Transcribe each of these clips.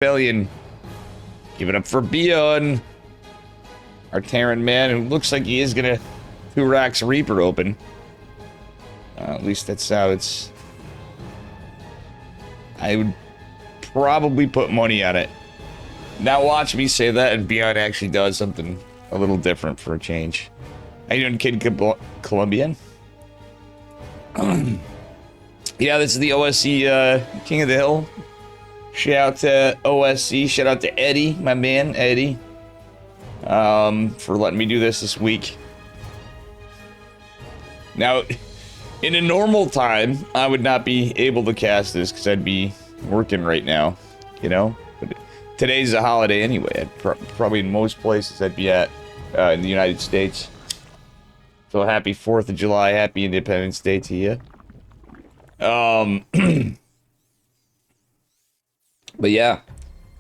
Rebellion. Give it up for Beyond. Our Terran man, who looks like he is gonna 2-Rax Reaper open. At least that's how it's... I would probably put money on it. Now watch me say that and Beyond actually does something a little different for a change. How you doing, Kid Colombian? Yeah, this is the OSC King of the Hill. Shout out to OSC. Shout out to Eddie, my man, Eddie. For letting me do this week. Now, in a normal time, I would not be able to cast this because I'd be working right now, you know? But today's a holiday anyway. Probably in most places I'd be at in the United States. So happy 4th of July, happy Independence Day to you. But yeah,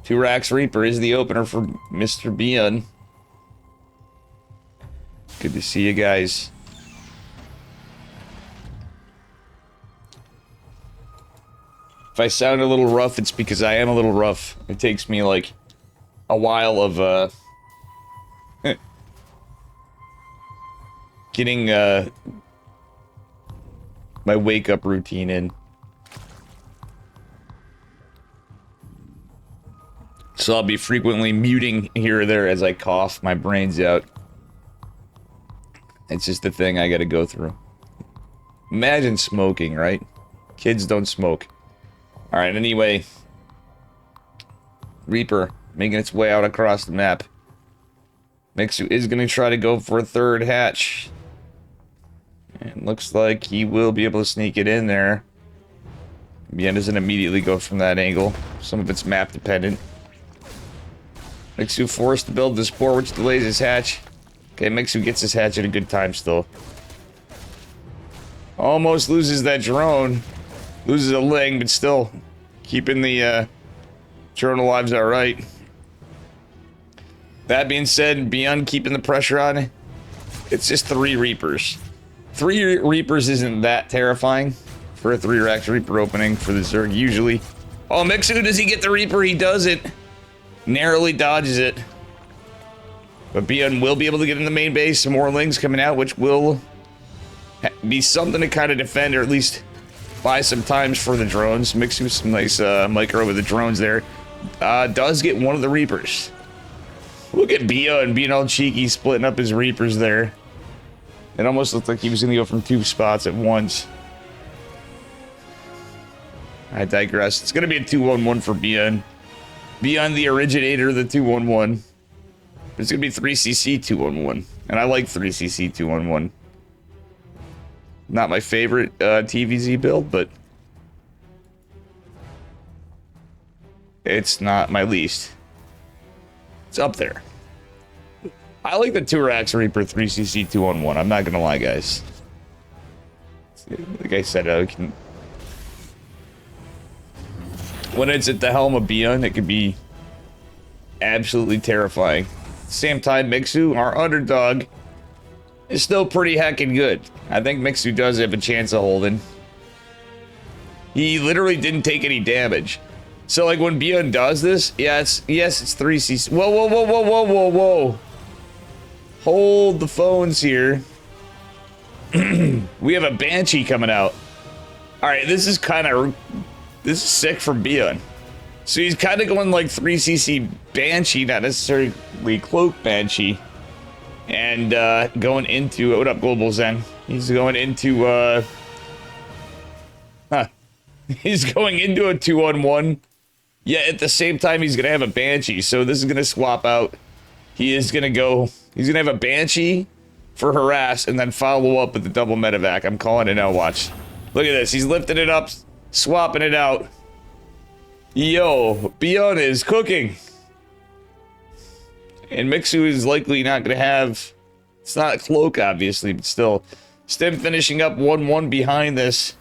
2-Rax Reaper is the opener for Mr. Beyond. Good to see you guys. If I sound a little rough, it's because I am a little rough. It takes me like a while of getting my wake up routine in. So I'll be frequently muting here or there as I cough my brains out. It's just a thing I gotta go through. Imagine smoking, right? Kids don't smoke. Alright, anyway. Reaper, making its way out across the map. Mixu is gonna try to go for a 3rd hatch. And looks like he will be able to sneak it in there. Bien doesn't immediately go from that angle. Some of it's map dependent. Mixu forced to build the spore, which delays his hatch. Okay, Mixu gets his hatch at a good time still. Almost loses that drone. Loses a ling, but still keeping the drone alive's alright. That being said, Beyond keeping the pressure on. It's just 3 Reapers. 3 Reapers isn't that terrifying for a 3-Rax Reaper opening for the Zerg usually. Oh, Mixu, does he get the Reaper? He does it. Narrowly dodges it. But Beyond will be able to get in the main base. Some more lings coming out, which will be something to kind of defend, or at least buy some times for the drones. Mixu some nice micro with the drones there. Does get one of the Reapers. Look at Beyond being all cheeky, splitting up his Reapers there. It almost looked like he was going to go from 2 spots at once. I digress. It's going to be a 2-1-1 for Beyond. Beyond the originator of the 2-1-1. It's going to be 3cc 2-1-1. And I like 3cc 2-1-1. Not my favorite TVZ build, but it's not my least. It's up there. I like the 2-Rax Reaper 3cc 2-1-1. I'm not going to lie, guys. Like I said, I can... when it's at the helm of Beyond, it can be absolutely terrifying. At the same time, Mixu, our underdog, is still pretty heckin' good. I think Mixu does have a chance of holding. He literally didn't take any damage. So, like, when Beyond does this, yes, it's 3cc. Whoa, whoa, whoa, whoa, whoa, whoa, whoa. Hold the phones here. We have a Banshee coming out. Alright, this is sick for Beyond. So he's kind of going like 3cc Banshee, not necessarily Cloak Banshee. And going into... What up, Global Zen? He's going into... He's going into a 2-on-1. Yeah, at the same time, he's going to have a Banshee. So this is going to swap out. He is going to go... He's going to have a Banshee for Harass and then follow up with the double medevac. I'm calling it now, watch. Look at this. He's lifting it up, swapping it out. Yo, Beyond is cooking. And Mixu is likely not going to have... It's not a Cloak, obviously, but still. Stim finishing up 1-1 behind this.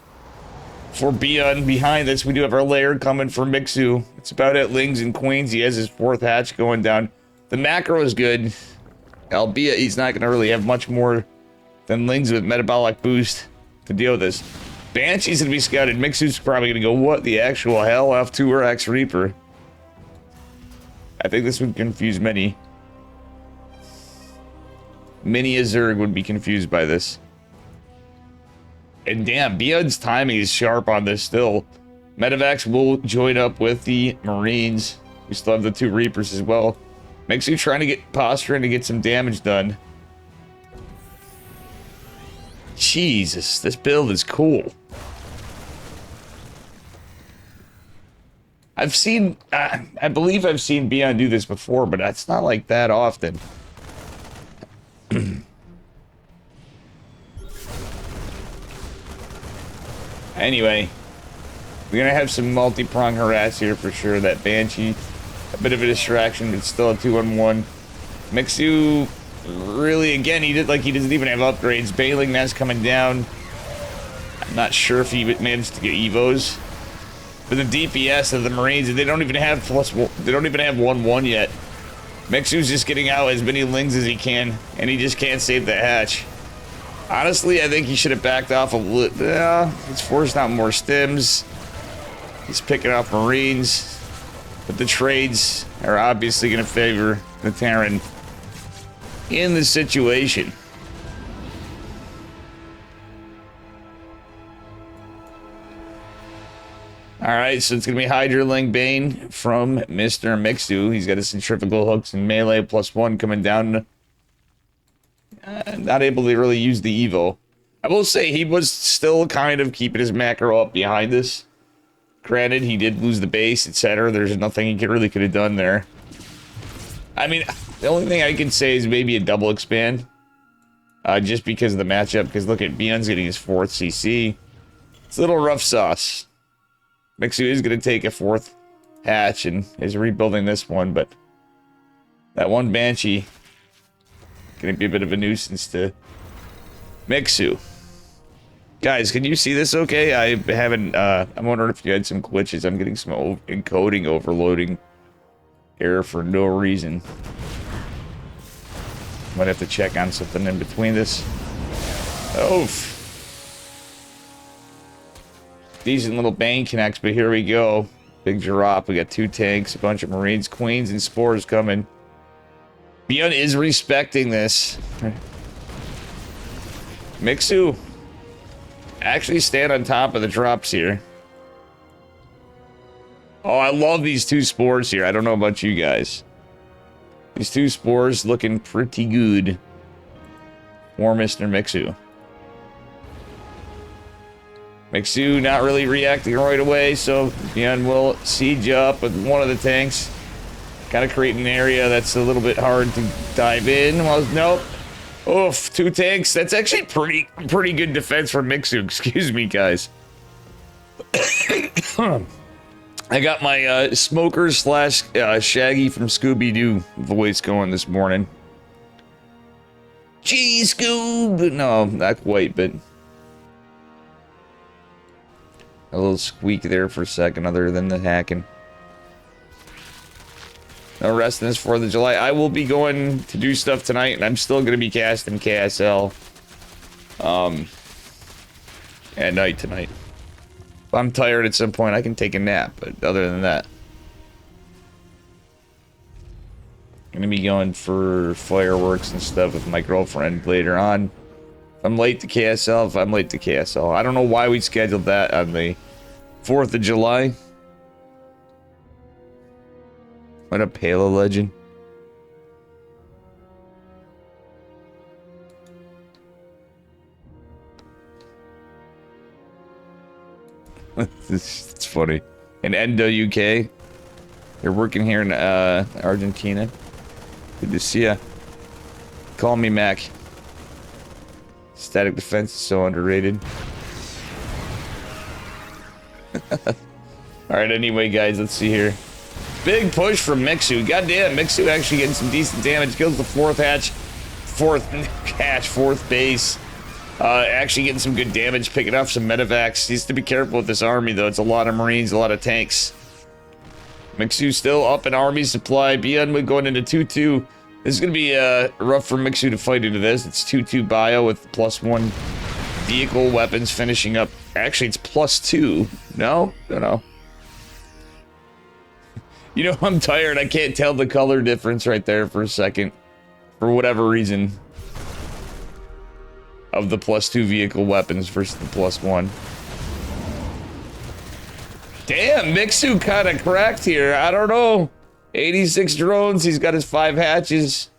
For Beyond, behind this, we do have our lair coming for Mixu. It's about at Lings and Queens. He has his 4th hatch going down. The macro is good. Albeit, he's not going to really have much more than Lings with Metabolic Boost to deal with this. Banshee's going to be scouted. Mixu's probably going to go, what the actual hell, off 2-Rax Reaper. I think this would confuse many. Many a Zerg would be confused by this. And damn, Beyond's timing is sharp on this still. Medivacs will join up with the Marines. We still have the 2 Reapers as well. Makes you trying to get posturing to get some damage done. Jesus, this build is cool. I've seen, I believe I've seen Beyond do this before, but it's not like that often. Anyway, we're gonna have some multi-prong harass here for sure. That Banshee, a bit of a distraction, but still a 2-on-1. Mixu, really, again, he doesn't even have upgrades. Bailing Nest coming down. I'm not sure if he managed to get Evos. But the DPS of the Marines, they don't even have they don't even have 1-1 yet. Mixu's just getting out as many Lings as he can, and he just can't save the hatch. Honestly, I think he should have backed off a little. He's forcing out more stims. He's picking off Marines. But the trades are obviously going to favor the Terran in this situation. Alright, so it's going to be Hydraling Bane from Mr. Mixu. He's got his centrifugal hooks and melee +1 coming down. Not able to really use the Evo. I will say he was still kind of keeping his macro up behind this. Granted, he did lose the base, etc. There's nothing he really could have done there. I mean, the only thing I can say is maybe a double expand. Just because of the matchup. Because look at Beyond's getting his 4th CC. It's a little rough sauce. Mixu is going to take a 4th hatch and is rebuilding this one, but that one Banshee going to be a bit of a nuisance to Mixu. Guys, can you see this okay? I haven't, I'm wondering if you had some glitches. I'm getting some encoding overloading error for no reason. Might have to check on something in between this. Oh. Decent little Bane connects, but here we go. Big drop. We got 2 tanks, a bunch of Marines, Queens, and Spores coming. Beyond is respecting this. Mixu actually stand on top of the drops here. Oh, I love these 2 Spores here. I don't know about you guys. These 2 Spores looking pretty good for Mr. Mixu. Mixu not really reacting right away, so Beyond will siege up with one of the tanks. Gotta create an area that's a little bit hard to dive in. Well, nope. Oof, 2 tanks. That's actually pretty good defense for Mixu. Excuse me, guys. I got my smoker slash Shaggy from Scooby-Doo voice going this morning. Gee, Scoob! No, not quite, but a little squeak there for a second, other than the hacking. No rest in this 4th of July. I will be going to do stuff tonight, and I'm still going to be casting KSL. At night tonight. If I'm tired at some point, I can take a nap, but other than that. I'm going to be going for fireworks and stuff with my girlfriend later on. If I'm late to KSL, if I'm late to KSL. I don't know why we scheduled that on the 4th of July. What a Palo legend. It's funny. In Endo, UK. You're working here in Argentina. Good to see ya. Call me Mac. Static defense is so underrated. Alright, anyway, guys, let's see here. Big push from Mixu. Goddamn, Mixu actually getting some decent damage. Kills the 4th hatch. 4th base. Actually getting some good damage, picking off some medevacs. Needs to be careful with this army, though. It's a lot of Marines, a lot of tanks. Mixu still up in army supply. Beyond going into 2-2. This is going to be rough for Mixu to fight into this. It's 2-2 bio with +1 vehicle weapons finishing up. Actually, it's +2. No? No. You know, I'm tired. I can't tell the color difference right there for a second. For whatever reason. Of the +2 vehicle weapons versus the +1. Damn, Mixu kind of cracked here. I don't know. 86 drones. He's got his 5 hatches.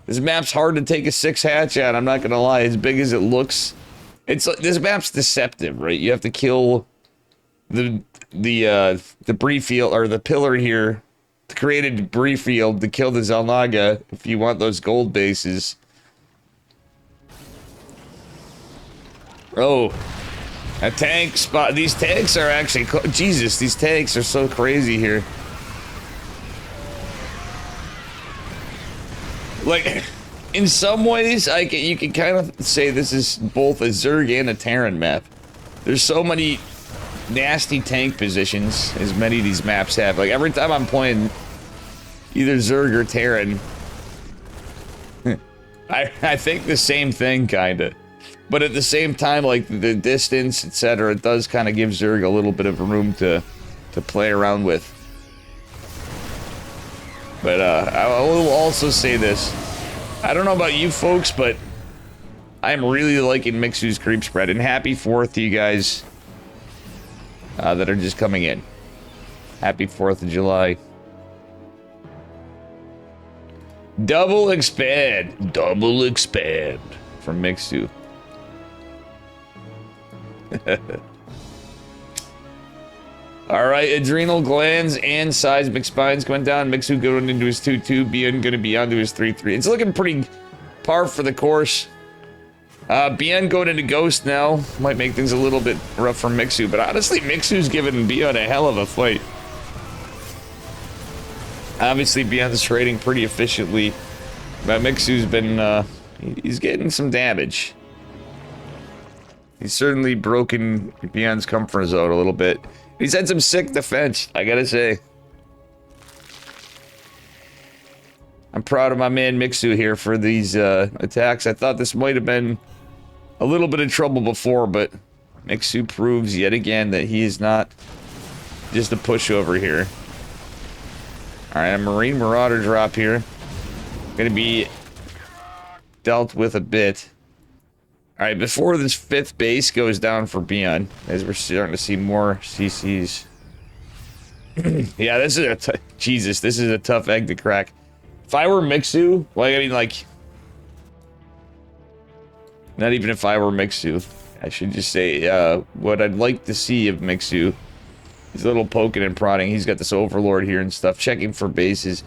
This map's hard to take a 6 hatch at. I'm not going to lie. As big as it looks. It's this map's deceptive, right? You have to kill the debris field, or the pillar here, to create a debris field to kill the Zelnaga if you want those gold bases. Oh, a tank spot. These tanks are actually, Jesus, these tanks are so crazy here. Like, in some ways, you can kind of say this is both a Zerg and a Terran map. There's so many nasty tank positions, as many of these maps have. Like, every time I'm playing either Zerg or Terran, I think the same thing, kinda. But at the same time, like, the distance, etc., it does kind of give Zerg a little bit of room to play around with. But, I will also say this. I don't know about you folks, but I'm really liking Mixu's creep spread. And happy 4th to you guys that are just coming in. Happy 4th of July. Double expand. Double expand. From Mixu. Alright, adrenal glands and seismic spines going down. Mixu going into his 2-2. Bien going to be onto his 3-3. It's looking pretty par for the course. Bien going into Ghost now. Might make things a little bit rough for Mixu, but honestly, Mixu's giving Bien a hell of a fight. Obviously, Bien's trading pretty efficiently, but Mixu's been, he's getting some damage. He's certainly broken Bien's comfort zone a little bit. He's had some sick defense, I gotta say. I'm proud of my man Mixu here for these attacks. I thought this might have been a little bit of trouble before, but Mixu proves yet again that he is not just a pushover here. Alright, a Marine Marauder drop here. Gonna be dealt with a bit. Alright, before this 5th base goes down for Bien, as we're starting to see more CCs. Yeah, this is Jesus, this is a tough egg to crack. If I were Mixu, like, I mean, like, not even if I were Mixu, I should just say, what I'd like to see of Mixu is a little poking and prodding. He's got this Overlord here and stuff, checking for bases.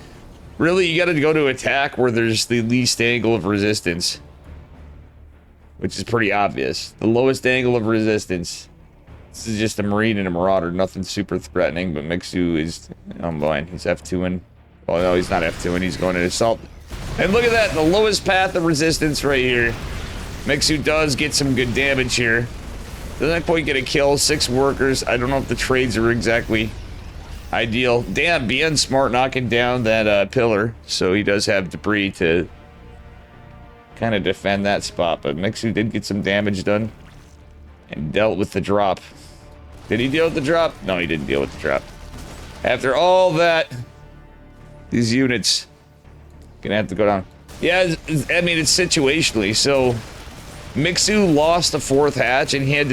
Really, you gotta go to attack where there's the least angle of resistance. Which is pretty obvious. The lowest angle of resistance. This is just a Marine and a Marauder. Nothing super threatening, but Mixu is... Oh boy, he's F2ing. Oh no, he's not F2ing. He's going to Assault. And look at that, the lowest path of resistance right here. Mixu does get some good damage here. Doesn't quite get a kill. 6 workers. I don't know if the trades are exactly ideal. Damn, being smart knocking down that pillar. So he does have debris to kind of defend that spot, but Mixu did get some damage done and dealt with the drop. Did he deal with the drop? No, he didn't deal with the drop. After all that, these units gonna have to go down. Yeah, I mean, it's situationally. So Mixu lost the 4th hatch, and he had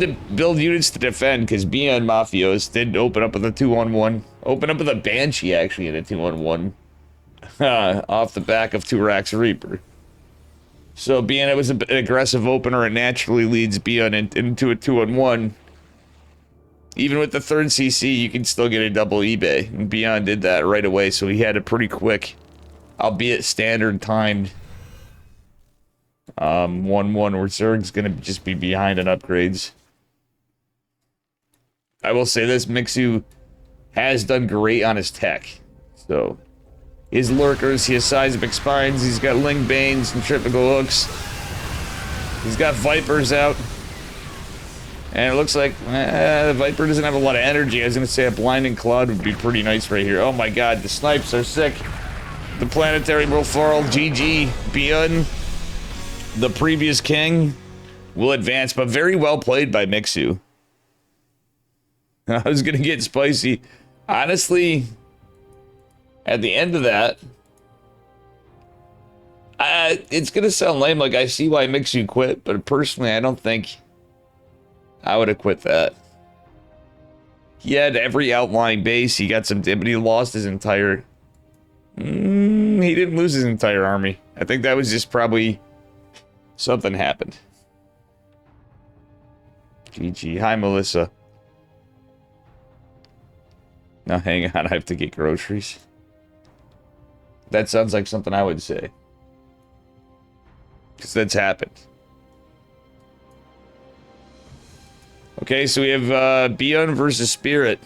to build units to defend because Bien Mafios did open up with a 2-on-1. Open up with a Banshee actually in a 2-on-1. Off the back of Turak's Reaper. So being it was an aggressive opener, it naturally leads Bien into a 2-on-1. Even with the 3rd CC, you can still get a double eBay. And Bien did that right away, so he had a pretty quick, albeit standard timed 1-1 where Zerg's gonna just be behind on upgrades. I will say this, Mixu has done great on his tech. So his lurkers, he has seismic spines, he's got Ling Banes and tripical hooks. He's got Vipers out. And it looks like the Viper doesn't have a lot of energy. I was gonna say a Blinding Cloud would be pretty nice right here. Oh my god, the snipes are sick. The Planetary Referral, GG, Bien, the previous king, will advance, but very well played by Mixu. I was gonna get spicy. Honestly, at the end of that, it's gonna sound lame. Like, I see why Mixu quit, but personally, I don't think I would have quit that. He had every outlying base. He got some, but he lost his entire. He didn't lose his entire army. I think that was just probably something happened. GG. Hi, Melissa. Now, hang on. I have to get groceries. That sounds like something I would say. Because that's happened. Okay, so we have Bion versus Spirit.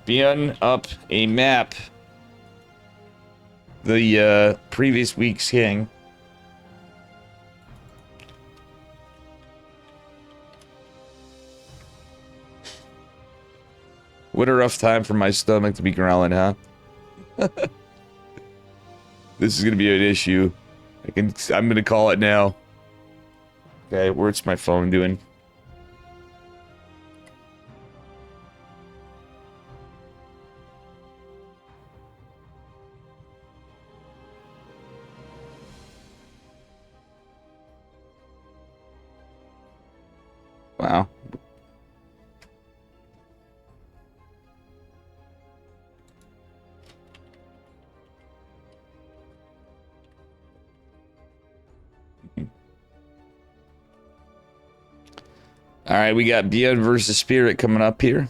Bion up a map. The previous week's king. What a rough time for my stomach to be growling, huh? This is gonna be an issue. I'm gonna call it now. Okay, what's my phone doing? Wow. All right, we got Bion versus Spirit coming up here.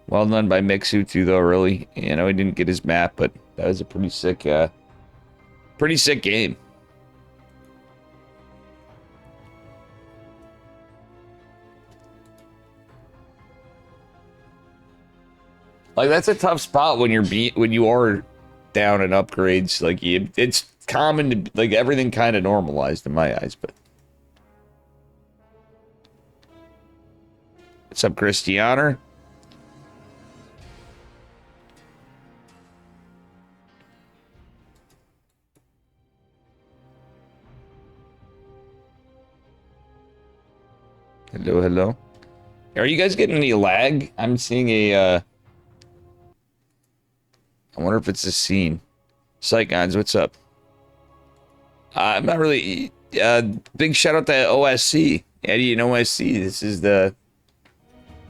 Well done by Mixu too, though. Really, you know, he didn't get his map, but that was a pretty sick game. Like, that's a tough spot when you are down in upgrades. Like, it's common to, like, everything kind of normalized in my eyes, but. What's up, Christianer? Hello, hello. Are you guys getting any lag? I'm seeing a, I wonder if it's a scene. Psychons, what's up? I'm not really... big shout out to OSC. Eddie and OSC. This is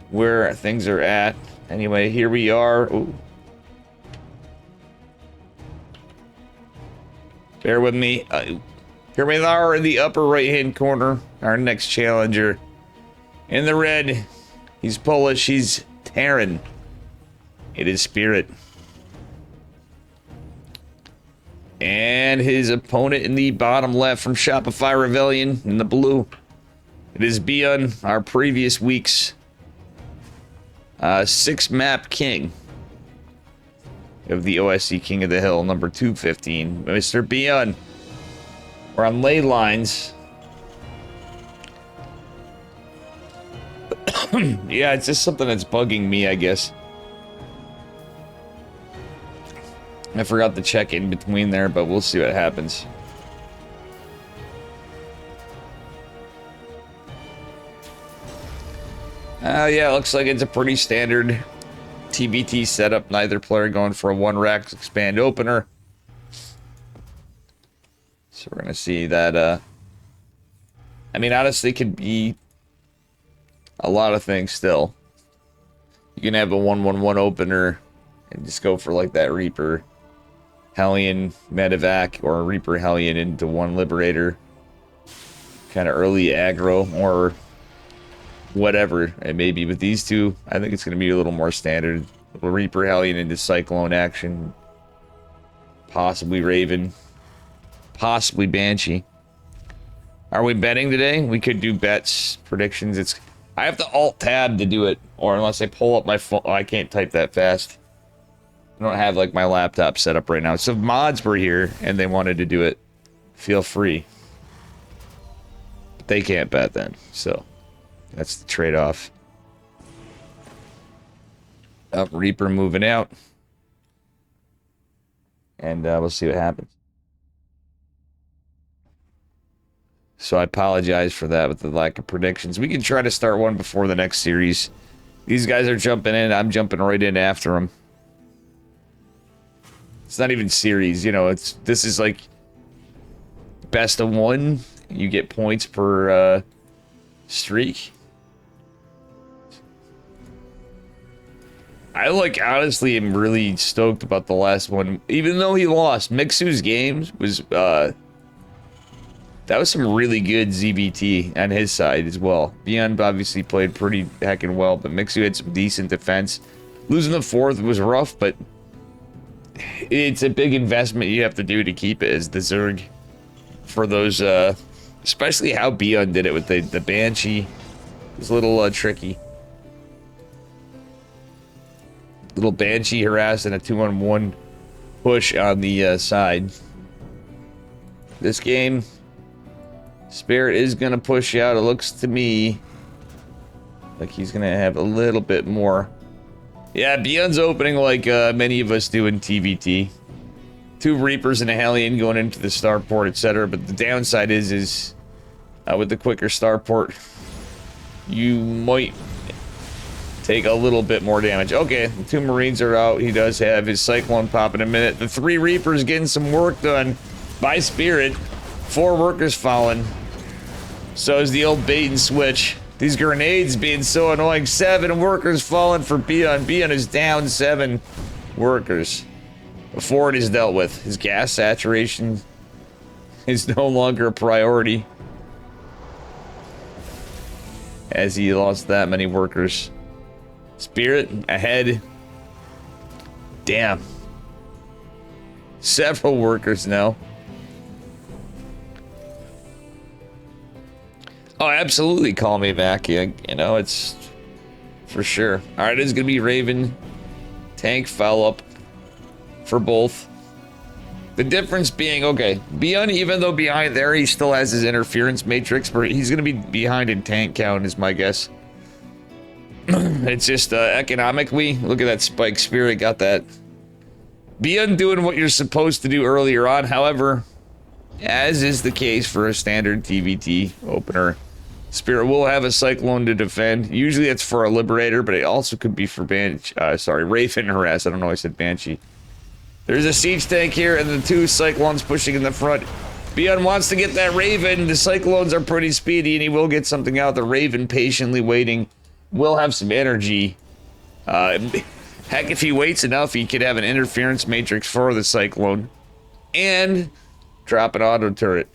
where things are at. Anyway, here we are. Ooh. Bear with me. Here we are in the upper right-hand corner. Our next challenger. In the red. He's Polish. He's Terran. It is Spirit. And his opponent in the bottom left from Shopify Rebellion in the blue. It is Bion, our previous week's 6-map king of the OSC King of the Hill, number 215. Mr. Bion. We're on ley lines. Yeah, it's just something that's bugging me, I guess. I forgot to check in between there, but we'll see what happens. Yeah, looks like it's a pretty standard TBT setup. Neither player going for a 1-rack expand opener. So we're going to see that, I mean, honestly, it could be a lot of things still. You can have a 1-1-1 opener and just go for, like, that Reaper Hellion Medevac or Reaper Hellion into 1 Liberator. Kind of early aggro or whatever it may be. With these two, I think it's going to be a little more standard. Reaper Hellion into Cyclone action. Possibly Raven. Possibly Banshee. Are we betting today? We could do bets, predictions. I have to Alt-Tab to do it. Or unless I pull up my phone. Oh, I can't type that fast. I don't have, like, my laptop set up right now. So if mods were here and they wanted to do it, feel free. But they can't bet then. So that's the trade-off. Reaper moving out. And we'll see what happens. So I apologize for that with the lack of predictions. We can try to start one before the next series. These guys are jumping in. I'm jumping right in after them. It's not even series, you know. This is like best of one. You get points per streak. I honestly am really stoked about the last one. Even though he lost, Mixu's games was that was some really good ZBT on his side as well. Beyond obviously played pretty heckin' well, but Mixu had some decent defense. Losing the fourth was rough, but it's a big investment you have to do to keep it as the Zerg for those, especially how Beyond did it with the Banshee. It was a little tricky. Little Banshee harass and a 2-on-1 push on the side. This game, Spirit is going to push out. It looks to me like he's going to have a little bit more. Yeah, Beyond's opening like many of us do in TVT. 2 Reapers and a Hellion going into the starport, etc. But the downside is with the quicker starport, you might take a little bit more damage. Okay, the 2 Marines are out. He does have his Cyclone pop in a minute. The 3 Reapers getting some work done by Spirit. 4 workers falling. So is the old bait and switch. These grenades being so annoying. 7 workers falling for Beyond. Beyond is down 7 workers before it is dealt with. His gas saturation is no longer a priority as he lost that many workers. Spirit ahead. Damn. Several workers now. Oh, absolutely call me back. Yeah, you know, it's for sure. All right, it's going to be Raven. Tank follow-up for both. The difference being, okay, Beyond, even though behind there, he still has his interference matrix, but he's going to be behind in tank count, is my guess. It's just economically, look at that spike. Spirit got that. Beyond doing what you're supposed to do earlier on, however, as is the case for a standard TVT opener, Spirit will have a Cyclone to defend. Usually it's for a Liberator, but it also could be for Raven harass. I don't know why I said Banshee. There's a siege tank here, and the 2 Cyclones pushing in the front. Beyond wants to get that Raven. The Cyclones are pretty speedy, and he will get something out. The Raven patiently waiting. Will have some energy. Heck, if he waits enough, he could have an interference matrix for the Cyclone. And drop an auto turret.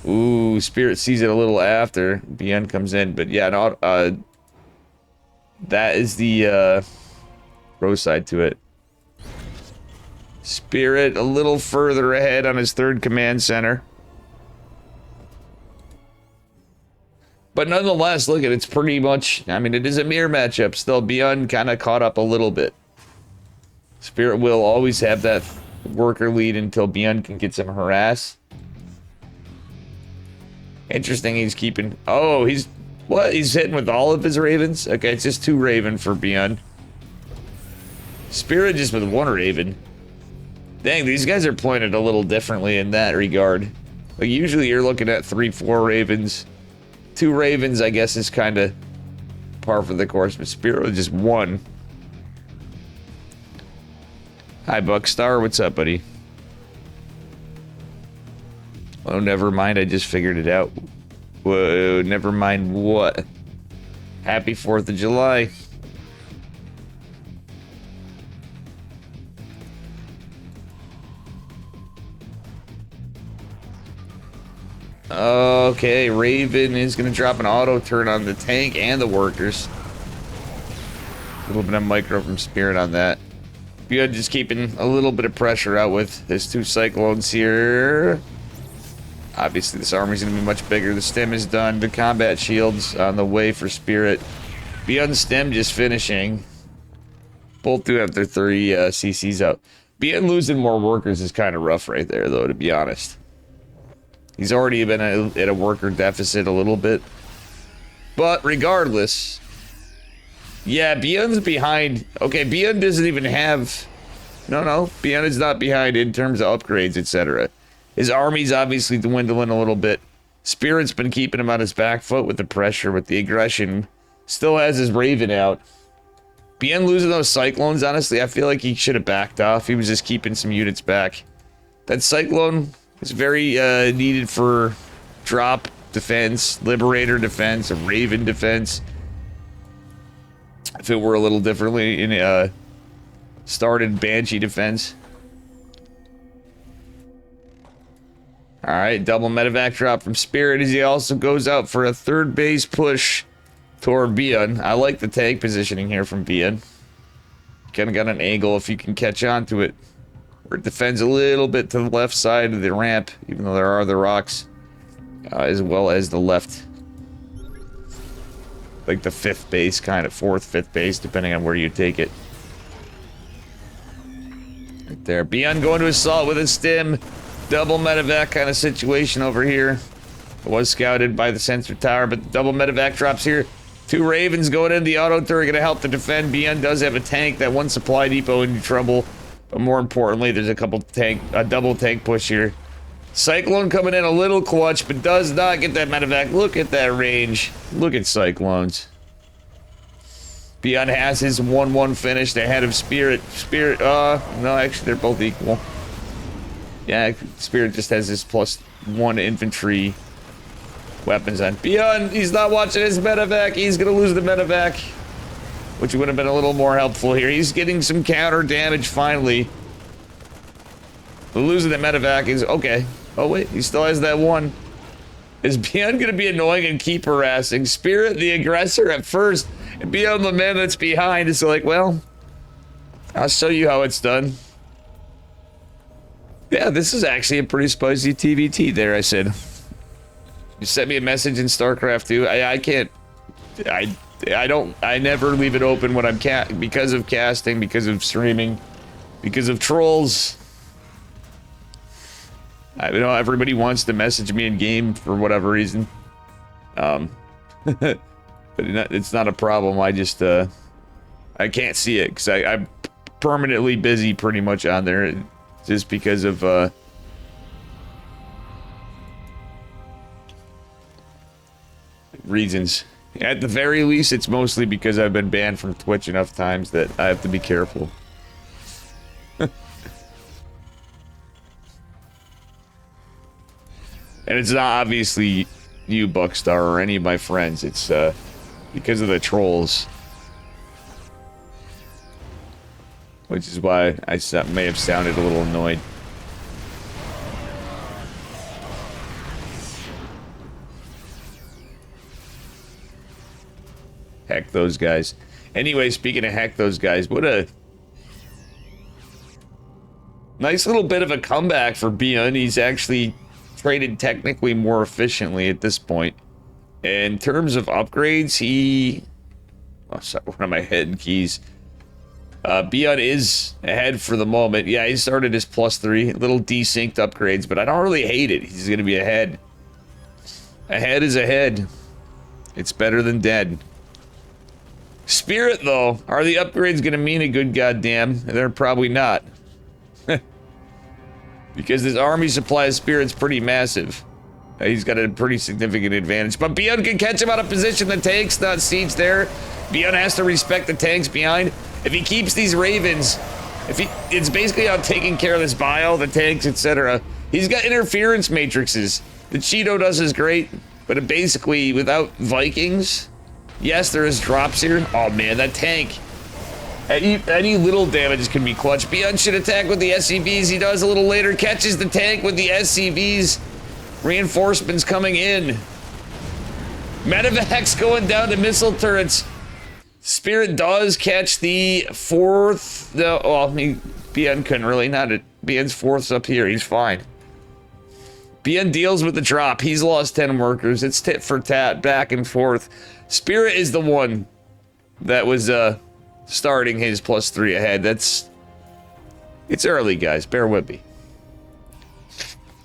Ooh, Spirit sees it a little after Beyond comes in, but yeah, that is the pro side to it. Spirit a little further ahead on his 3rd command center. But nonetheless, look at it's pretty much, I mean, it is a mirror matchup. Still, Beyond kind of caught up a little bit. Spirit will always have that worker lead until Beyond can get some harass. Interesting, he's keeping... Oh, he's... What? He's hitting with all of his Ravens? Okay, it's just 2 Raven for Beyond. Spirit just with 1 Raven. Dang, these guys are playing it a little differently in that regard. Like, usually you're looking at 3-4 Ravens. 2 Ravens, I guess, is kind of par for the course, but Spirit with just 1. Hi, Buckstar. What's up, buddy? Oh, never mind. I just figured it out. Whoa, never mind what? Happy 4th of July. Okay, Raven is going to drop an auto turn on the tank and the workers. A little bit of micro from Spirit on that. Good, just keeping a little bit of pressure out with his 2 Cyclones here. Obviously, this army's going to be much bigger. The stem is done. The combat shields on the way for Spirit. Beyond stem just finishing. Both do have their 3 CCs out. Beyond losing more workers is kind of rough right there, though, to be honest. He's already been at a worker deficit a little bit. But regardless... Yeah, Beyond's behind. Okay, Beyond doesn't even have... No, Beyond is not behind in terms of upgrades, etc. His army's obviously dwindling a little bit. Spirit's been keeping him on his back foot with the pressure, with the aggression. Still has his Raven out. Bien losing those Cyclones, honestly, I feel like he should have backed off. He was just keeping some units back. That Cyclone is very needed for drop defense, Liberator defense, a Raven defense. If it were a little differently in started Banshee defense. Alright, double medevac drop from Spirit as he also goes out for a third base push toward Bien. I like the tank positioning here from Bien. Kind of got an angle if you can catch on to it. Where it defends a little bit to the left side of the ramp, even though there are the rocks. As well as the left. Like the fifth base, kind of fourth, fifth base, depending on where you take it. Right there. Bien going to assault with a stim. Double medevac kind of situation over here. It was scouted by the sensor tower, but the double medevac drops here. 2 Ravens going in. The auto turret going to help to defend. Bien does have a tank. That one supply depot in trouble. But more importantly, there's a double tank push here. Cyclone coming in a little clutch, but does not get that medevac. Look at that range. Look at Cyclones. Bien has his 1-1 finished ahead of Spirit. No, actually, they're both equal. Yeah, Spirit just has his +1 infantry weapons on. Bien, he's not watching his medevac. He's gonna lose the medevac, which would have been a little more helpful here. He's getting some counter damage finally. The losing the medevac is okay. Oh wait, he still has that one. Is Bien gonna be annoying and keep harassing? Spirit, the aggressor at first, and Bien, the man that's behind, is like, well, I'll show you how it's done. Yeah, this is actually a pretty spicy TVT there, I said. You sent me a message in StarCraft 2. I can't... I never leave it open when I'm because of casting, because of streaming, because of trolls. I know everybody wants to message me in game for whatever reason. But it's not a problem. I just I can't see it because I'm permanently busy pretty much on there. Just because of, reasons. At the very least, it's mostly because I've been banned from Twitch enough times that I have to be careful. And it's not obviously you, Buckstar, or any of my friends. It's, because of the trolls. Which is why I may have sounded a little annoyed. Heck those guys. Anyway, speaking of heck those guys, what a nice little bit of a comeback for Bien. He's actually traded technically more efficiently at this point. In terms of upgrades, he... Oh, sorry, one of my hidden keys. Bien is ahead for the moment. Yeah, he started his +3. Little desynced upgrades, but I don't really hate it. He's going to be ahead. Ahead is ahead. It's better than dead. Spirit, though. Are the upgrades going to mean a good goddamn? They're probably not. Because this army supply of Spirit's pretty massive. He's got a pretty significant advantage. But Bien can catch him out of position. The tank's not sieged there. Bien has to respect the tanks behind. If he keeps these Ravens, it's basically on taking care of this bio, the tanks, etc. He's got interference matrices. The Cheeto does is great, but it basically, without Vikings, yes, there is drops here. Oh man, that tank. Any little damages can be clutch. Bien should attack with the SCVs. He does a little later, catches the tank with the SCVs. Reinforcements coming in. Medevacs going down to missile turrets. Spirit does catch the fourth. No, well, Bien couldn't really. Bien's fourth's up here. He's fine. Bien deals with the drop. He's lost 10 workers. It's tit for tat, back and forth. Spirit is the one that was starting his +3 ahead. It's early, guys. Bear with me.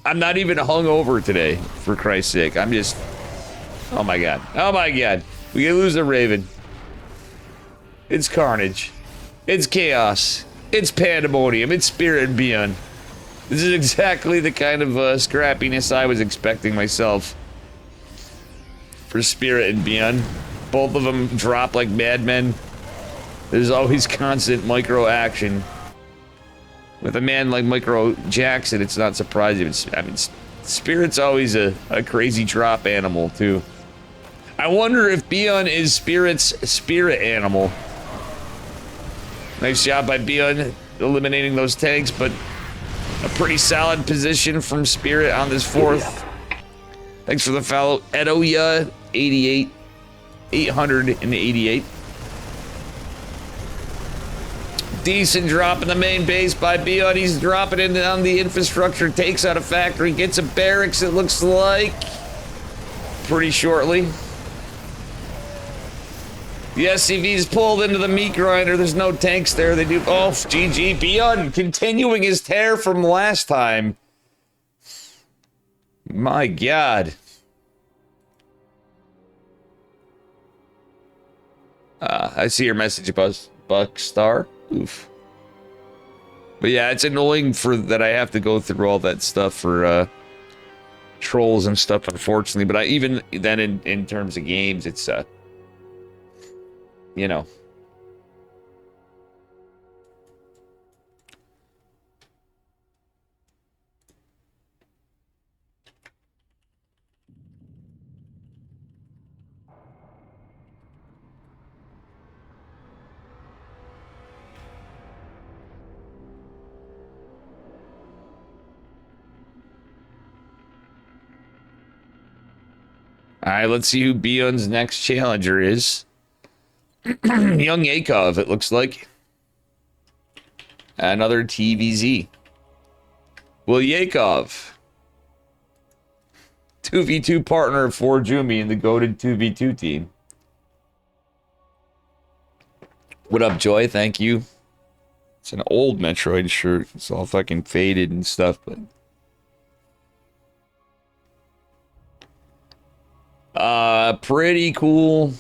I'm not even hungover today, for Christ's sake. I'm just... Oh my god. Oh my god. We can lose a Raven. It's carnage. It's chaos. It's pandemonium. It's Spirit and Bien. This is exactly the kind of scrappiness I was expecting myself for Spirit and Beyond. Both of them drop like madmen. There's always constant micro action. With a man like Micro Jackson, it's not surprising. I mean, Spirit's always a crazy drop animal, too. I wonder if Beyond is Spirit's spirit animal. Nice job by Beyond eliminating those tanks, but a pretty solid position from Spirit on this fourth. Thanks for the follow, Edoya 88, 888. Decent drop in the main base by Beyond. He's dropping it on the infrastructure, takes out a factory, gets a barracks, it looks like, pretty shortly. The SCV's pulled into the meat grinder. There's no tanks there. They do. Oh, GG. Beyond continuing his tear from last time. My God. I see your message, Buckstar. Oof. But yeah, it's annoying that I have to go through all that stuff for trolls and stuff, unfortunately. But even then, in terms of games, it's you know. All right, let's see who Beyond's next challenger is. Young Yakov, it looks like. Another TVZ. Will Yakov, 2v2 partner of Jumi in the goated 2v2 team. What up, Joy? Thank you. It's an old Metroid shirt. It's all fucking faded and stuff, but... pretty cool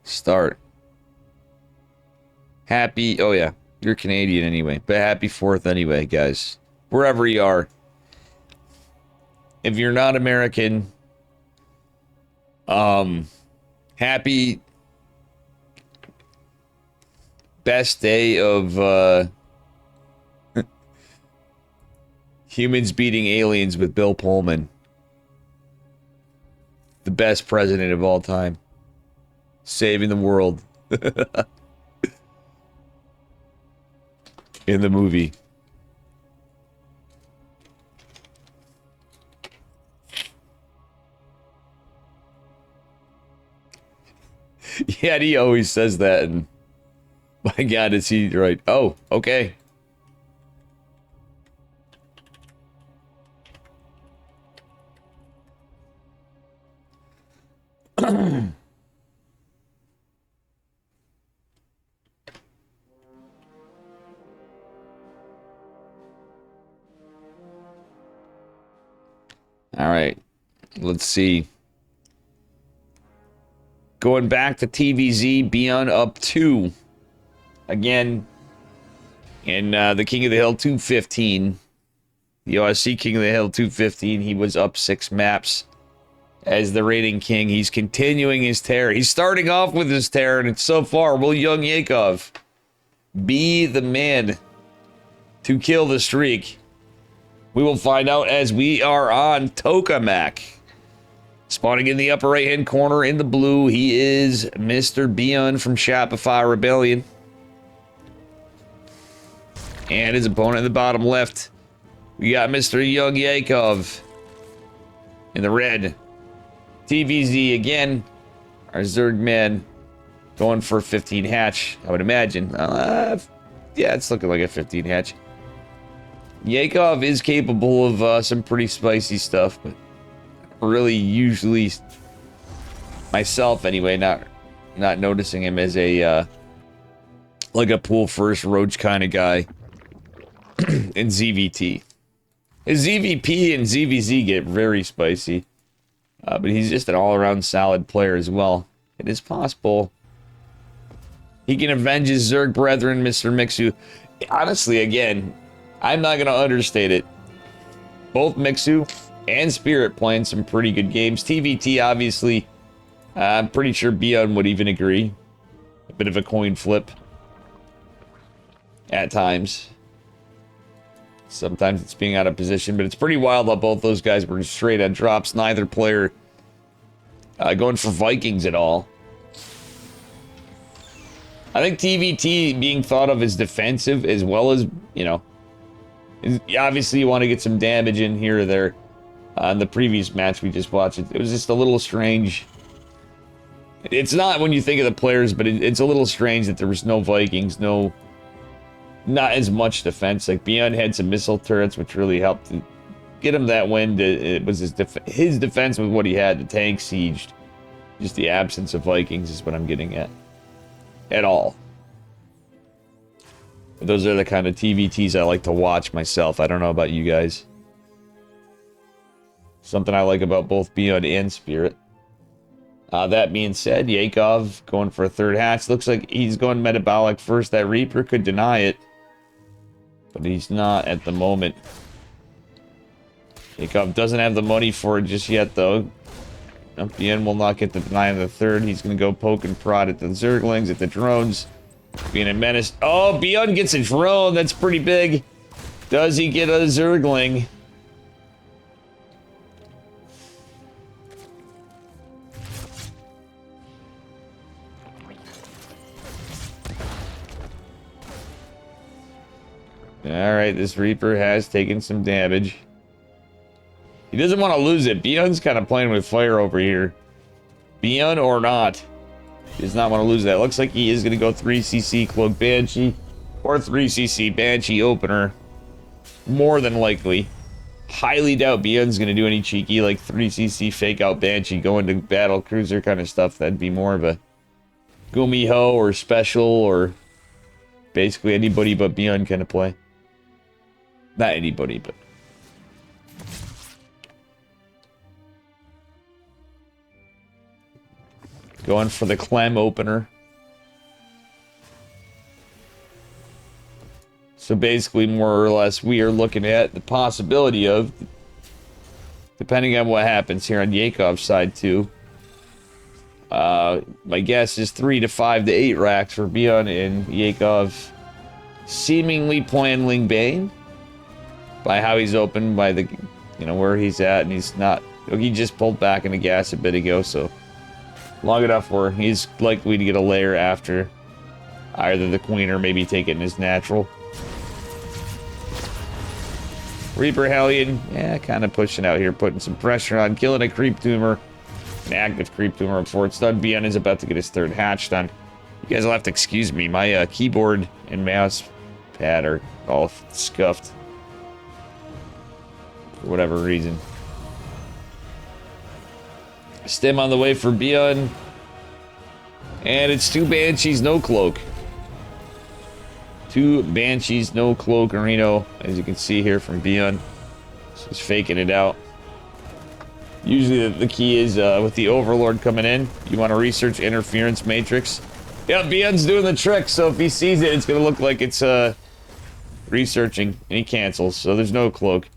start. Happy, oh yeah, you're Canadian anyway, but happy 4th anyway, guys. Wherever you are. If you're not American, happy best day of humans beating aliens with Bill Pullman. The best president of all time. Saving the world. In the movie. Yeah, he always says that, and my God, is he right? Oh, okay. All right, let's see. Going back to TVZ, Beyond up 2. Again, in the King of the Hill 215. The OSC King of the Hill 215, he was up 6 maps as the rating king. He's continuing his tear. He's starting off with his tear, and it's so far, will young Yakov be the man to kill the streak? We will find out as we are on Tokamak. Spawning in the upper right-hand corner in the blue, he is Mr. Beyond from Shopify Rebellion. And his opponent in the bottom left, we got Mr. Young Yakov in the red. TVZ again, our Zerg man going for a 15 hatch, I would imagine. Yeah, it's looking like a 15 hatch. Yakov is capable of some pretty spicy stuff, but really usually myself anyway, not noticing him as a like a pool first roach kind of guy in ZVT. His ZVP and ZVZ get very spicy, but he's just an all-around solid player as well. It is possible he can avenge his Zerg brethren, Mr. Mixu. Honestly, again, I'm not going to understate it. Both Mixu and Spirit playing some pretty good games. TVT, obviously, I'm pretty sure Beyond would even agree. A bit of a coin flip. At times. Sometimes it's being out of position, but it's pretty wild that both those guys were straight at drops. Neither player going for Vikings at all. I think TVT being thought of as defensive as well as, you know, obviously you want to get some damage in here or there. In the previous match we just watched, it was just a little strange. It's not when you think of the players, but it's a little strange that there was no Vikings, not as much defense. Like, Beyond had some missile turrets, which really helped to get him that win. It was his defense with what he had, the tank sieged. Just the absence of Vikings is what I'm getting at. At all. Those are the kind of TVTs I like to watch myself. I don't know about you guys. Something I like about both Beyond and Spirit. That being said, Yakov going for a third hatch. Looks like he's going metabolic first. That Reaper could deny it. But he's not at the moment. Yakov doesn't have the money for it just yet, though. Beyond will not get the deny on the third. He's going to go poke and prod at the Zerglings, at the drones. Being a menace. Oh, Beyond gets a drone. That's pretty big. Does he get a Zergling? Alright, this Reaper has taken some damage. He doesn't want to lose it. Beyond's kind of playing with fire over here. Beyond or not. He does not want to lose that. Looks like he is going to go 3cc Cloak Banshee. Or 3cc Banshee Opener. More than likely. Highly doubt Beyond's going to do any cheeky like 3cc Fake Out Banshee. Going to Battle Cruiser kind of stuff. That'd be more of a Gumiho or Special or basically anybody but Beyond kind of play. Not anybody, but... Going for the Clem Opener. So basically, more or less, we are looking at the possibility of, depending on what happens here on Yakov's side too, my guess is 3 to 5 to 8 racks for Beyond and Yakov seemingly playing Ling Bane. By how he's open, by the, you know, where he's at, and he's not, he just pulled back in the gas a bit ago, so long enough where he's likely to get a layer after either the Queen or maybe take it in his natural. Reaper Hellion, yeah, kind of pushing out here, putting some pressure on, killing a Creep Tumor, an active Creep Tumor before it's done. Beyond is about to get his third hatch done. You guys will have to excuse me, my keyboard and mouse pad are all scuffed. For whatever reason. Stim on the way for Beyond. And it's 2 Banshees, no Cloak. 2 Banshees, no Cloak, Reno, as you can see here from Beyond. So he's faking it out. Usually the key is with the Overlord coming in, you want to research Interference Matrix. Yeah, Beyond's doing the trick, so if he sees it, it's going to look like it's researching, and he cancels, so there's no Cloak.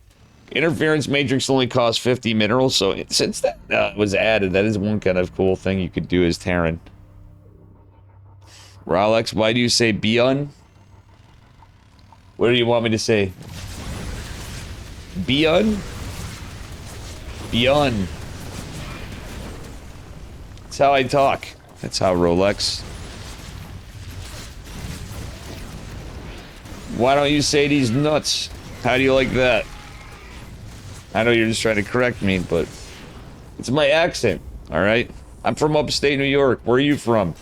Interference Matrix only costs 50 minerals, so since that was added, that is one kind of cool thing you could do as Terran. Rolex, why do you say Beyond? What do you want me to say? Beyond? Beyond. That's how I talk. That's how Rolex. Why don't you say these nuts? How do you like that? I know you're just trying to correct me, but it's my accent, alright? I'm from upstate New York. Where are you from?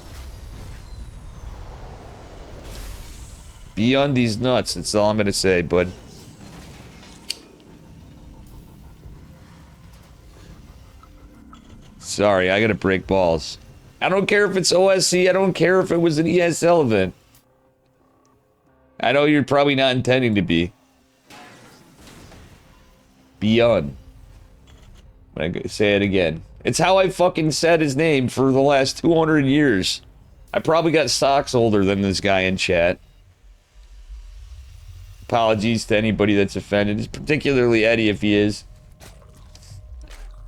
Beyond these nuts, that's all I'm gonna say, bud. Sorry, I gotta break balls. I don't care if it's OSC, I don't care if it was an ESL event. I know you're probably not intending to be. Beyond. I'm gonna say it again. It's how I fucking said his name for the last 200 years. I probably got socks older than this guy in chat. Apologies to anybody that's offended, particularly Eddie if he is.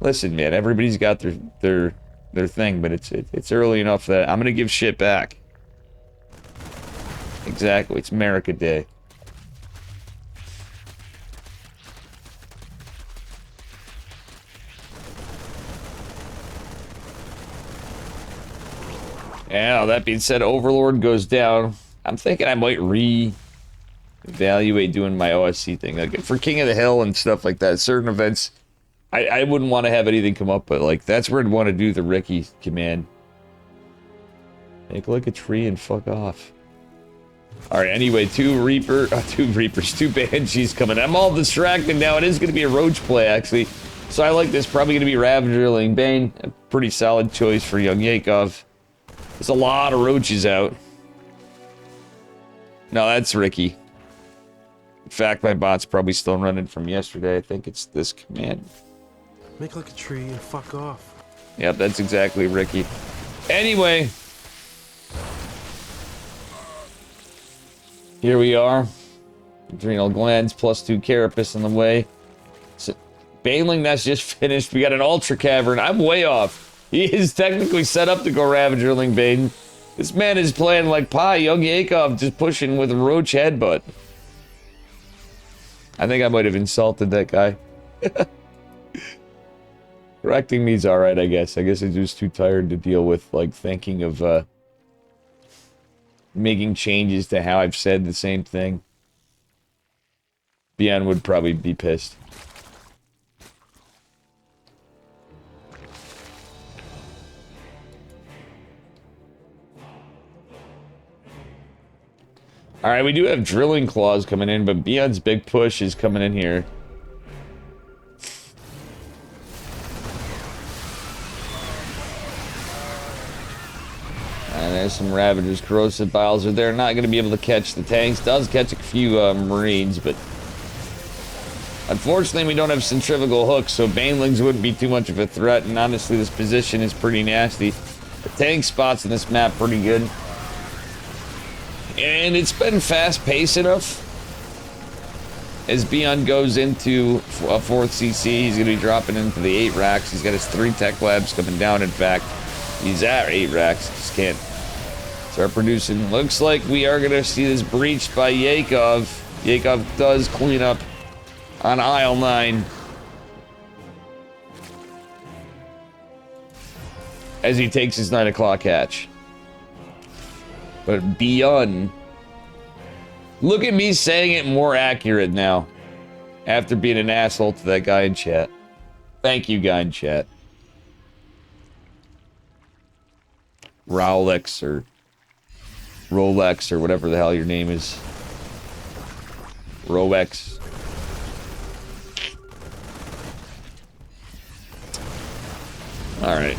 Listen, man, everybody's got their thing, but it's early enough that I'm gonna give shit back. Exactly, it's America Day. Yeah, that being said, Overlord goes down. I'm thinking I might re-evaluate doing my OSC thing. Like, for King of the Hill and stuff like that, certain events, I wouldn't want to have anything come up, but, like, that's where I'd want to do the Ricky command. Make like a tree and fuck off. Alright, anyway, two Banshees coming. I'm all distracted now. It is going to be a Roach play, actually. So I like this. Probably going to be Ravagerling Bane. A pretty solid choice for young Yakov. There's a lot of roaches out. No, that's Ricky. In fact, my bot's probably still running from yesterday. I think it's this command. Make like a tree and fuck off. Yep, that's exactly Ricky. Anyway. Here we are. Adrenal glands plus 2 carapace on the way. So, Baneling, that's just finished. We got an Ultra Cavern. I'm way off. He is technically set up to go Ravagerling Bane. This man is playing like pie. Young Yakov just pushing with a Roach headbutt. I think I might have insulted that guy. Correcting me's alright, I guess. I guess I'm just too tired to deal with, like, thinking of, making changes to how I've said the same thing. Bian would probably be pissed. Alright, we do have Drilling Claws coming in, but Bion's big push is coming in here. And there's some Ravagers. Corrosive Biles are there. Not going to be able to catch the tanks. Does catch a few Marines, but... Unfortunately, we don't have centrifugal hooks, so Banelings wouldn't be too much of a threat, and honestly, this position is pretty nasty. The tank spots in this map pretty good. And it's been fast-paced enough. As Bion goes into a 4th CC, he's going to be dropping into the 8 racks. He's got his 3 tech labs coming down, in fact. He's at 8 racks. Just can't start producing. Looks like we are going to see this breached by Yakov. Yakov does clean up on aisle 9. As he takes his 9 o'clock hatch. But Bion, look at me saying it more accurate now. After being an asshole to that guy in chat. Thank you, guy in chat. Rolex or whatever the hell your name is. Rolex. Alright.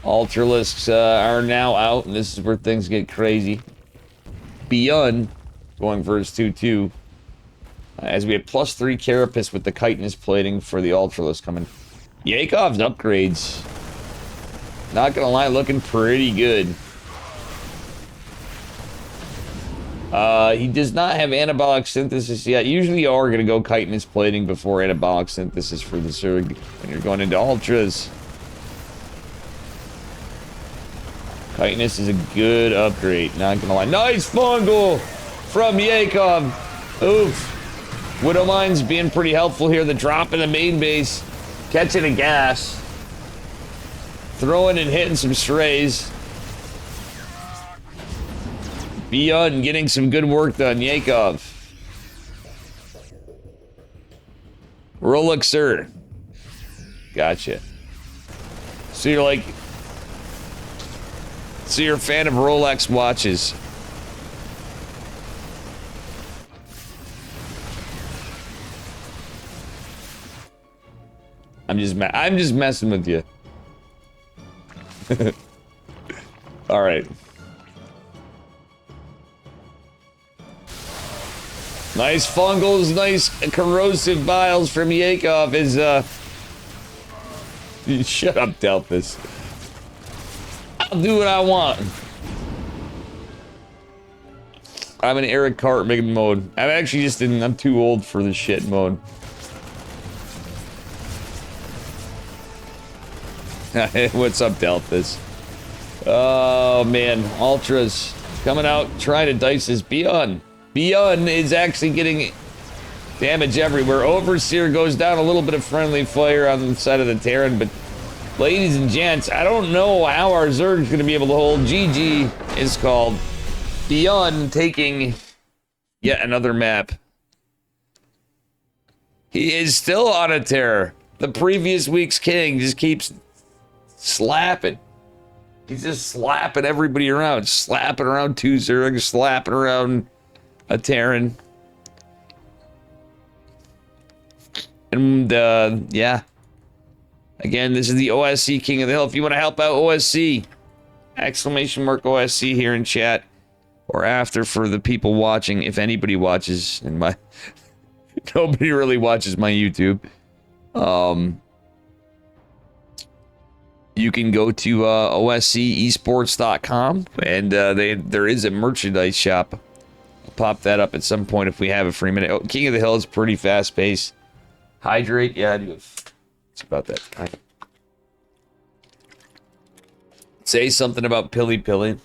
Ultralisks are now out, and this is where things get crazy. Bion going for his 2-2. As we have +3 carapace with the chitinous plating for the Ultralisk coming. Yakov's upgrades, not gonna lie, looking pretty good. He does not have anabolic synthesis yet. Usually you are gonna go chitinous plating before anabolic synthesis for the Zerg when you're going into Ultras. Chitinous is a good upgrade, not gonna lie. Nice fungal from Yakov. Oof. Widow Mine's being pretty helpful here. The drop in the main base. Catching a gas. Throwing and hitting some strays. Bion getting some good work done. Yakov. Rolexer. Gotcha. So you're like... So you're a fan of Rolex watches. I'm just messing with you. All right. Nice fungals, nice corrosive biles from Yakov is shut up, Delphus. I'll do what I want. I'm in Eric Cartman mode. I'm actually just in... I'm too old for the shit mode. What's up, Delphus? Oh, man. Ultras coming out, trying to dice this. Beyond is actually getting damage everywhere. Overseer goes down, a little bit of friendly fire on the side of the Terran, but ladies and gents, I don't know how our Zerg's going to be able to hold. GG is called. Beyond taking yet another map. He is still on a tear. The previous week's king just keeps slapping. He's just slapping everybody around. Slapping around two Zerg, slapping around a Terran. And, yeah. Again, this is the OSC King of the Hill. If you want to help out OSC, exclamation mark OSC here in chat. Or after for the people watching, if anybody watches in my... Nobody really watches my YouTube. You can go to oscesports.com and there is a merchandise shop. I'll pop that up at some point if we have a free minute. Oh, King of the Hill is pretty fast paced. Hydrate, yeah, I do. It's about that time. Say something about Pilly Pilly.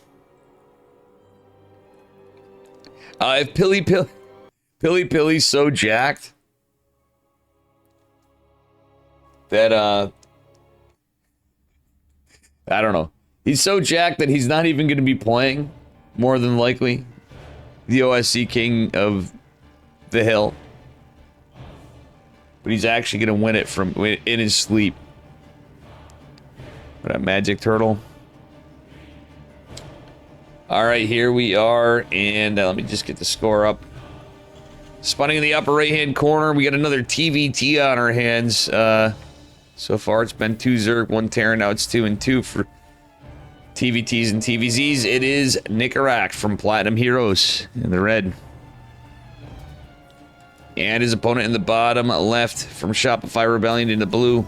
If Pilly Pilly's so jacked that I don't know. He's so jacked that he's not even going to be playing, more than likely, the OSC King of the Hill. But he's actually going to win it from in his sleep. What a magic turtle. All right, here we are, and let me just get the score up. Spawning in the upper right-hand corner, we got another TVT on our hands. So far, it's been 2 Zerg, 1 Terran. Now it's 2 and 2 for TVTs and TVZs. It is Nicarac from Platinum Heroes in the red. And his opponent in the bottom left from Shopify Rebellion in the blue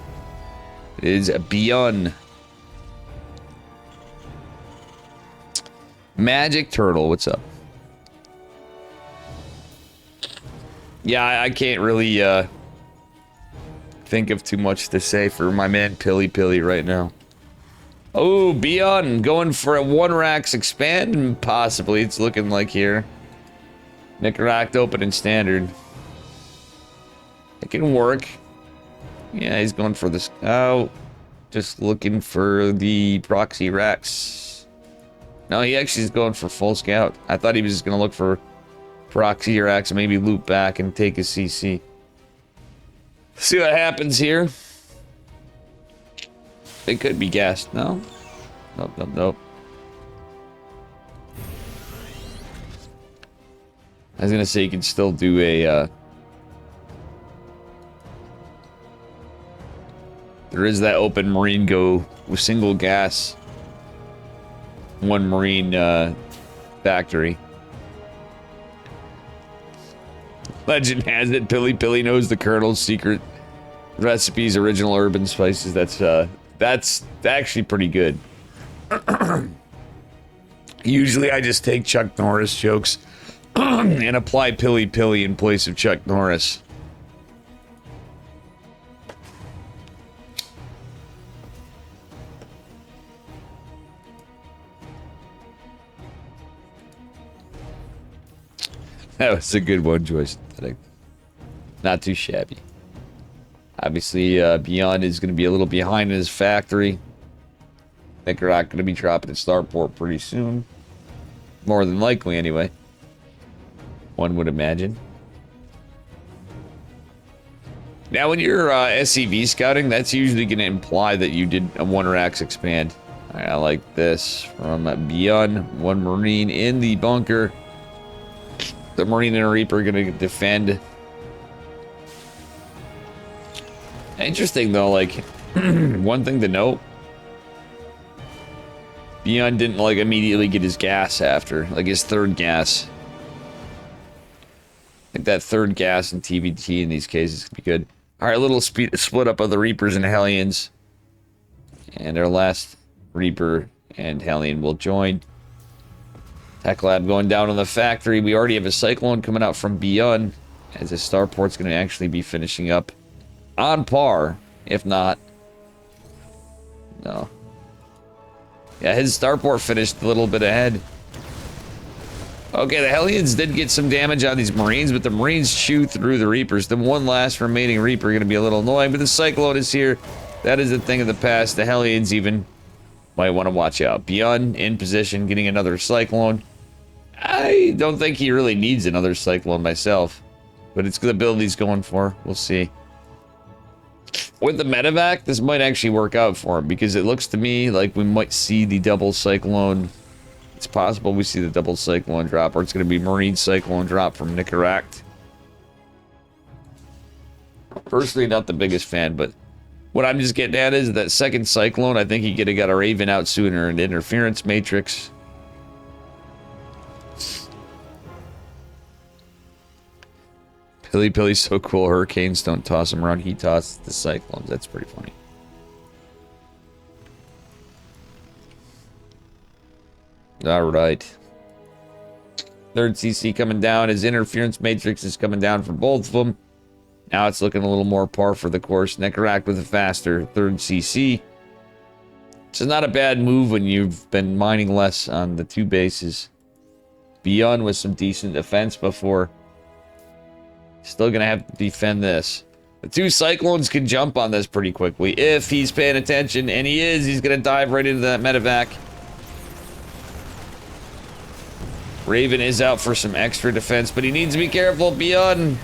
is Beyond. Magic Turtle, what's up? Yeah, I can't really think of too much to say for my man Pilly Pilly right now. Oh, Beyond going for a 1-Rax expand, possibly. It's looking like here. Nicarac open and standard. It can work. Yeah, he's going for this. Oh, just looking for the proxy Rax. No, he actually is going for full scout. I thought he was just going to look for proxy Rax and maybe loop back and take his CC. See what happens here. It could be gassed. No? Nope, nope, nope. I was going to say you can still do a... There is that open Marine go with single gas. 1 Marine factory. Legend has it, Pilly Pilly knows the Colonel's secret recipes, original urban spices. That's actually pretty good. Usually I just take Chuck Norris jokes and apply Pilly Pilly in place of Chuck Norris. That was a good one, Joyce. Not too shabby. Obviously, Beyond is going to be a little behind in his factory. I think they're not going to be dropping at Starport pretty soon. More than likely, anyway. One would imagine. Now, when you're SCV scouting, that's usually going to imply that you did a 1-Rax expand. I like this from Beyond. 1 Marine in the bunker. The Marine and a Reaper are going to defend. Interesting, though, like, one thing to note. Beyond didn't, like, immediately get his gas after. Like, his 3rd gas. I think that 3rd gas in TVT in these cases could be good. Alright, a little split up of the Reapers and Hellions. And our last Reaper and Hellion will join. Tech Lab going down on the factory. We already have a Cyclone coming out from Beyond, as his Starport's going to actually be finishing up on par, if not. No. Yeah, his Starport finished a little bit ahead. Okay, the Hellions did get some damage on these Marines, but the Marines chew through the Reapers. The one last remaining Reaper going to be a little annoying, but the Cyclone is here. That is a thing of the past. The Hellions even might want to watch out. Beyond in position, getting another Cyclone. I don't think he really needs another Cyclone myself, but it's the build he's going for. We'll see. With the medevac, this might actually work out for him, because it looks to me like we might see the double Cyclone. It's possible we see the double Cyclone drop, or it's going to be Marine Cyclone drop from Nicaract. Personally, not the biggest fan, but what I'm just getting at is that second Cyclone, I think he could have got a Raven out sooner, an Interference Matrix. Pilly's so cool. Hurricanes don't toss him around. He tosses the Cyclones. That's pretty funny. Alright. Third CC coming down. His Interference Matrix is coming down for both of them. Now it's looking a little more par for the course. Nicaract with a faster third CC. It's not a bad move when you've been mining less on the two bases. Beyond with some decent defense before. Still gonna have to defend this. The two Cyclones can jump on this pretty quickly if he's paying attention, and he is. He's gonna dive right into that medevac. Raven is out for some extra defense, but he needs to be careful. Beyond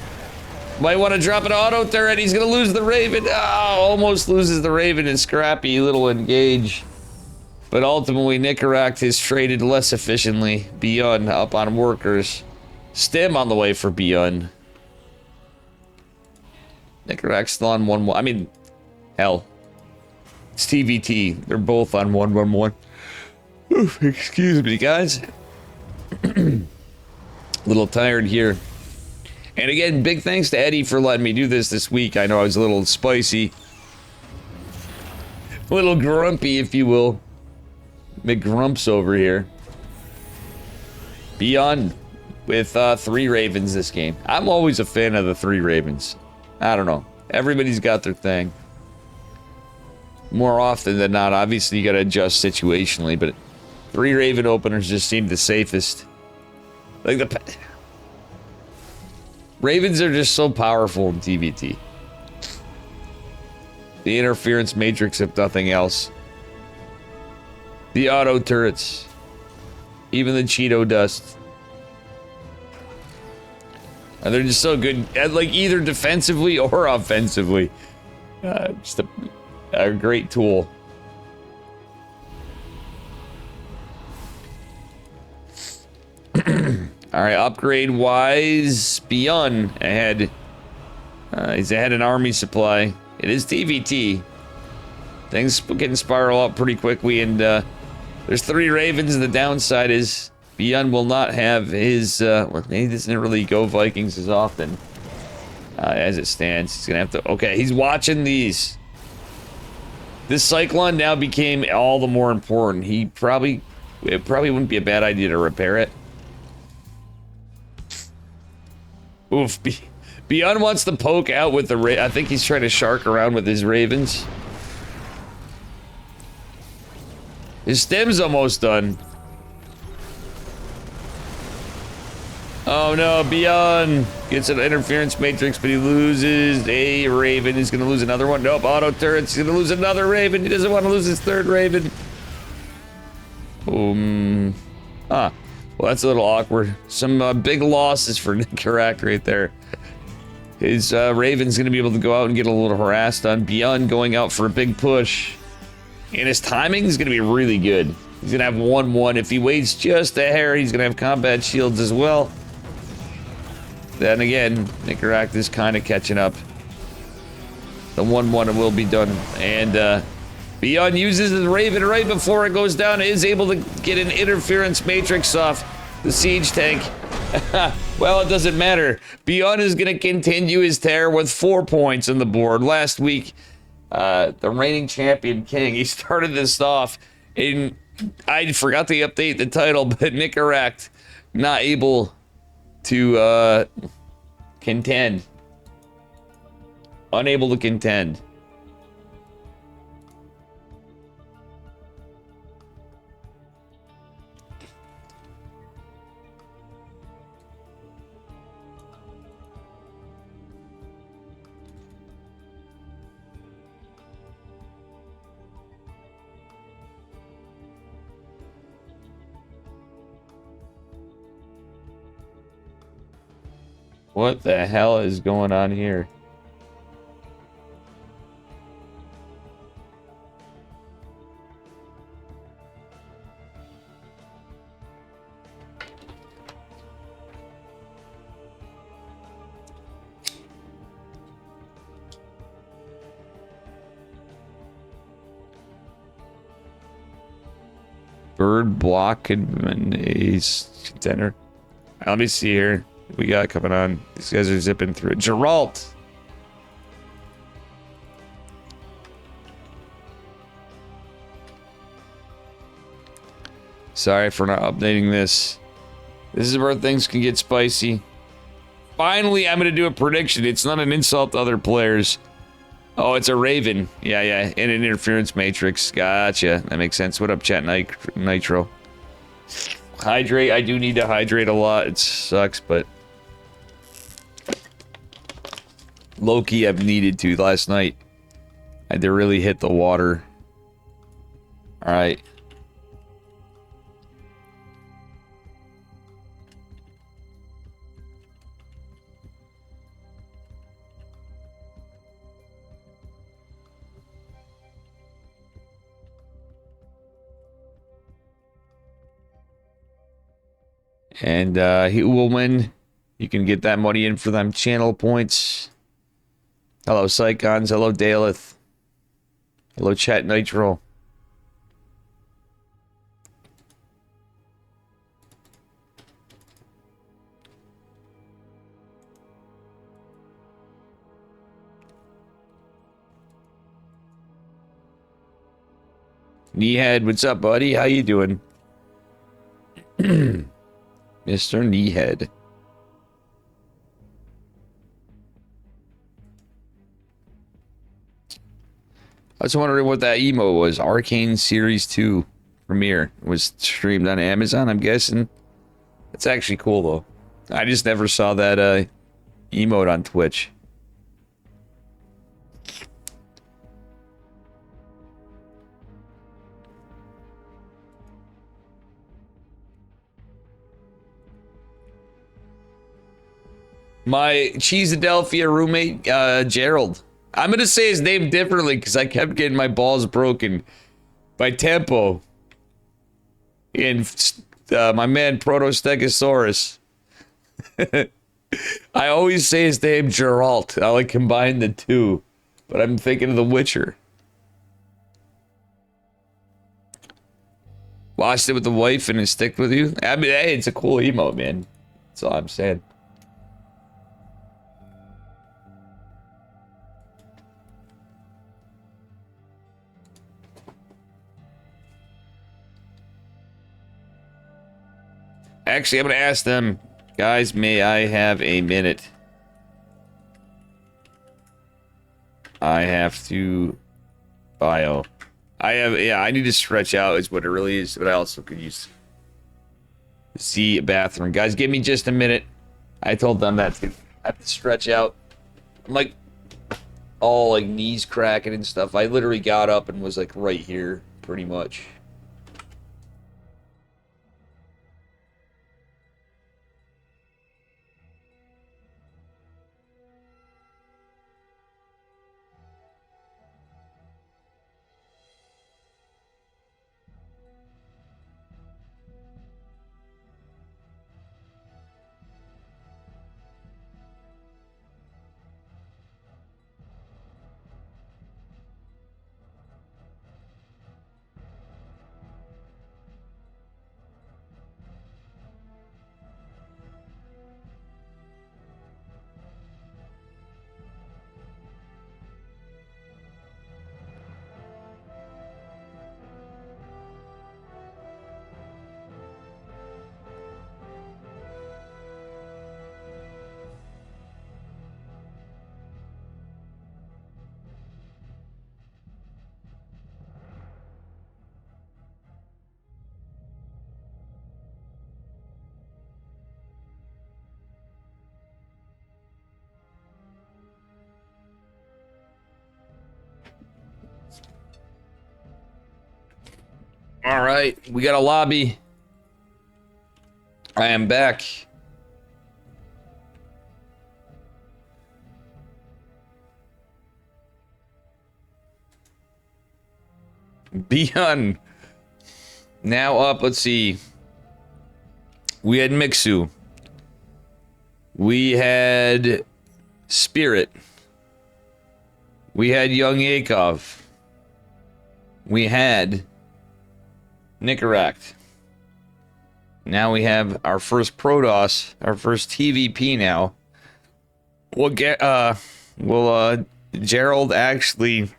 might want to drop an auto turret. He's gonna lose the Raven. Oh, almost loses the Raven in scrappy little engage. But ultimately, Nicaract has traded less efficiently. Beyond up on workers. Stem on the way for Beyond. Nicaract's still on 1-1. I mean, hell. It's TVT. They're both on 1-1-1. Excuse me, guys. A little tired here. And again, big thanks to Eddie for letting me do this week. I know I was a little spicy. A little grumpy, if you will. McGrumps over here. Beyond with 3 Ravens this game. I'm always a fan of the 3 Ravens. I don't know. Everybody's got their thing. More often than not, obviously you gotta adjust situationally, but 3 Raven openers just seem the safest. Like the Ravens are just so powerful in TVT. The Interference Matrix, if nothing else. The auto turrets. Even the Cheeto dust. And they're just so good at, like, either defensively or offensively. Just a great tool. Alright, upgrade-wise, Beyond ahead. He's ahead in army supply. It is TVT. Things getting spiral up pretty quickly, and there's 3 Ravens, and the downside is Beyond will not have his, well, he doesn't really go Vikings as often. As it stands, he's gonna have to, okay, he's watching these. This Cyclone now became all the more important. It probably wouldn't be a bad idea to repair it. Oof, Beyond wants to poke out with the I think he's trying to shark around with his Ravens. His stem's almost done. Oh no, Beyond gets an Interference Matrix, but he loses a Raven. He's gonna lose another one. Nope, auto turrets. He's gonna lose another Raven. He doesn't want to lose his 3rd Raven. Well, that's a little awkward. Some big losses for Nicaract right there. His Raven's gonna be able to go out and get a little harassed on Beyond going out for a big push. And his timing is gonna be really good. He's gonna have 1-1. If he waits just a hair, he's gonna have combat shields as well. Then again, Nicaract is kind of catching up. The 1-1 will be done. And Beyond uses his Raven right before it goes down. Is able to get an Interference Matrix off the siege tank. Well, it doesn't matter. Beyond is going to continue his tear with 4 points on the board. Last week, the reigning champion King, he started this off in I forgot to update the title, but Nicaract not able to contend. Unable to contend. What the hell is going on here? Bird block contender. Let me see here. We got coming on. These guys are zipping through it. Geralt. Sorry for not updating this. This is where things can get spicy. Finally, I'm going to do a prediction. It's not an insult to other players. Oh, it's a Raven. Yeah, in an interference matrix. Gotcha. That makes sense. What up, chat Nitro? Hydrate. I do need to hydrate a lot. It sucks, but low-key I've needed to last night. I had to really hit the water. Alright. And he will win. You can get that money in for them channel points. Hello, Psychons. Hello, Daleth. Hello, Chat Nitro. Kneehead, what's up, buddy? How you doing? Mr. Kneehead. I was wondering what that emo was. Arcane Series 2 premiere was streamed on Amazon, I'm guessing. It's actually cool, though. I just never saw that emote on Twitch. My Cheeseadelphia roommate, Gerald. I'm going to say his name differently because I kept getting my balls broken by Tempo. And my man, Protostegosaurus. I always say his name, Geralt. I like combine the two. But I'm thinking of The Witcher. Watched it with the wife and it stick with you? I mean, hey, it's a cool emote, man. That's all I'm saying. Actually, I'm going to ask them, guys, may I have a minute? I have to bio. I need to stretch out is what it really is, but I also could use see a bathroom. Guys, give me just a minute. I told them that I have to stretch out. I'm like, all like knees cracking and stuff. I literally got up and was like right here, pretty much. All right, we got a lobby. I am back. Beyond. Now up, let's see. We had Mixu. We had Spirit. We had Young Yakov. We had Nicaract. Now we have our first Protoss, our first TVP now. We'll get, Gerald actually...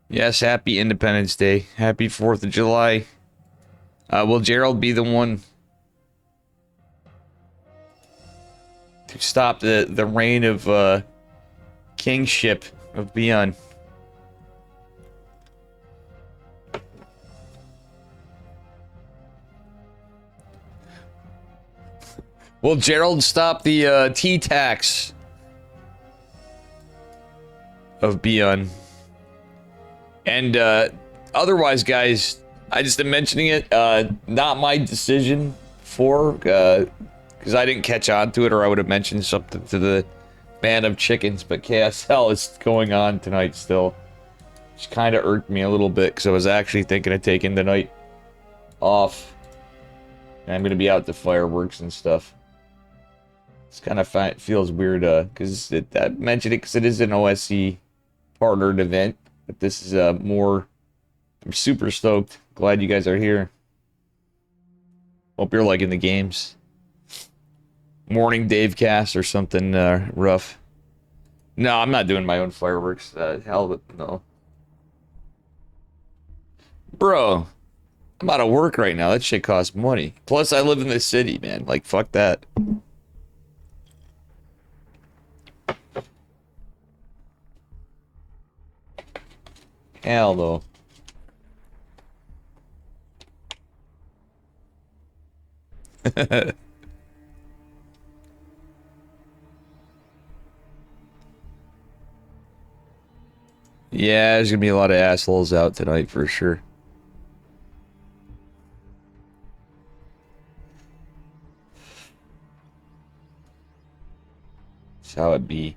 Yes, happy Independence Day. Happy 4th of July. Will Gerald be the one to stop the reign of kingship of Beyond? Will Gerald stop the T-tax of Beyond? And otherwise, guys, I just am mentioning it. Not my decision because I didn't catch on to it, or I would have mentioned something to the band of chickens. But KSL is going on tonight still, which kind of irked me a little bit because I was actually thinking of taking the night off, and I'm gonna be out to fireworks and stuff. It's kind of feels weird because I mentioned it because it is an OSC partnered event. But this is more... I'm super stoked. Glad you guys are here. Hope you're liking the games. Morning Dave cast or something rough. No, I'm not doing my own fireworks. Hell, no. Bro, I'm out of work right now. That shit costs money. Plus, I live in the city, man. Like, fuck that. Hell no. Yeah, there's gonna be a lot of assholes out tonight for sure. That's how it be.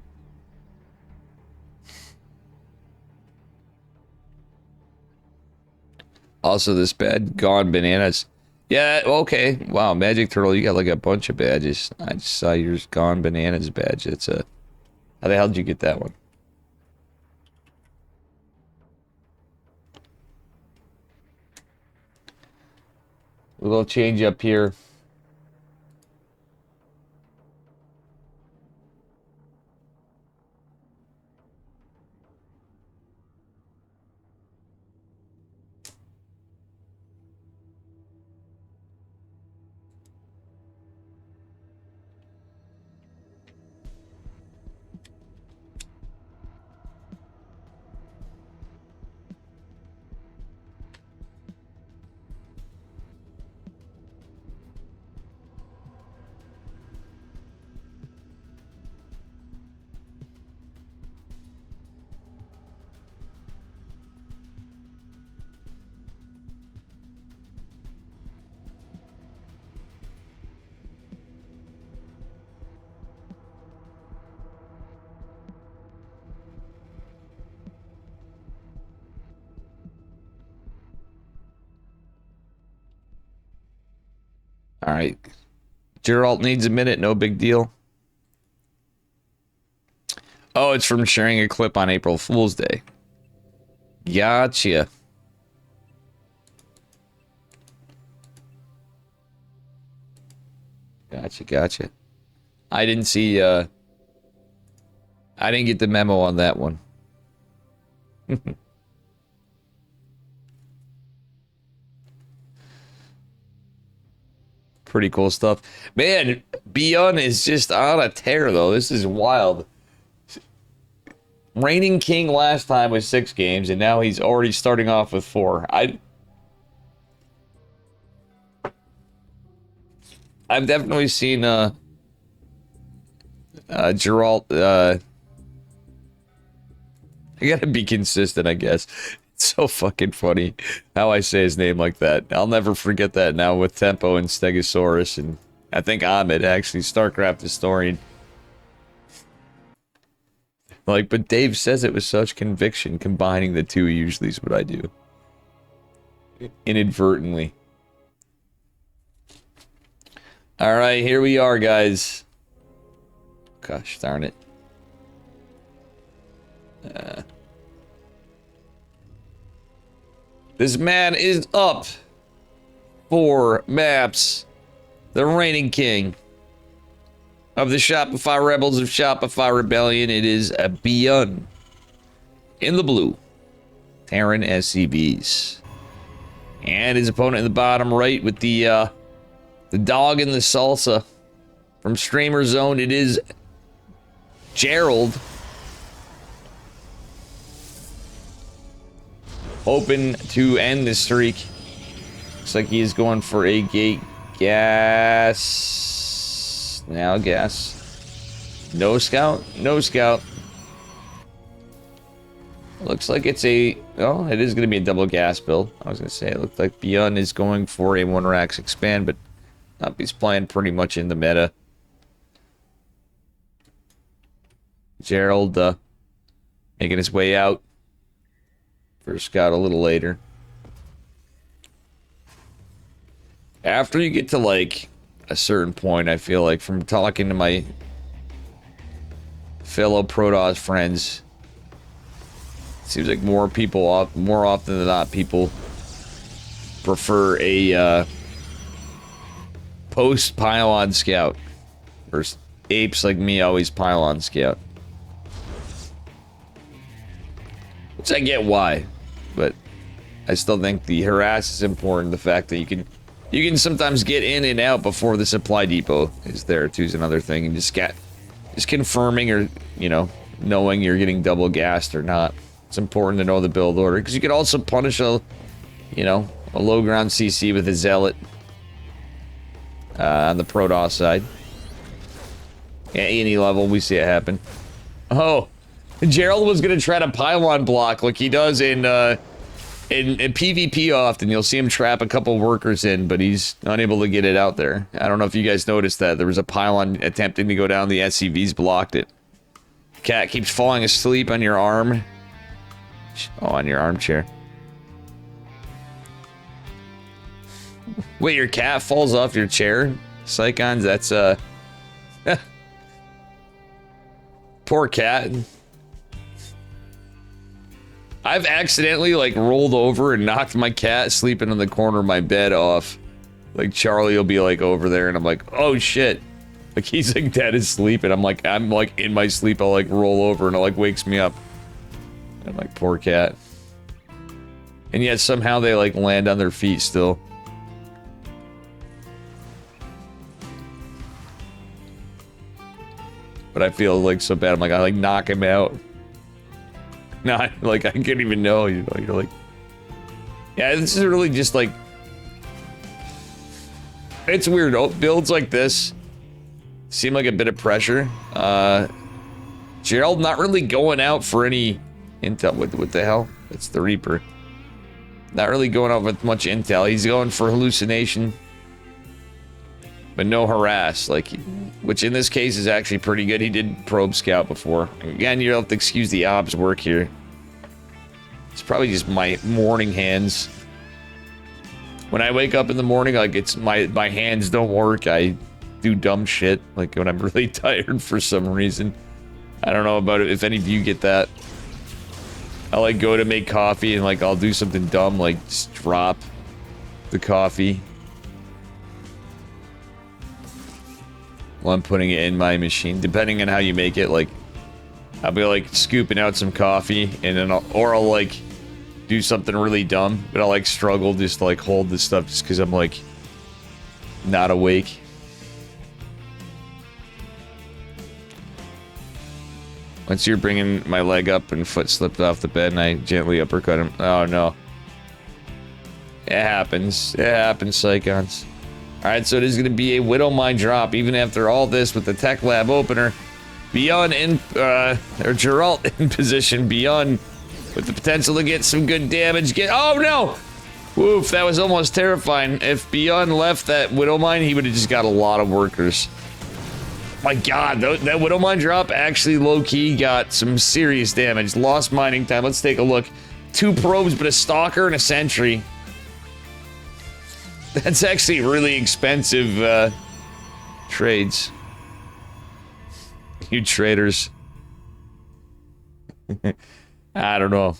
Also, this bad gone bananas. Yeah, okay. Wow, Magic Turtle, you got like a bunch of badges. I just saw yours gone bananas badge. It's a... How the hell did you get that one? A little change up here. All right. Geralt needs a minute, no big deal. Oh, it's from sharing a clip on April Fool's Day. Gotcha. Gotcha. I didn't see, I didn't get the memo on that one. Pretty cool stuff. Man, Beyond is just on a tear, though. This is wild. Reigning King last time was 6 games, and now he's already starting off with 4. I've definitely seen Geralt I gotta be consistent, I guess. It's so fucking funny how I say his name like that. I'll never forget that now with Tempo and Stegosaurus, and I think Ahmed, actually, StarCraft historian. Like, but Dave says it with such conviction, combining the two usually is what I do. Inadvertently. Alright, here we are, guys. Gosh darn it. This man is up for maps. The reigning king of the Shopify Rebels of Shopify Rebellion. It is a Beyond in the blue. Terran SCVs. And his opponent in the bottom right with the dog and the salsa from Streamer Zone. It is Gerald. Hoping to end the streak. Looks like he is going for a gate gas. Now gas. No scout. No scout. Looks like it's a... Oh, it is going to be a double gas build. I was going to say, it looked like Beyond is going for a 1-Rax expand, but he's playing pretty much in the meta. Gerald making his way out. First scout a little later. After you get to like a certain point, I feel like from talking to my fellow Protoss friends, it seems like more often than not, people prefer a post pylon scout versus apes like me always pylon scout. Which I get why, but I still think the harass is important. The fact that you can sometimes get in and out before the supply depot is there too is another thing. And just confirming or, you know, knowing you're getting double gassed or not. It's important to know the build order because you could also punish a low ground CC with a zealot on the Protoss side. At any level, we see it happen. Oh, Gerald was gonna try to pylon block like he does in PvP often. You'll see him trap a couple workers in, but he's unable to get it out there. I don't know if you guys noticed that. There was a pylon attempting to go down, the SCVs blocked it. Cat keeps falling asleep on your arm. Oh, on your armchair. Wait, your cat falls off your chair? Psychons, that's poor cat. I've accidentally, like, rolled over and knocked my cat sleeping in the corner of my bed off. Like, Charlie will be, like, over there, and I'm like, oh, shit. Like, he's, like, dead asleep, and I'm, like, in my sleep, I'll, like, roll over, and it, like, wakes me up. And I'm like, poor cat. And yet, somehow they, like, land on their feet still. But I feel, like, so bad. I'm like, I, like, knock him out. Not like I can't even know, you know, you're like, yeah, this is really just like, it's weird. Builds like this seem like a bit of pressure. Gerald not really going out for any intel. What the hell? It's the Reaper. Not really going out with much intel. He's going for hallucination, but no harass. Like, which in this case is actually pretty good. He did probe scout before. Again, you'll have to excuse the obs work here. It's probably just my morning hands. When I wake up in the morning, like, it's my hands don't work. I do dumb shit, like when I'm really tired for some reason. I don't know about it, if any of you get that. I'll, like, go to make coffee and, like, I'll do something dumb, like just drop the coffee while I'm putting it in my machine, depending on how you make it. Like, I'll be, like, scooping out some coffee, and then I'll like do something really dumb, but I'll, like, struggle just to, like, hold this stuff just because I'm, like, not awake. Once you're bringing my leg up and foot slipped off the bed and I gently uppercut him. Oh, no. It happens. It happens, Psychons. Alright, so it is going to be a Widow Mine drop, even after all this with the Tech Lab opener. Beyond in, or Geralt in position, Beyond with the potential to get some good damage. Oh no! Woof, that was almost terrifying. If Beyond left that Widow Mine, he would have just got a lot of workers. My god, that Widow Mine drop actually low-key got some serious damage. Lost mining time. Let's take a look. 2 probes, but a stalker and a sentry. That's actually really expensive trades. You traders. I don't know.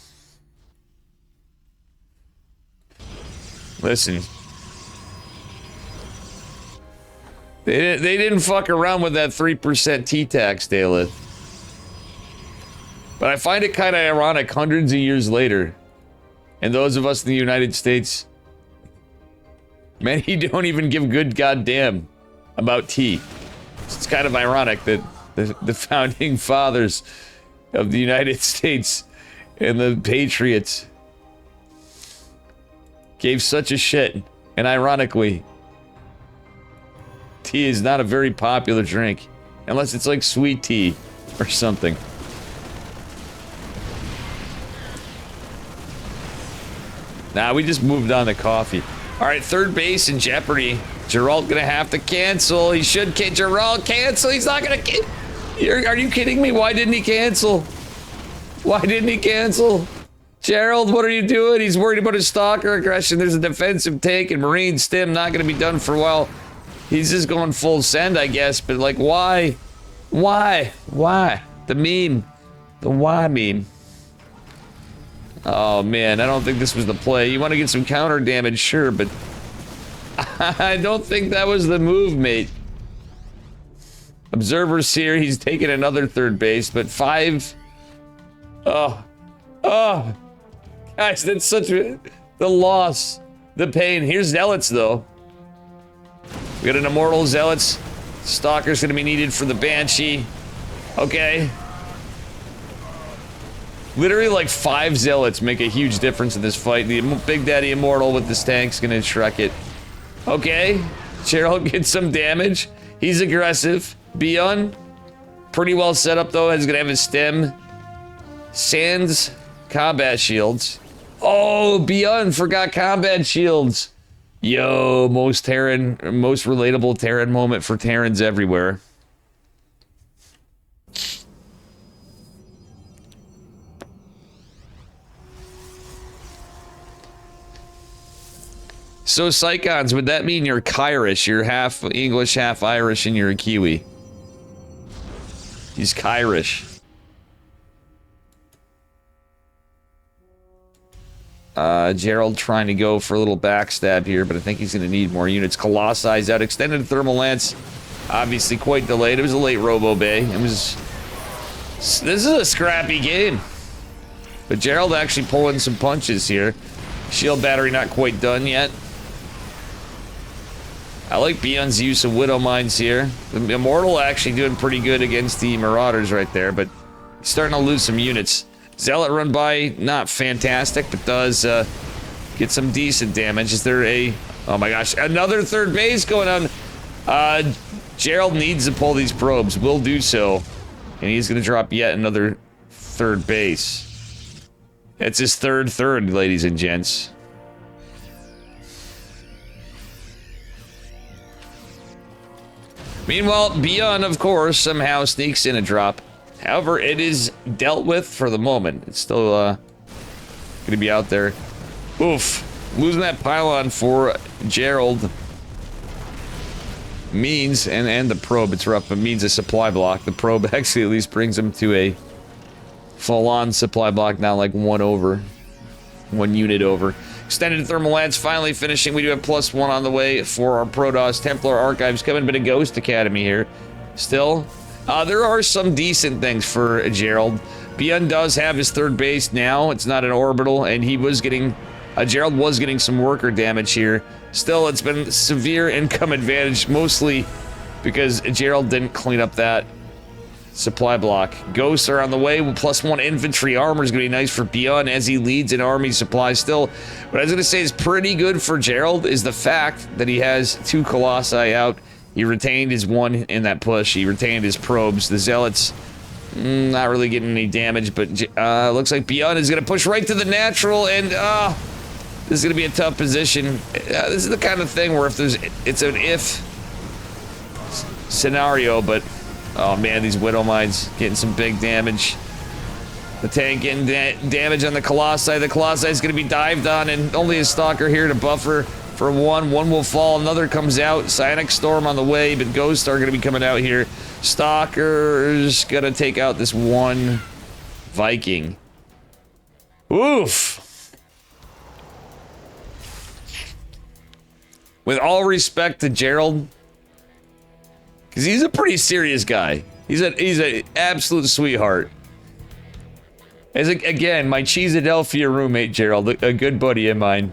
Listen. They didn't fuck around with that 3% T-tax, Daleth. But I find it kind of ironic hundreds of years later, and those of us in the United States, many don't even give good goddamn about tea. It's kind of ironic that the founding fathers of the United States and the patriots gave such a shit, and ironically, tea is not a very popular drink, unless it's like sweet tea or something. Nah, we just moved on to coffee. Alright, third base in jeopardy. Geralt gonna have to cancel. He should Geralt cancel. He's not gonna are you kidding me? Why didn't he cancel? Why didn't he cancel? Gerald, what are you doing? He's worried about his stalker aggression. There's a defensive take and Marine stim not gonna be done for a while. He's just going full send, I guess, but like, why? Why? Why? The meme. The why meme. Oh man, I don't think this was the play. You want to get some counter damage, sure, but I don't think that was the move, mate. Observer's here. He's taking another third base, but 5. Oh. Oh. Guys, that's such a... The loss. The pain. Here's Zealots, though. We got an Immortal Zealots. Stalker's gonna be needed for the Banshee. Okay. Literally like 5 Zealots make a huge difference in this fight. The Big Daddy Immortal with this tank's gonna Shrek it. Okay. Gerald gets some damage. He's aggressive. Beyond. Pretty well set up though. He's gonna have his stem. Sans combat shields. Oh, Beyond forgot combat shields. Yo, most relatable Terran moment for Terrans everywhere. So, Psychons, would that mean you're Kyrish? You're half English, half Irish, and you're a Kiwi? He's Kyrish. Gerald trying to go for a little backstab here, but I think he's going to need more units. Colossi out. Extended Thermal Lance. Obviously quite delayed. It was a late Robo Bay. This is a scrappy game. But Gerald actually pulling some punches here. Shield battery not quite done yet. I like Beyond's use of Widow Mines here. The Immortal actually doing pretty good against the Marauders right there, but he's starting to lose some units. Zealot run by, not fantastic, but does get some decent damage. Is there a... Oh my gosh, another third base going on. Gerald needs to pull these probes. Will do so. And he's going to drop yet another third base. It's his third, ladies and gents. Meanwhile, Beyond, of course, somehow sneaks in a drop. However, it is dealt with for the moment. It's still gonna be out there. Oof. Losing that pylon for Gerald means, and the probe, it's rough, but means a supply block. The probe actually at least brings him to a full-on supply block, now like 1 unit over. Extended Thermal Lance finally finishing. We do have +1 on the way for our Protoss. Templar Archives coming, but a Ghost Academy here. Still, there are some decent things for Gerald. Beyond does have his third base now. It's not an orbital, and he was getting... Gerald was getting some worker damage here. Still, it's been severe income advantage, mostly because Gerald didn't clean up that supply block. Ghosts are on the way. +1 infantry armor is going to be nice for Beyond as he leads in army supplies still. What I was going to say is pretty good for Gerald is the fact that he has 2 Colossi out. He retained his 1 in that push. He retained his probes. The Zealots Not really getting any damage, but looks like Beyond is going to push right to the natural, and this is going to be a tough position. This is the kind of thing where if it's an if scenario, but oh man, these Widow Mines getting some big damage. The tank getting damage on the Colossi. The Colossi is going to be dived on, and only a Stalker here to buffer for one. One will fall, another comes out. Psionic Storm on the way, but Ghosts are going to be coming out here. Stalker's going to take out this one Viking. Oof. With all respect to Gerald, because he's a pretty serious guy. He's an absolute sweetheart. Again, my Cheesadelphia roommate, Gerald, a good buddy of mine.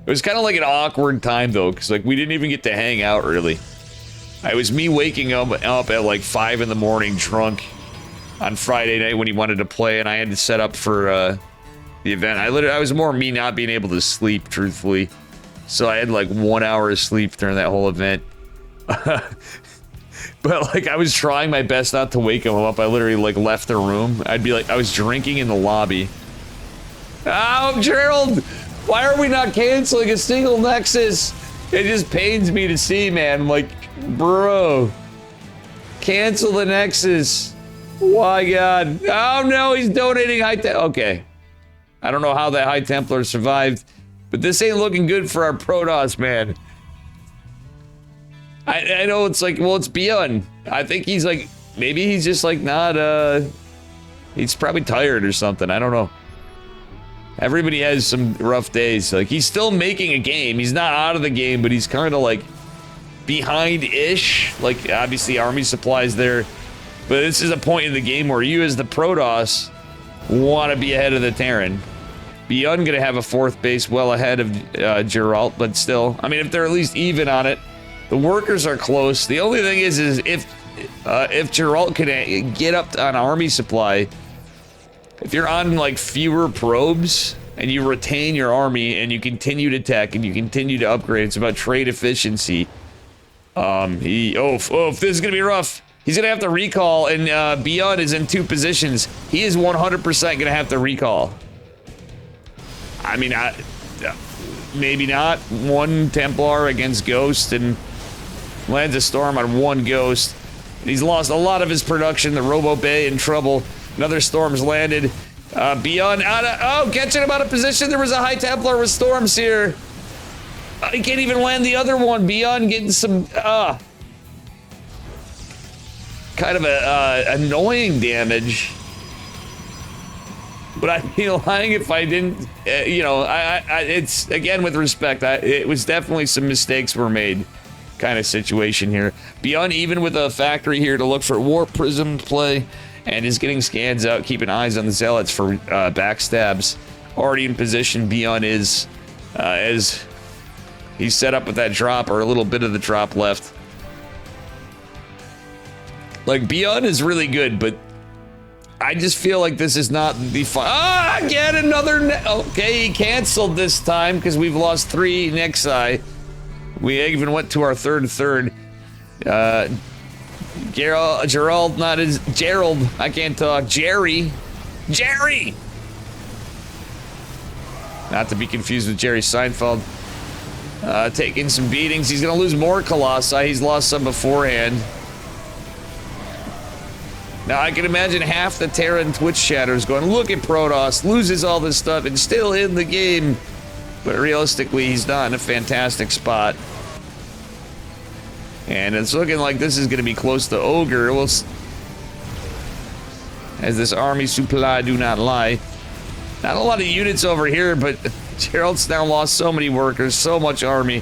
It was kind of like an awkward time, though, because like we didn't even get to hang out, really. It was me waking up at like 5 in the morning drunk on Friday night when he wanted to play, and I had to set up for the event. I was more me not being able to sleep, truthfully. So I had like 1 hour of sleep during that whole event. But like I was trying my best not to wake him up. I literally like left the room. I'd be like, I was drinking in the lobby. Oh, Gerald! Why are we not canceling a single Nexus? It just pains me to see, man. Like, bro. Cancel the Nexus. Why, God. Oh no, he's donating High Templar. Okay. I don't know how that High Templar survived, but this ain't looking good for our Protoss, man. I know it's like, well, it's Beyond. I think he's like, maybe he's just like not, he's probably tired or something. I don't know. Everybody has some rough days. Like, he's still making a game. He's not out of the game, but he's kind of like behind-ish. Like, obviously, army supplies there. But this is a point in the game where you, as the Protoss, want to be ahead of the Terran. Beyond gonna have a 4th base well ahead of Geralt, but still. I mean, if they're at least even on it. The workers are close. The only thing is if Geralt can get up on army supply, if you're on like fewer probes and you retain your army and you continue to tech and you continue to upgrade, it's about trade efficiency. This is gonna be rough. He's gonna have to recall, and Beyond is in 2 positions. He is 100% gonna have to recall. I mean, maybe not. 1 Templar against Ghost and lands a storm on 1 Ghost. He's lost a lot of his production. The Robo Bay in trouble. Another storm's landed. Beyond catching him out of position. There was a High Templar with storms here. He can't even land the other one. Beyond getting some kind of annoying damage. But I'd be lying if I didn't, it's, again, with respect, it was definitely some mistakes were made kind of situation here. Beyond, even with a factory here to look for Warp Prism play, and is getting scans out, keeping eyes on the Zealots for backstabs. Already in position, Beyond is, as he's set up with that drop, or a little bit of the drop left. Like, Beyond is really good, but I just feel like this is not the again, another okay, he canceled this time because we've lost 3 Nexi. We even went to our third. Gerald, not as Gerald. I can't talk. Jerry. Not to be confused with Jerry Seinfeld. Taking some beatings. He's gonna lose more Colossi. He's lost some beforehand. Now, I can imagine half the Terran Twitch chatters going, look at Protoss, loses all this stuff, and still in the game. But realistically, he's not in a fantastic spot. And it's looking like this is going to be close to Ogre. As this army supply do not lie. Not a lot of units over here, but Gerald's now lost so many workers, so much army.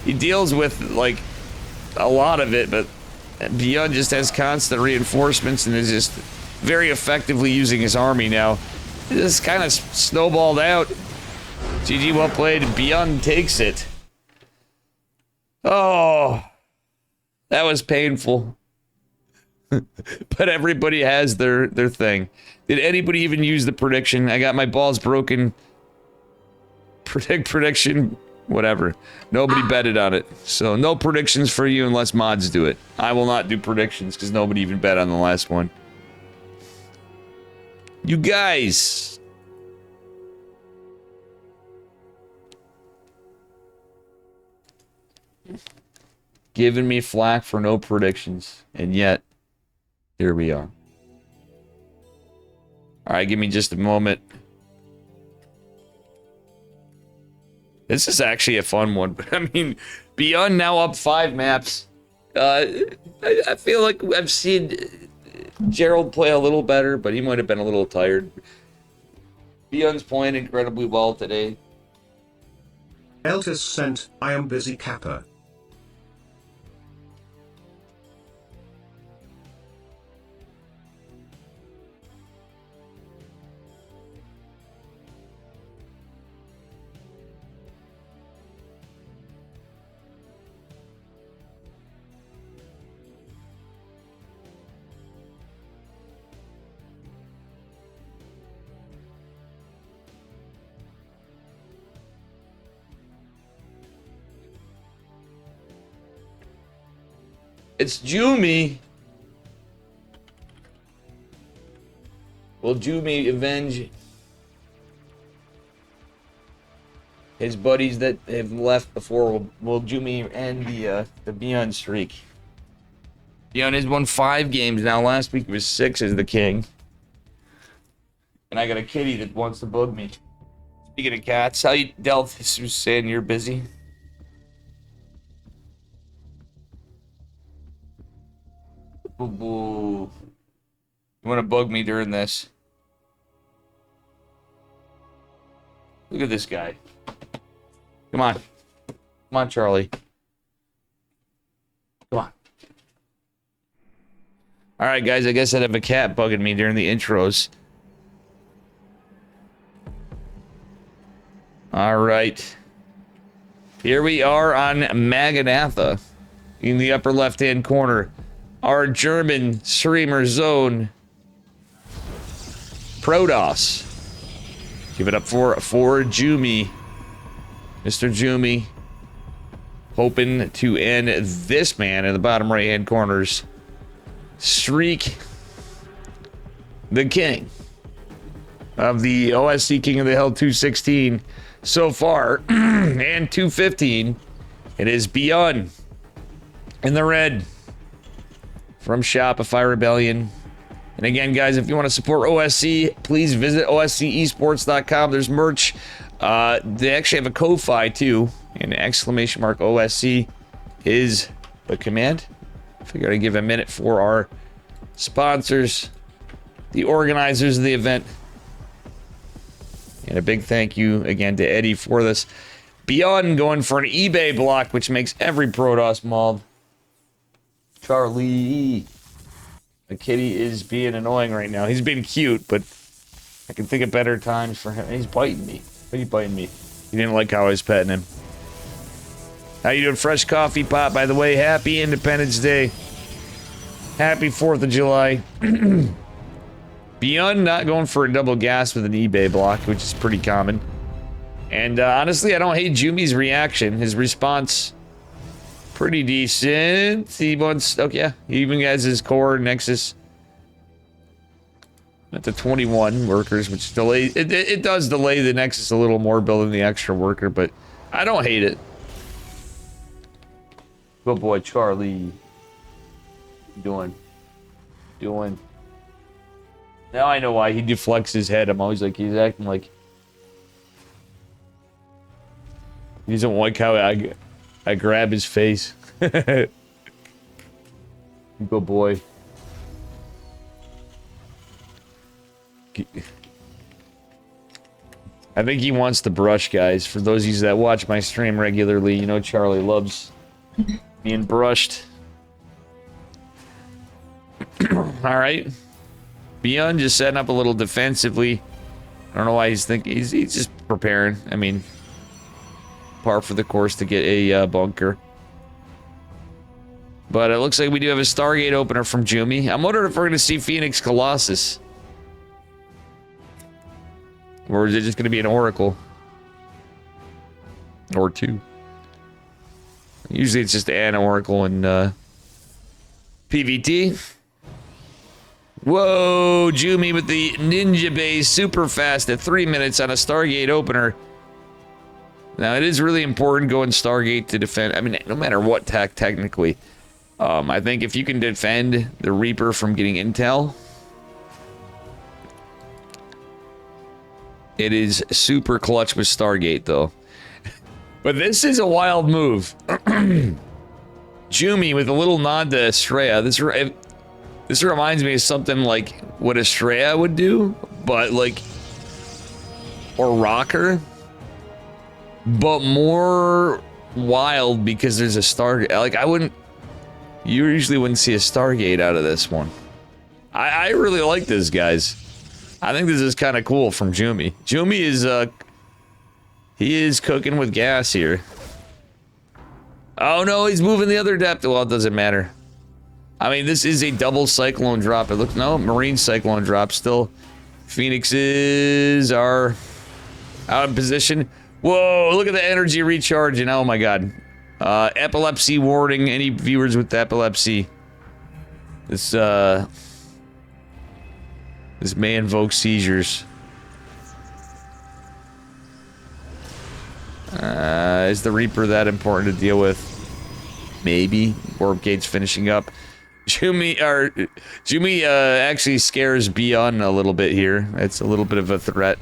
He deals with, like, a lot of it, but Beyond just has constant reinforcements and is just very effectively using his army now. This kind of snowballed out. GG, well played. Beyond takes it. Oh, that was painful. But everybody has their thing. Did anybody even use the prediction? I got my balls broken. Prediction. Whatever. Nobody betted on it. So no predictions for you unless mods do it. I will not do predictions because nobody even bet on the last one. You guys. Giving me flack for no predictions. And yet, here we are. Alright, give me just a moment. This is actually a fun one. But I mean, Beyond now up 5 maps. I feel like I've seen Gerald play a little better, but he might have been a little tired. Beyond's playing incredibly well today. Eltis sent, I am busy Kappa. It's Jumi. Will Jumi avenge his buddies that have left before? Will Jumi end the Beyond streak? Beyond has won 5 games now. Last week it was 6 as the king. And I got a kitty that wants to bug me. Speaking of cats, how you dealt? This was saying you're busy. Boo boo. You want to bug me during this? Look at this guy. Come on. Come on, Charlie. Come on. Alright, guys. I guess I'd have a cat bugging me during the intros. Alright. Here we are on Maganatha. In the upper left-hand corner. Our German streamer zone. Protoss. Give it up for Jumi. Mr. Jumi. Hoping to end this man in the bottom right-hand corners. Streak. The king. Of the OSC King of the Hill 216. So far. And 215. It is Beyond. In the red. From Shopify Rebellion. And again, guys, if you want to support OSC, please visit oscesports.com. There's merch. They actually have a Ko-Fi, too. And exclamation mark OSC is the command. Figured I'd give a minute for our sponsors, the organizers of the event. And a big thank you again to Eddie for this. Beyond going for an eBay block, which makes every Protoss mauled. Charlie. The kitty is being annoying right now. He's being cute, but I can think of better times for him. He's biting me. Why are you biting me? He didn't like how I was petting him. How you doing? Fresh coffee pot, by the way. Happy Independence Day. Happy 4th of July. Beyond not going for a double gas with an eBay block, which is pretty common. And honestly, I don't hate Jumi's reaction. His response... pretty decent. He wants, okay, yeah, he even has his core Nexus at the 21 workers, which delays, it does delay the Nexus a little more, building the extra worker, but I don't hate it. Good boy, Charlie. Doing. Now I know why he deflects his head. I'm always like, he's acting like he doesn't like how I grab his face. Good boy. I think he wants the brush, guys. For those of you that watch my stream regularly, you know Charlie loves being brushed. Alright. Beyond just setting up a little defensively. I don't know why he's thinking. He's just preparing. I mean, par for the course to get a bunker. But it looks like we do have a Stargate opener from Jumi. I'm wondering if we're going to see Phoenix Colossus. Or is it just going to be an Oracle? Or 2. Usually it's just an Oracle and PVT. Whoa, Jumi with the ninja base super fast at 3 minutes on a Stargate opener. Now, it is really important going Stargate to defend. I mean, no matter what technically. I think if you can defend the Reaper from getting intel, it is super clutch with Stargate, though. But this is a wild move. Jumi with a little nod to Estrella. This reminds me of something like what Estrella would do, but like, or Rocker, but more wild because there's a Stargate. Like, you usually wouldn't see a Stargate out of this one. I really like this, guys. I think this is kind of cool from Jumi. Jumi is, he is cooking with gas here. Oh no, he's moving the other depth. Well, it doesn't matter. I mean, this is a double cyclone drop. It looks, no, marine cyclone drop still. Phoenixes are out of position. Whoa, look at the energy recharging. Oh my god. Epilepsy warning. Any viewers with epilepsy. This may invoke seizures. Is the Reaper that important to deal with? Maybe. Warp gate's finishing up. Jumi actually scares Beyond a little bit here. It's a little bit of a threat.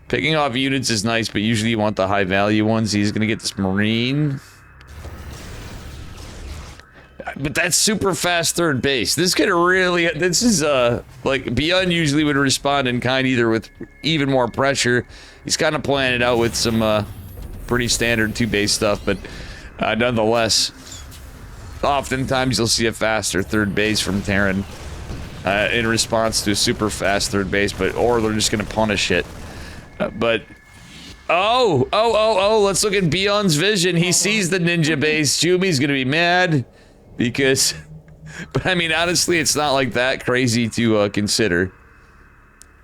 Picking off units is nice, but usually you want the high value ones. He's gonna get this Marine. But that's super fast third base. This could really, this is like Beyond usually would respond in kind either with even more pressure. He's kind of playing it out with some pretty standard 2-base stuff, but nonetheless, oftentimes you'll see a faster third base from Terran in response to a super fast third base, or they're just gonna punish it. Let's look at Beyond's vision. He sees the ninja base. Jumi's gonna be mad because, but I mean, honestly, it's not like that crazy to consider.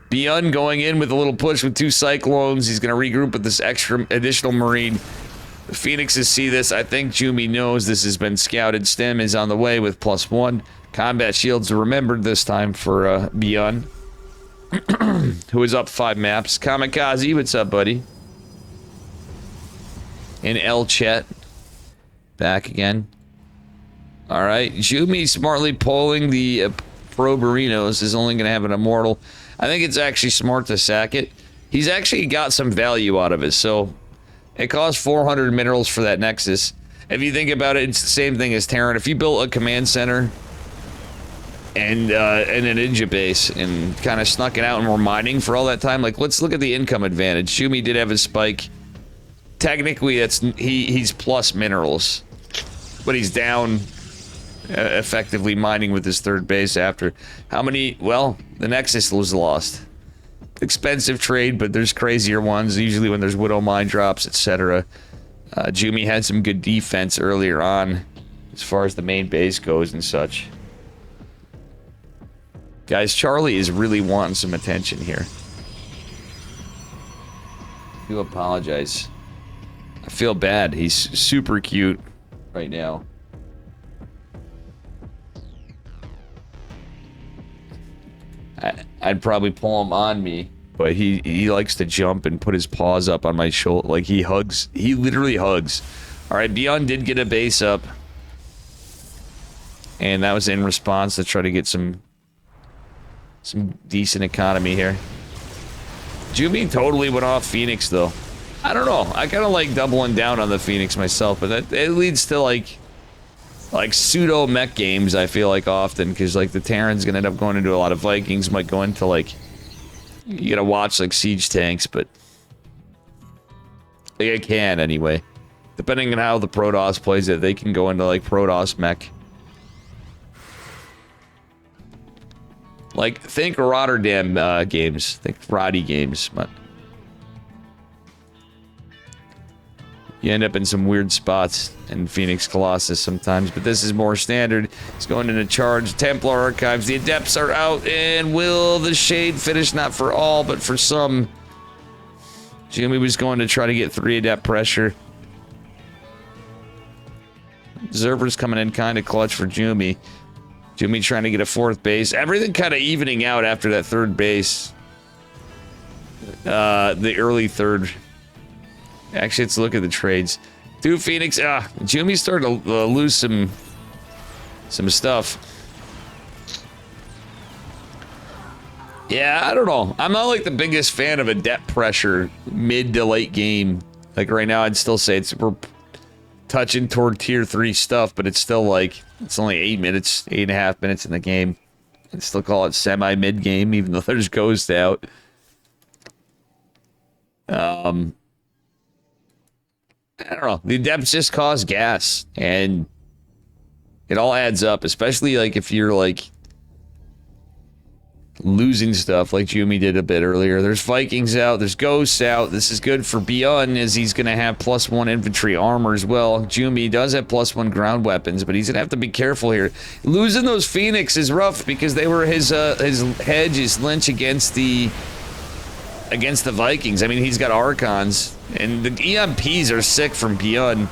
Beyond going in with a little push with 2 cyclones. He's gonna regroup with this additional Marine. The Phoenixes see this. I think Jumi knows this has been scouted. Stem is on the way with +1. Combat shields are remembered this time for Beyond, who is up 5 maps. Kamikaze, what's up, buddy? And El Chet, back again. All right, Jumi smartly pulling the Pro Burinos is only going to have an Immortal. I think it's actually smart to sack it. He's actually got some value out of it, so it costs 400 minerals for that Nexus. If you think about it, it's the same thing as Terran. If you built a command center and an ninja base and kind of snuck it out and were mining for all that time, like, let's look at the income advantage. Jumi did have his spike. Technically, that's he's plus minerals, but he's down effectively mining with his third base after. How many? Well, the Nexus was lost. Expensive trade, but there's crazier ones, usually when there's Widow Mine drops, etc. Jumi had some good defense earlier on, as far as the main base goes and such. Guys, Charlie is really wanting some attention here. I do apologize. I feel bad. He's super cute right now. I'd probably pull him on me, but he likes to jump and put his paws up on my shoulder. Like, he hugs. He literally hugs. All right, Beyond did get a base up, and that was in response to try to get some decent economy here. Jumi totally went off Phoenix, though. I don't know. I kind of like doubling down on the Phoenix myself, but that it leads to like pseudo mech games, I feel like, often, because like the Terran's gonna end up going into a lot of Vikings, might go into like, you gotta watch like siege tanks, but they can anyway. Depending on how the Protoss plays it, they can go into like Protoss mech. Like, think Rotterdam games, think Roddy games, but you end up in some weird spots in Phoenix Colossus sometimes, but this is more standard. He's going into charge. Templar Archives. The Adepts are out, and will the Shade finish? Not for all, but for some. Jumi was going to try to get 3 Adept pressure. Observer's coming in kind of clutch for Jumi. Jimmy trying to get a 4th base. Everything kind of evening out after that 3rd base. The early 3rd. Actually, let's look at the trades. 2 Phoenix. Jimmy's starting to lose some stuff. Yeah, I don't know. I'm not like the biggest fan of a depth pressure mid to late game. Like right now, I'd still say we're touching toward tier 3 stuff, but it's still like, it's only 8 minutes, 8.5 minutes in the game. I'd still call it semi-mid game, even though there's Ghost out. I don't know. The depths just cause gas, and it all adds up, especially like if you're like losing stuff like Jumi did a bit earlier. There's Vikings out, there's Ghosts out. This is good for Beyond, as he's going to have +1 infantry armor as well. Jumi does have +1 ground weapons, but he's going to have to be careful here. Losing those Phoenix is rough because they were his hedge, his lynch against the Vikings. I mean, he's got Archons, and the EMPs are sick from Beyond.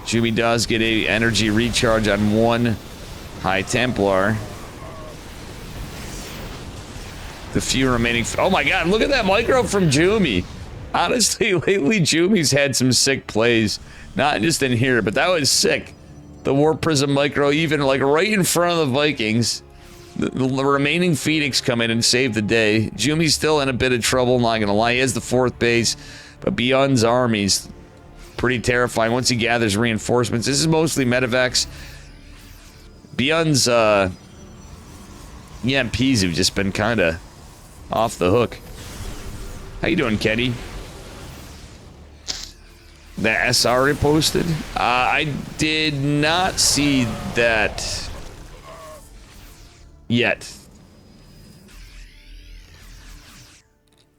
Jumi does get a energy recharge on 1 High Templar. The few remaining... Oh my god, look at that micro from Jumi. Honestly, lately Jumi's had some sick plays. Not just in here, but that was sick. The Warp Prism micro, even like right in front of the Vikings. The remaining Phoenix come in and save the day. Jumi's still in a bit of trouble, not gonna lie. He has the 4th base, but Beyond's army's pretty terrifying once he gathers reinforcements. This is mostly medevacs. Beyond's EMPs have just been kind of off the hook. How you doing, Kenny? The SR posted? I did not see that yet.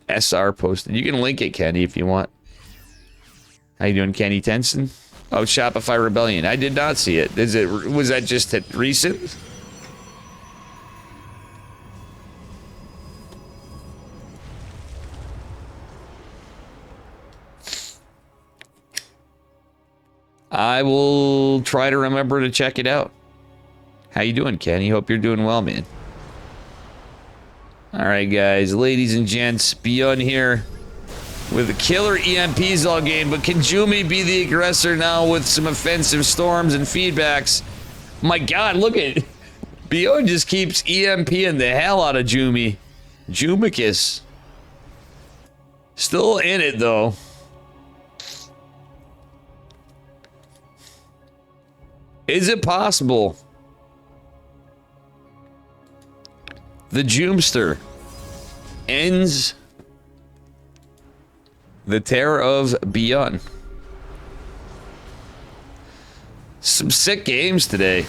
SR posted. You can link it, Kenny, if you want. How you doing, Kenny Tenson? Oh, Shopify Rebellion. I did not see it. Was that just recent? I will try to remember to check it out. How you doing, Kenny? Hope you're doing well, man. All right, guys, ladies and gents, Beyond here with the killer EMPs all game, but can Jumi be the aggressor now with some offensive storms and feedbacks? My god, look at Beyond just keeps EMPing the hell out of Jumi. Jumicus. Still in it, though. Is it possible the Jumster ends the terror of Beyond? Some sick games today.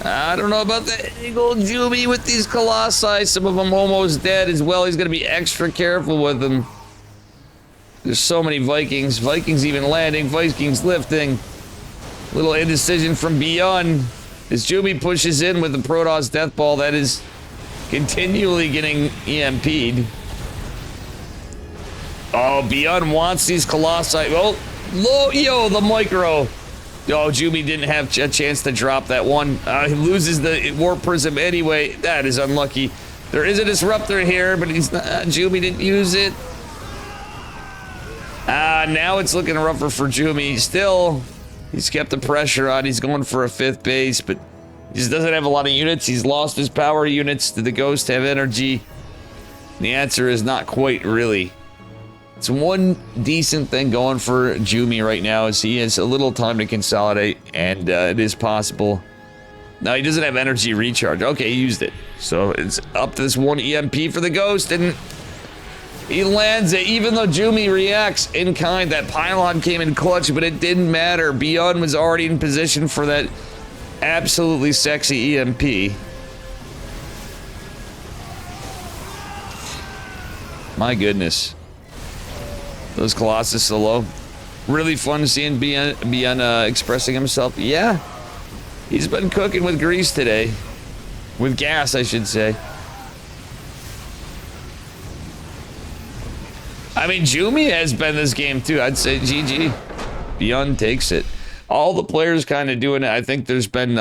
I don't know about the Eagle Jumi with these Colossi. Some of them almost dead as well. He's going to be extra careful with them. There's so many Vikings. Vikings even landing. Vikings lifting. Little indecision from Beyond as Jumi pushes in with the Protoss Death Ball that is continually getting EMP'd. Oh, Beyond wants these Colossi. Oh, yo, the micro. Oh, Jumi didn't have a chance to drop that one. He loses the Warp Prism anyway. That is unlucky. There is a Disruptor here, but he's not. Jumi didn't use it. Now it's looking rougher for Jumi. Still, he's kept the pressure on. He's going for a 5th base, but he just doesn't have a lot of units. He's lost his power units. Did the Ghost have energy? The answer is not quite really. It's one decent thing going for Jumi right now is he has a little time to consolidate, and it is possible. Now, he doesn't have energy recharge. Okay, he used it. So it's up to this 1 EMP for the Ghost, and he lands it, even though Jumi reacts in kind. That pylon came in clutch, but it didn't matter. Beyond was already in position for that absolutely sexy EMP. My goodness. Those Colossus so low. Really fun seeing Beyond expressing himself. Yeah. He's been cooking with grease today. With gas, I should say. I mean, Jumi has been this game too. I'd say GG. Beyond takes it. all the players kind of doing it. I think there's been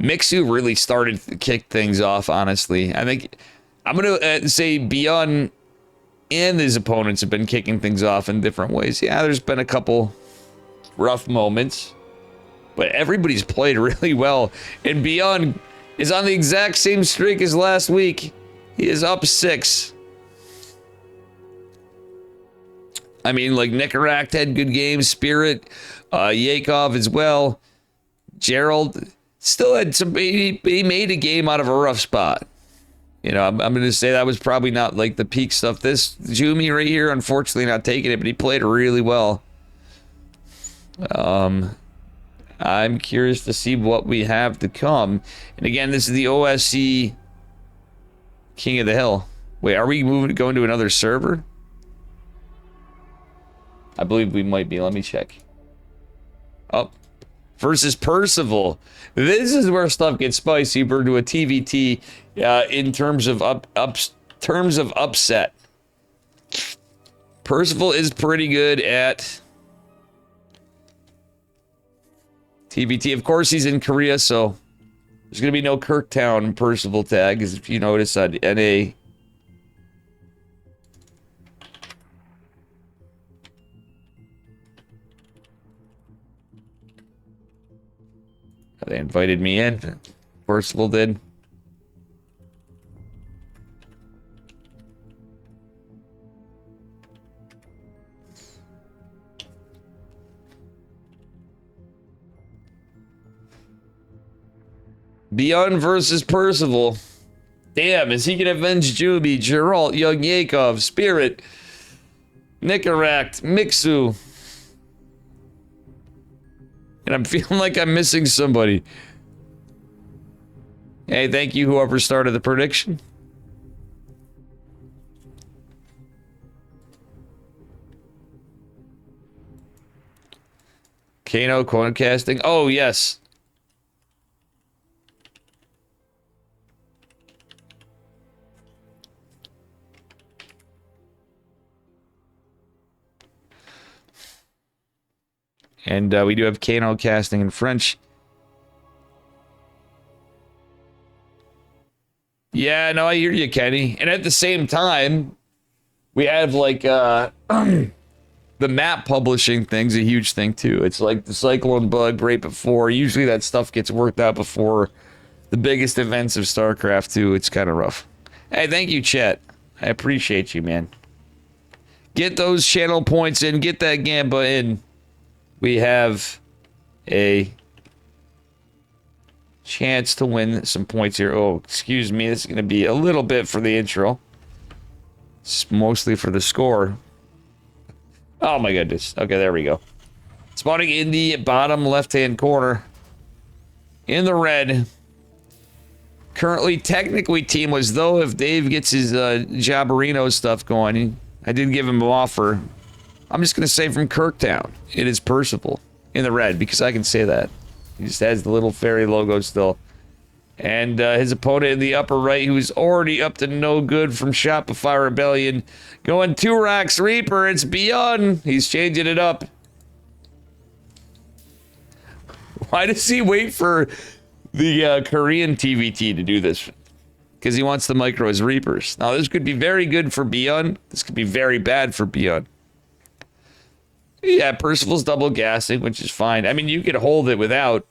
Mixu really started to kick things off, honestly. I think I'm going to say Beyond and his opponents have been kicking things off in different ways. Yeah, there's been a couple rough moments, but everybody's played really well. And Beyond is on the exact same streak as last week. He is up 6. I mean, like, Nicorakt had good games. Spirit, Yakov as well. Gerald still had some... He made a game out of a rough spot. You know, I'm going to say that was probably not, like, the peak stuff. This Jumi right here, unfortunately not taking it, but he played really well. I'm curious to see what we have to come. And again, this is the OSC King of the Hill. Wait, are we going to another server? I believe we might be. Let me check. Oh, versus Percival. This is where stuff gets spicy. We're to a TVT in terms of upset. Percival is pretty good at TVT. Of course, he's in Korea, so there's going to be no Kirktown Percival tag, as if you notice on NA. They invited me in. Percival did. Beyond versus Percival. Damn, is he gonna avenge Juby, Geralt, Young Yakov, Spirit, Nicorakt, Mixu? And I'm feeling like I'm missing somebody. Hey, thank you, whoever started the prediction. Kano, coin casting. Oh, yes. And we do have Kano casting in French. Yeah, no, I hear you, Kenny. And at the same time, we have like the map publishing thing's a huge thing too. It's like the Cyclone bug right before. Usually that stuff gets worked out before the biggest events of StarCraft 2. It's kind of rough. Hey, thank you, chat. I appreciate you, man. Get those channel points in. Get that Gamba in. We have a chance to win some points here. Oh, excuse me. This is going to be a little bit for the intro. It's mostly for the score. Oh, my goodness. Okay, there we go. Spawning in the bottom left-hand corner. In the red. Currently, technically, team was, though, if Dave gets his Jabberino stuff going, I did give him an offer. I'm just going to say from Kirktown, it is Percival in the red, because I can say that. He just has the little fairy logo still. And his opponent in the upper right, who's already up to no good from Shopify Rebellion, going 2 racks Reaper. It's Beyond. He's changing it up. Why does he wait for the Korean TVT to do this? Because he wants to micro his Reapers. Now, this could be very good for Beyond. This could be very bad for Beyond. Yeah, Percival's double gassing, which is fine. I mean, you could hold it without,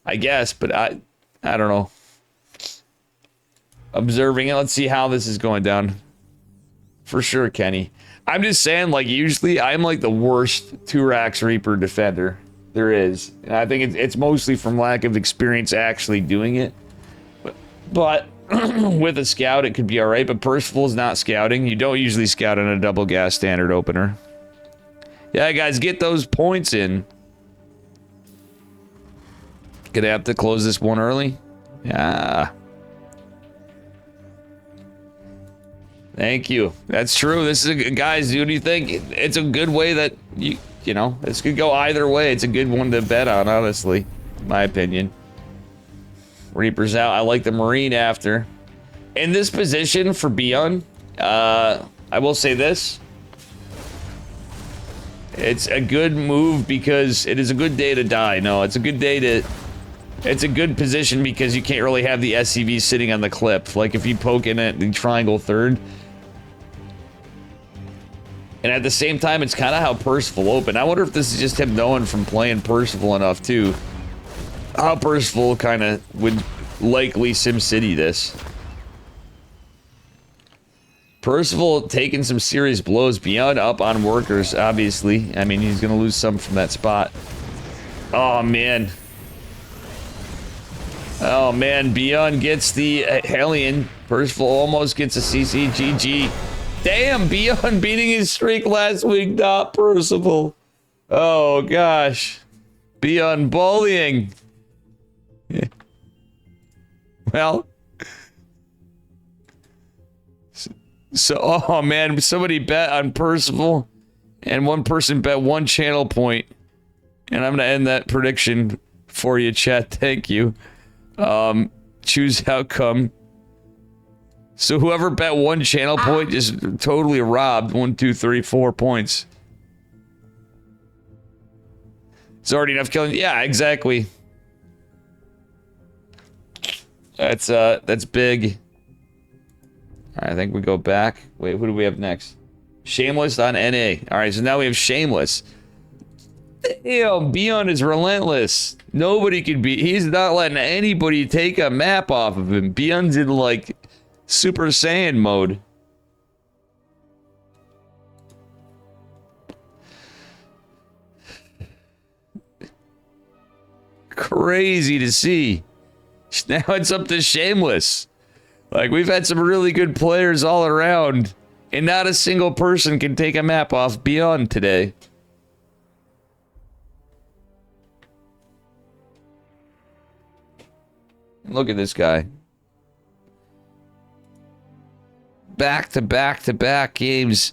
I guess, but I don't know. Observing it, let's see how this is going down. For sure, Kenny. I'm just saying, like, usually I'm like the worst 2 racks Reaper defender there is. And I think it's mostly from lack of experience actually doing it. But with a scout, it could be all right. But Percival's not scouting. You don't usually scout on a double gas standard opener. Yeah, guys, get those points in. Gonna have to close this one early. Yeah. Thank you. That's true. This is a guys. Do you think it's a good way that you know this could go either way? It's a good one to bet on, honestly, in my opinion. Reaper's out. I like the Marine after. In this position for Beyond, I will say this. It's a good move because it is a good day to die. No, it's a good day to... It's a good position because you can't really have the SCV sitting on the clip. Like if you poke in at the triangle third. And at the same time, it's kind of how Percival opened. I wonder if this is just him knowing from playing Percival enough too. How Percival kind of would likely SimCity this. Percival taking some serious blows beyond up on workers, obviously. I mean, he's going to lose some from that spot. Oh, man. Oh, man. Beyond gets the Hellion. Percival almost gets a CCGG. Damn, Beyond beating his streak last week, not Percival. Oh, gosh. Beyond bullying. Well... So, oh man, somebody bet on Percival, and one person bet 1 channel point, and I'm gonna end that prediction for you, chat. Thank you. Choose outcome. So whoever bet 1 channel point just totally robbed 1, 2, 3, 4 points. It's already enough killing. Yeah, exactly. That's big. I think we go back. Wait, who do we have next? Shameless on NA. Alright, so now we have Shameless. Damn, Beyond is relentless. Nobody can beat... He's not letting anybody take a map off of him. Beyond's in, like, Super Saiyan mode. Crazy to see. Now it's up to Shameless. Like, we've had some really good players all around, and not a single person can take a map off Beyond today. Look at this guy. Back-to-back-to-back games.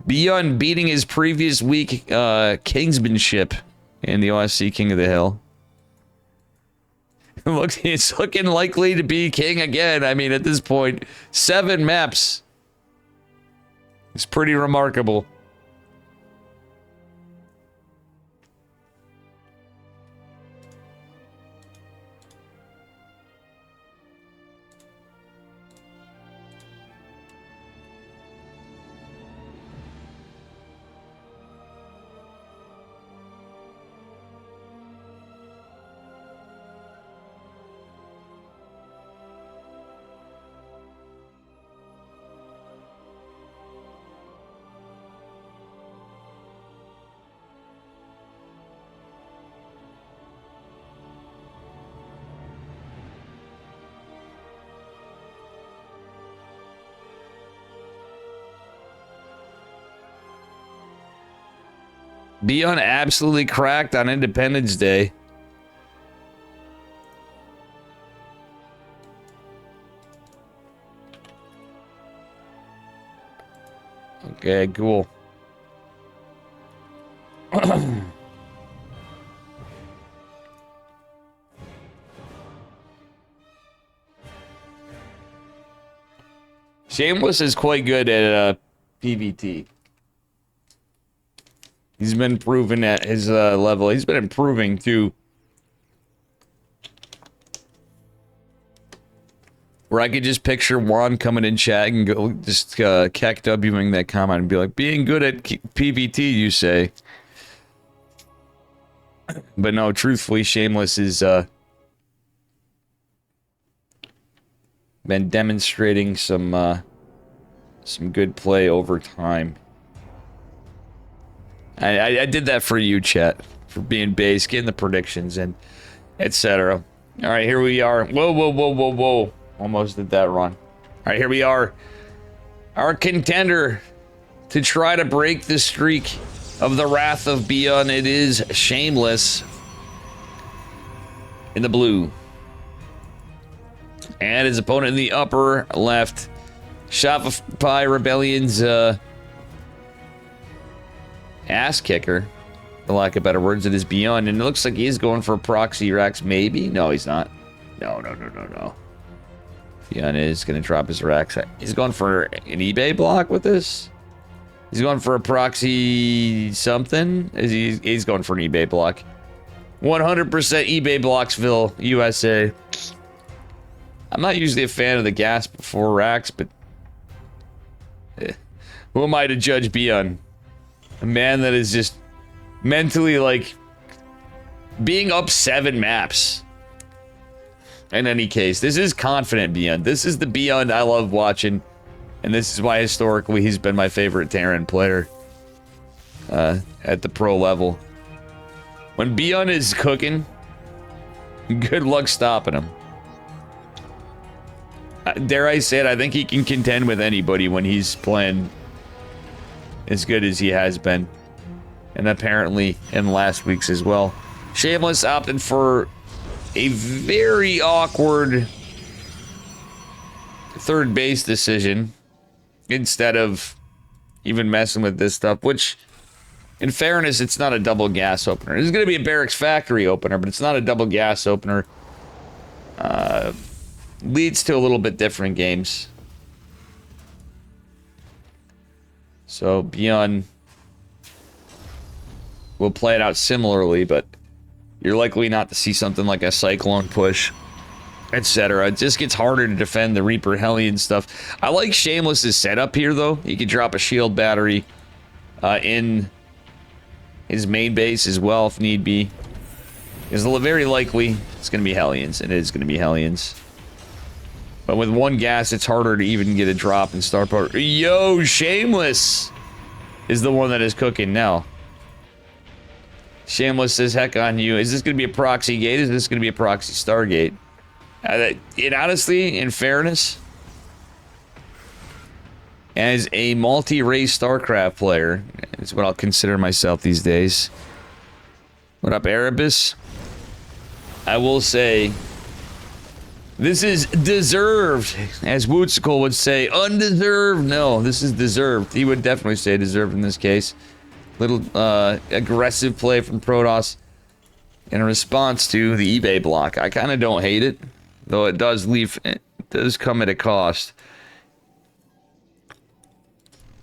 Beyond beating his previous week kingsmanship in the OSC King of the Hill. Look, it's looking likely to be king again. I mean, at this point, 7 maps. It's pretty remarkable. Beyond absolutely cracked on Independence Day. Okay, cool. Shameless is quite good at PvT. He's been proven at his level. He's been improving too. Where I could just picture Juan coming in chat and go just KEKWing that comment and be like, being good at PvT, you say. But no, truthfully, Shameless is been demonstrating some good play over time. I did that for you, chat, for being base, getting the predictions and etc. All right, here we are. Whoa, whoa, whoa, whoa, whoa. Almost did that run. All right, here we are. Our contender to try to break the streak of the Wrath of Beyond. It is Shameless in the blue. And his opponent in the upper left. Shopify Rebellion's ass kicker, for lack of better words. It is Beyond. And it looks like he's going for proxy Rex, maybe? No, he's not. No. Beyond is going to drop his racks. He's going for an eBay block with this? He's going for a proxy something? He's going for an eBay block. 100% eBay Blocksville, USA. I'm not usually a fan of the gas before racks, but who am I to judge Beyond? A man that is just mentally like being up 7 maps. In any case, this is confident Beyond. This is the Beyond I love watching. And this is why historically he's been my favorite Terran player. At the pro level. When Beyond is cooking, good luck stopping him. Dare I say it, I think he can contend with anybody when he's playing as good as he has been. And apparently in last week's as well. Shameless opted for a very awkward third base decision instead of even messing with this stuff, which, in fairness, it's not a double gas opener. This is going to be a Barracks Factory opener, but it's not a double gas opener. Leads to a little bit different games. So, Beyond will play it out similarly, but you're likely not to see something like a Cyclone push, etc. It just gets harder to defend the Reaper Hellion stuff. I like Shameless's setup here, though. He could drop a shield battery in his main base as well, if need be. Because very likely it's going to be Hellions. It is going to be Hellions. But with one gas, it's harder to even get a drop in Star Power. Yo, Shameless is the one that is cooking now. Shameless says, heck on you. Is this going to be a proxy gate? Is this going to be a proxy Stargate? And honestly, in fairness, as a multi-race StarCraft player, is what I'll consider myself these days. What up, Erebus? I will say, this is deserved, as Wootsicle would say. Undeserved? No, this is deserved. He would definitely say deserved in this case. Little aggressive play from Protoss in response to the eBay block. I kind of don't hate it, though it does come at a cost.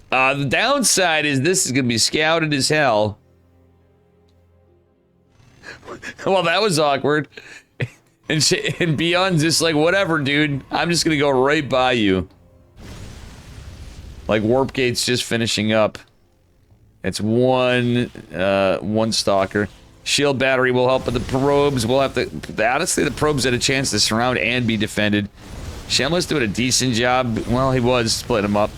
The downside is this is going to be scouted as hell. Well, that was awkward. And Beyond's just like, whatever, dude. I'm just going to go right by you. Like, Warp Gate's just finishing up. It's one stalker. Shield battery will help, but the probes will have to... Honestly, the probes had a chance to surround and be defended. Shameless doing a decent job. Well, he was splitting them up.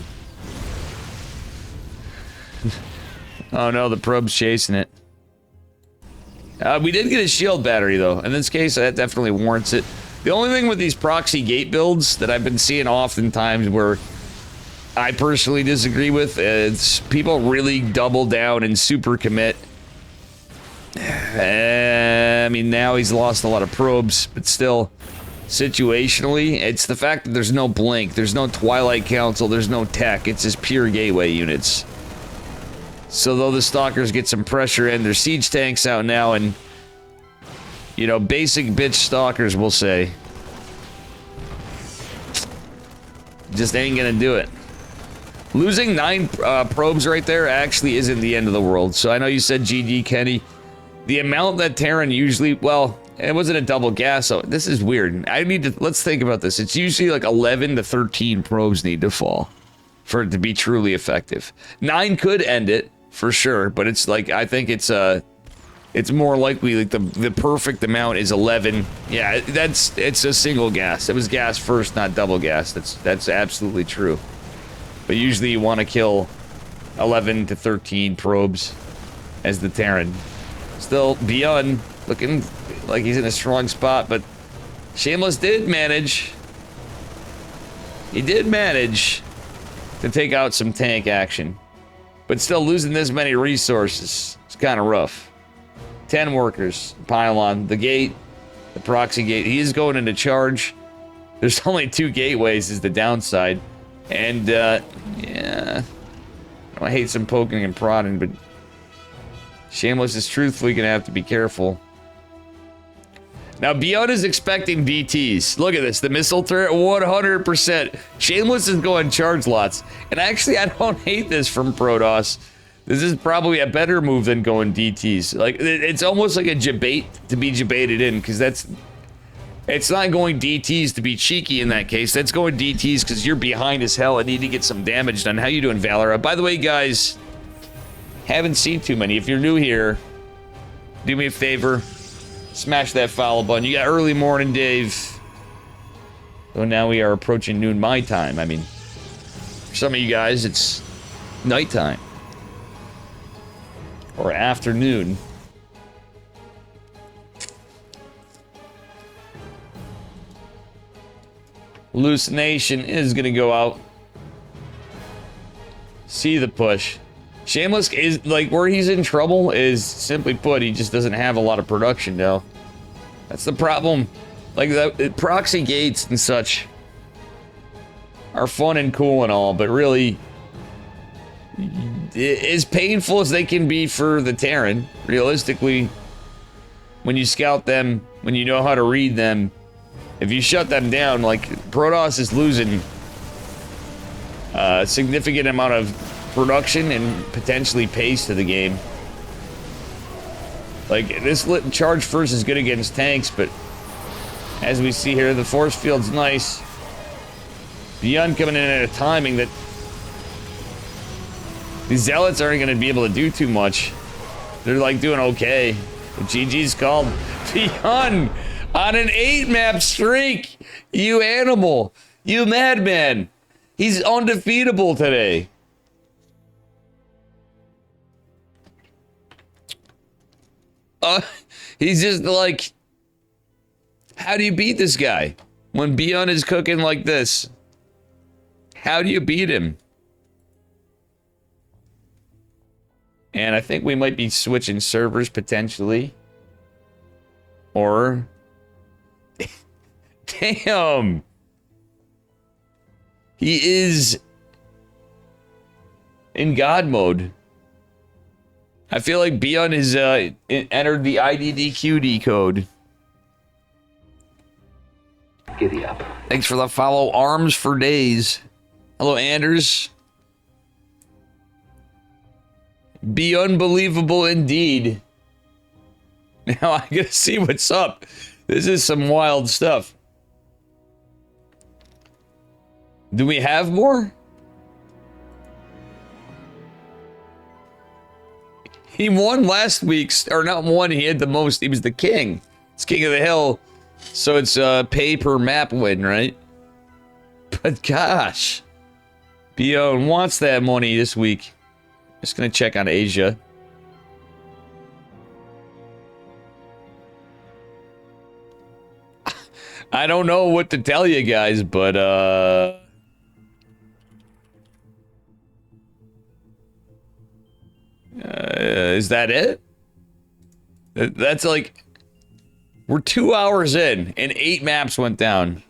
Oh no, the probe's chasing it. We did get a shield battery, though. In this case, that definitely warrants it. The only thing with these proxy gate builds that I've been seeing oftentimes where I personally disagree with is people really double down and super commit. I mean, now he's lost a lot of probes, but still, situationally, it's the fact that there's no Blink, there's no Twilight Council, there's no tech. It's just pure gateway units. So though the Stalkers get some pressure in, there's siege tanks out now, and, you know, basic bitch Stalkers will say, just ain't gonna do it. Losing 9 probes right there actually isn't the end of the world. So I know you said GG, Kenny. The amount that Terran usually, well, it wasn't a double gas, so this is weird. Let's think about this. It's usually like 11 to 13 probes need to fall for it to be truly effective. 9 could end it, for sure, but it's like, I think it's more likely like the perfect amount is 11. Yeah, it's a single gas. It was gas first, not double gas. That's absolutely true. But usually you want to kill 11 to 13 probes as the Terran. Still, Beyond looking like he's in a strong spot, but Shameless did manage. He did manage to take out some tank action. But still losing this many resources, it's kind of rough. 10 workers, pylon, the gate, the proxy gate. He is going into charge. There's only 2 gateways is the downside. And, yeah, I hate some poking and prodding, but Shameless is truthfully going to have to be careful. Now, Beyond is expecting DTs. Look at this. The missile turret, 100%. Shameless is going charge lots. And actually, I don't hate this from Protoss. This is probably a better move than going DTs. Like, it's almost like a debate to be debated in, because that's... It's not going DTs to be cheeky in that case. That's going DTs because you're behind as hell and need to get some damage done. How you doing, Valora? By the way, guys, haven't seen too many. If you're new here, do me a favor. Smash that follow button. You got early morning, Dave. So now we are approaching noon my time. I mean, for some of you guys, it's nighttime. Or afternoon. Hallucination is gonna go out. See the push. Shameless is like where he's in trouble is simply put, he just doesn't have a lot of production now. That's the problem. Like the proxy gates and such are fun and cool and all, but really as painful as they can be for the Terran, realistically, when you scout them, when you know how to read them, if you shut them down, like, Protoss is losing a significant amount of production and potentially pace to the game. Like, this lit charge first is good against tanks, but as we see here, the force field's nice. Beyond coming in at a timing that these zealots aren't going to be able to do too much. They're, like, doing okay. But GG's called. Beyond on an 8-map streak! You animal! You madman! He's undefeatable today. He's just like... How do you beat this guy? When Beyond is cooking like this? How do you beat him? And I think we might be switching servers potentially. Or... Damn! He is in God mode. I feel like Beyond has entered the IDDQD code. Giddy up. Thanks for the follow. Arms for days. Hello, Anders. Be unbelievable indeed. Now I gotta see what's up. This is some wild stuff. Do we have more? He won last week's, or not won, he had the most. He was the king. It's King of the Hill. So it's pay per map win, right? But gosh. Beyond wants that money this week. Just gonna check on Asia. I don't know what to tell you guys, but is that it? That's like, we're 2 hours in and 8 maps went down.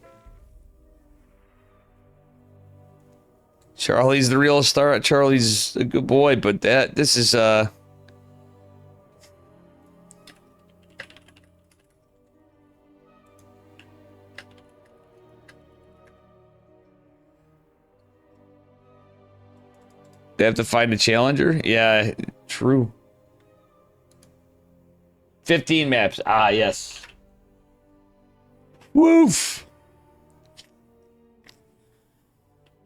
Charlie's the real star. Charlie's a good boy, but this is they have to find a challenger? Yeah, true. 15 maps. Ah, yes. Woof.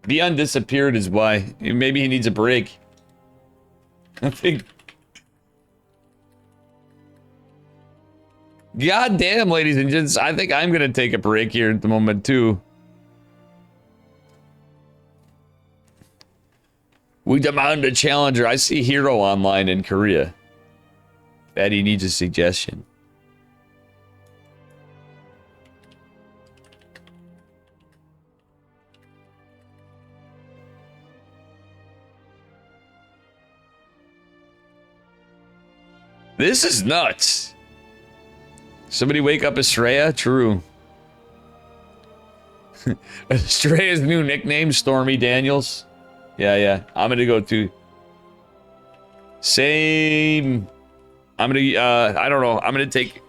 Beyond disappeared is why. Maybe he needs a break. I think. God damn, ladies and gents. I think I'm going to take a break here at the moment, too. We demand a challenger. I see Hero online in Korea. Fatty needs a suggestion. This is nuts. Somebody wake up Estrella? True. Estrella's new nickname, Stormy Daniels. Yeah. I'm gonna go to... Same... I'm gonna, I don't know. I'm gonna take...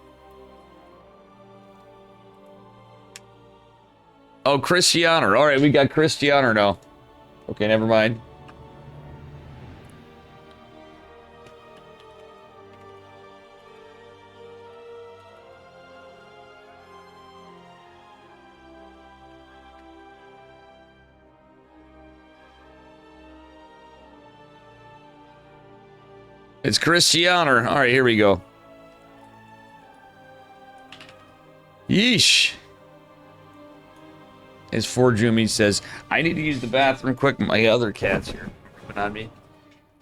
Oh, Cristiano. All right, we got Cristiano now. Okay, never mind. It's Cristiano. All right, here we go. Yeesh. As Forjumi says, I need to use the bathroom quick. My other cat's here creeping on me.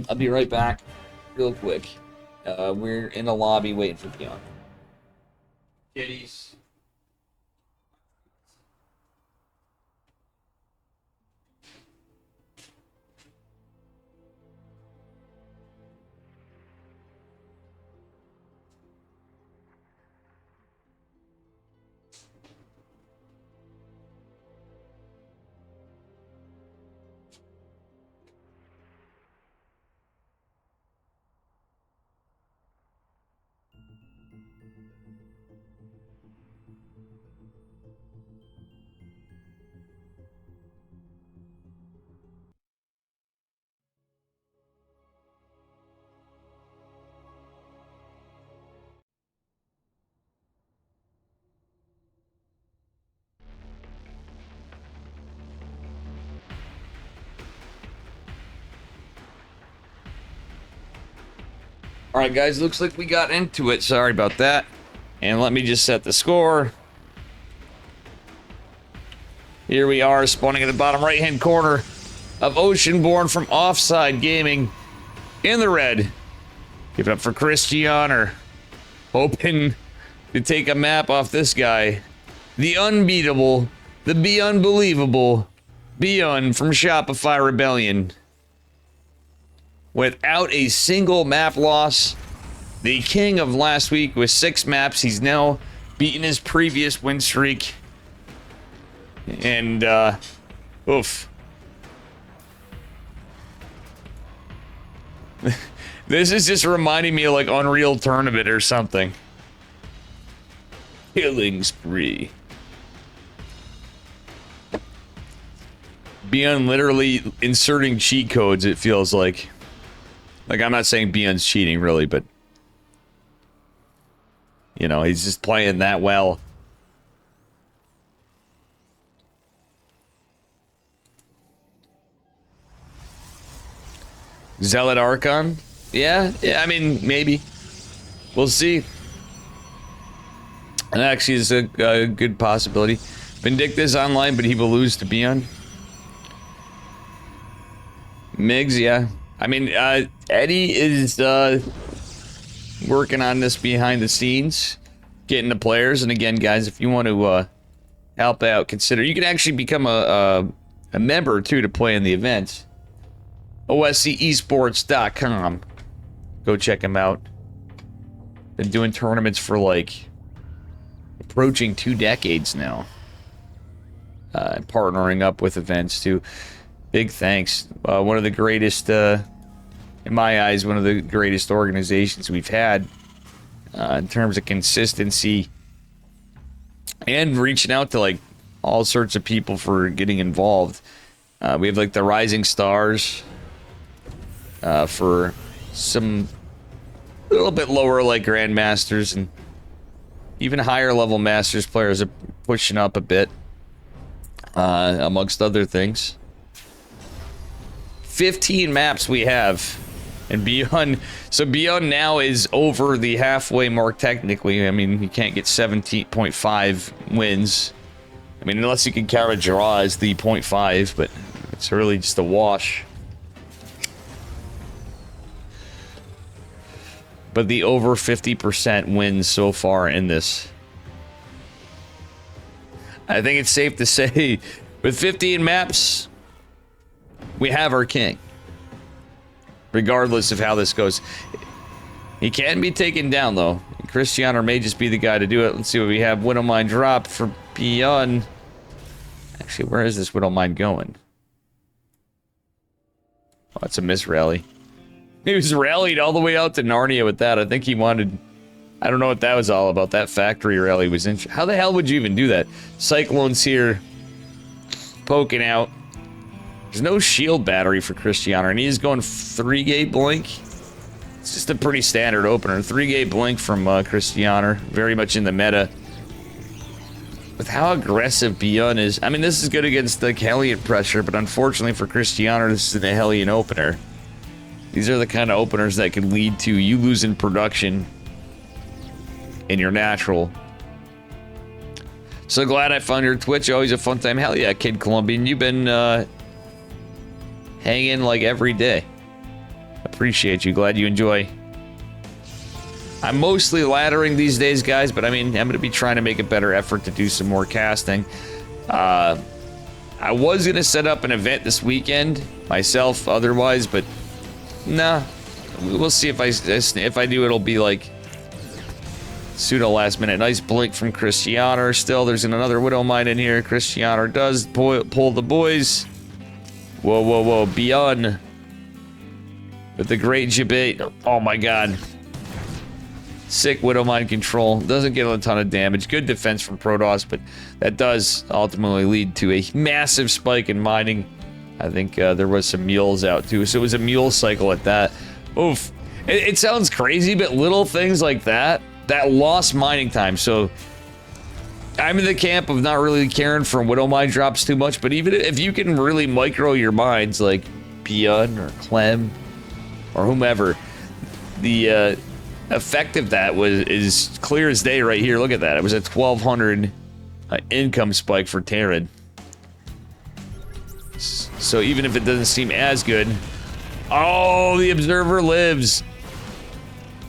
I'll be right back real quick. We're in the lobby waiting for Keon. Kitties. Alright guys, looks like we got into it. Sorry about that. And let me just set the score. Here we are, spawning at the bottom right-hand corner of Oceanborn from Offside Gaming in the red. Give it up for Cristiano. Hoping to take a map off this guy. The unbeatable, the be unbelievable, Beon from Shopify Rebellion. Without a single map loss, the king of last week with 6 maps. He's now beaten his previous win streak. And, oof. This is just reminding me of, like, Unreal Tournament or something. Killing spree. Beon literally inserting cheat codes, it feels like. Like, I'm not saying Beon's cheating, really, but... You know, he's just playing that well. Zealot Archon? Yeah, I mean, maybe. We'll see. And actually, it's a good possibility. Vindictus online, but he will lose to Beon. Migs, yeah. I mean, Eddie is working on this behind the scenes, getting the players. And again, guys, if you want to help out, consider you can actually become a member too to play in the events. OSCesports.com. Go check him out. Been doing tournaments for like approaching 2 decades now. Partnering up with events too. Big thanks. One of the greatest, in my eyes, one of the greatest organizations we've had in terms of consistency and reaching out to like all sorts of people for getting involved. We have like the Rising Stars for some a little bit lower like Grandmasters, and even higher level Masters players are pushing up a bit, amongst other things. 15 maps we have, and Beon, so Beon now is over the halfway mark technically. I mean, you can't get 17.5 wins. I mean, unless you can count a draw as the 0.5, but it's really just a wash. But the over 50% wins so far in this. I think it's safe to say, with 15 maps, we have our king. Regardless of how this goes. He can be taken down, though. Cristiano may just be the guy to do it. Let's see what we have. Widowmine drop for Beon. Actually, where is this Widowmine going? Oh, it's a miss rally. He was rallied all the way out to Narnia with that. I think he wanted... I don't know what that was all about. That factory rally was interesting. How the hell would you even do that? Cyclone's here. poking out. There's no shield battery for Cristiano, and he's going 3-gate blink. It's just a pretty standard opener. 3-gate blink from Cristiano, very much in the meta. With how aggressive Beyond is, I mean, this is good against the Hellion pressure, but unfortunately for Cristiano, this is a Hellion opener. These are the kind of openers that can lead to you losing production in your natural. So glad I found your Twitch. Always a fun time. Hell yeah, Kid Colombian. You've been hanging like every day. Appreciate you. Glad you enjoy. I'm mostly laddering these days, guys, but I mean, I'm going to be trying to make a better effort to do some more casting. I was going to set up an event this weekend myself otherwise, but nah. We'll see if I do, it'll be like pseudo last minute. Nice blink from Cristiano. Still, there's another Widow Mine in here. Cristiano does pull the boys. Whoa, whoa, whoa. Beyond. With the great debate. Oh my god. Sick Widow Mine control. Doesn't get a ton of damage. Good defense from Protoss, but that does ultimately lead to a massive spike in mining. I think there was some mules out too, so it was a mule cycle at that. Oof. It sounds crazy, but little things like that lost mining time. So I'm in the camp of not really caring for Widow Mine drops too much, but even if you can really micro your mines like Beyond or Clem or whomever, the effect of that is clear as day right here. Look at that. It was a 1200 income spike for Terran. So even if it doesn't seem as good. Oh, the Observer lives.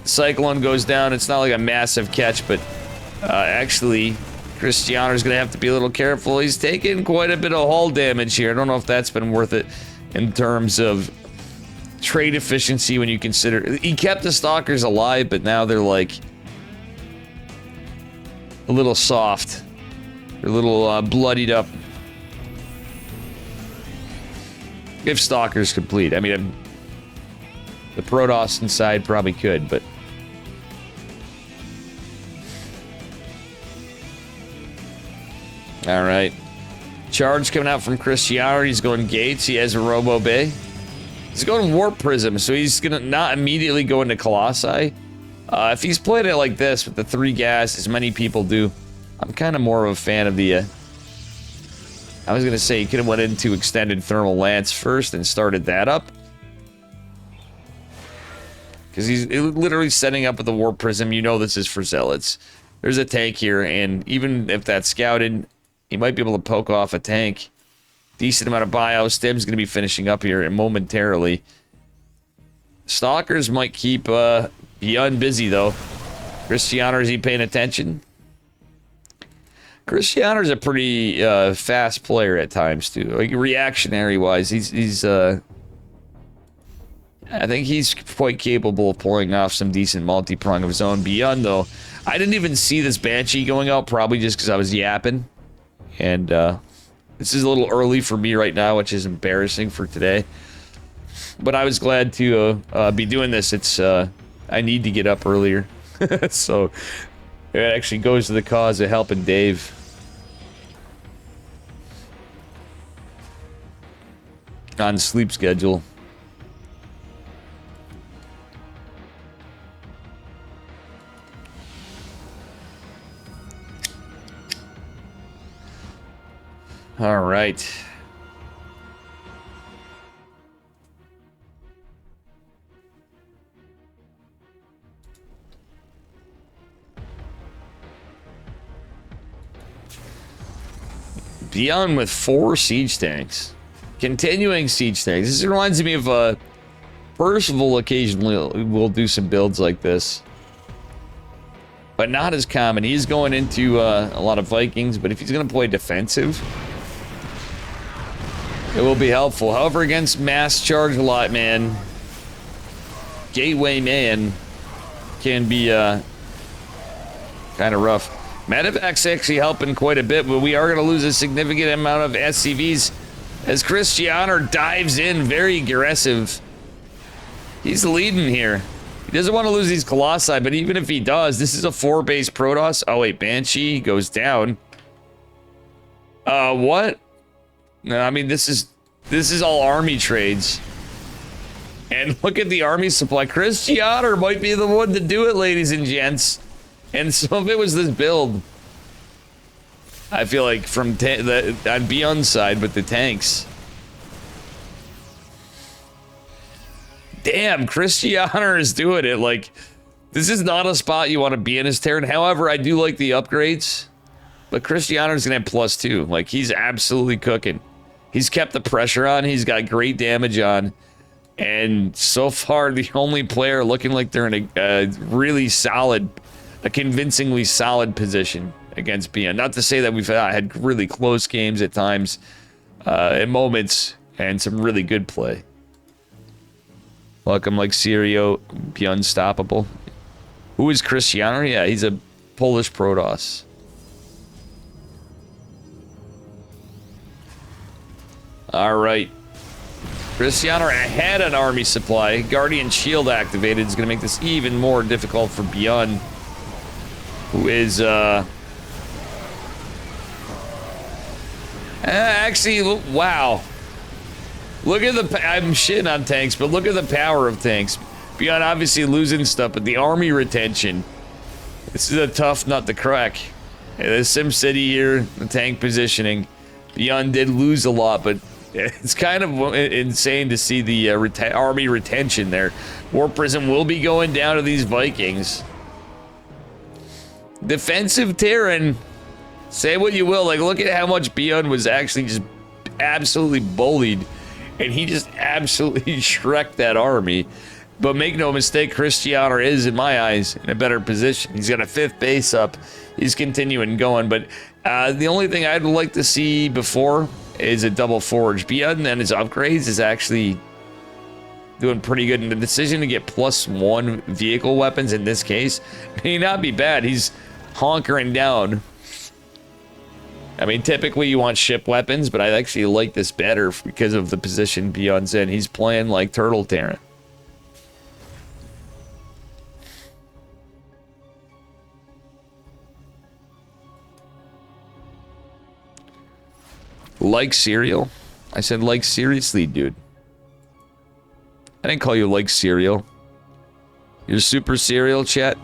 Cyclone goes down. It's not like a massive catch, but actually Cristiano's gonna have to be a little careful. He's taking quite a bit of hull damage here. I don't know if that's been worth it in terms of trade efficiency when you consider he kept the Stalkers alive, but now they're like a little soft. They're a little bloodied up. If Stalkers complete, I mean, the Protoss inside probably could, but all right. Charge coming out from Cristiano. He's going gates. He has a Robo Bay. He's going Warp Prism, so he's gonna not immediately go into Colossi. If he's playing it like this with the 3 gas, as many people do, I'm kind of more of a fan of the. I was gonna say he could have went into Extended Thermal Lance first and started that up, because he's literally setting up with the Warp Prism. You know this is for Zealots. There's a tank here, and even if that's scouted, he might be able to poke off a tank. Decent amount of bio. Stim's going to be finishing up here momentarily. Stalkers might keep Beyond busy, though. Cristiano, is he paying attention? Cristiano's a pretty fast player at times, too. Like, reactionary-wise, he's I think he's quite capable of pulling off some decent multi-prong of his own. Beyond, though, I didn't even see this Banshee going out, probably just because I was yapping. And this is a little early for me right now, which is embarrassing for today. But I was glad to be doing this. It's I need to get up earlier. So it actually goes to the cause of helping Dave. On sleep schedule. All right. Beyond with 4 siege tanks. Continuing siege tanks. This reminds me of Percival occasionally will do some builds like this. But not as common. He's going into a lot of Vikings, but if he's going to play defensive, it will be helpful. However, against mass charge a lot, man, Gateway Man can be kind of rough. Medevac's actually helping quite a bit, but we are going to lose a significant amount of SCVs as Cristiano dives in very aggressive. He's leading here. He doesn't want to lose these Colossi, but even if he does, this is a 4-base Protoss. Oh wait, Banshee goes down. What? No, I mean, this is all army trades. And look at the army supply. Christianer might be the one to do it, ladies and gents. And some of it was this build. I feel like from on Beyond's side with the tanks. Damn, Christianer is doing it. Like, this is not a spot you want to be in his Terran. However, I do like the upgrades. But Christianer's going to have +2. Like, he's absolutely cooking. He's kept the pressure on. He's got great damage on. And so far, the only player looking like they're in a really solid, a convincingly solid position against Beyond. Not to say that we've had really close games at times, at moments, and some really good play. Welcome, like Sirio, be unstoppable. Who is Christianer? Yeah, he's a Polish Protoss. All right. Christianer had an army supply. Guardian Shield activated is going to make this even more difficult for Beyond, who is, actually, wow. Look at the, I'm shitting on tanks, but look at the power of tanks. Beyond obviously losing stuff, but the army retention. This is a tough nut to crack. The SimCity here, the tank positioning. Beyond did lose a lot, but it's kind of insane to see the army retention there. War Prism will be going down to these Vikings. Defensive Terran, say what you will. Like, look at how much Beyond was actually just absolutely bullied. And he just absolutely shreked that army. But make no mistake, Christianer is, in my eyes, in a better position. He's got a 5th base up. He's continuing going. But the only thing I'd like to see before is a double forge. Beyond and his upgrades is actually doing pretty good. And the decision to get +1 vehicle weapons in this case may not be bad. He's honkering down. I mean, typically you want ship weapons, but I actually like this better because of the position Beyond's in. He's playing like Turtle Terran. Like cereal? I said like seriously, dude. I didn't call you like cereal. You're super cereal, chat.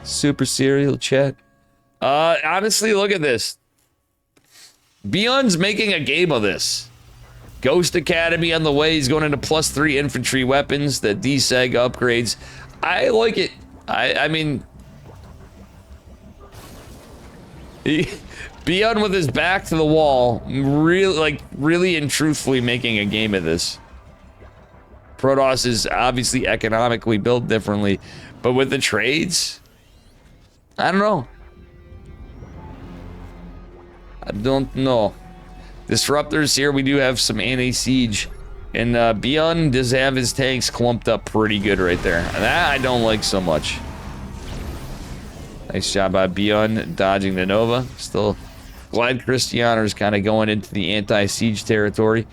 Super cereal, chat. Honestly, look at this. Beyond's making a game of this. Ghost Academy on the way. He's going into +3 infantry weapons. The DSEG upgrades. I like it. I mean... Beyond with his back to the wall, really and truthfully making a game of this. Protoss is obviously economically built differently, but with the trades, I don't know. I don't know. Disruptors here, we do have some anti-siege, and Beyond does have his tanks clumped up pretty good right there. That I don't like so much. Nice job by Beyond dodging the Nova. Still glad Christianer's kind of going into the anti-siege territory.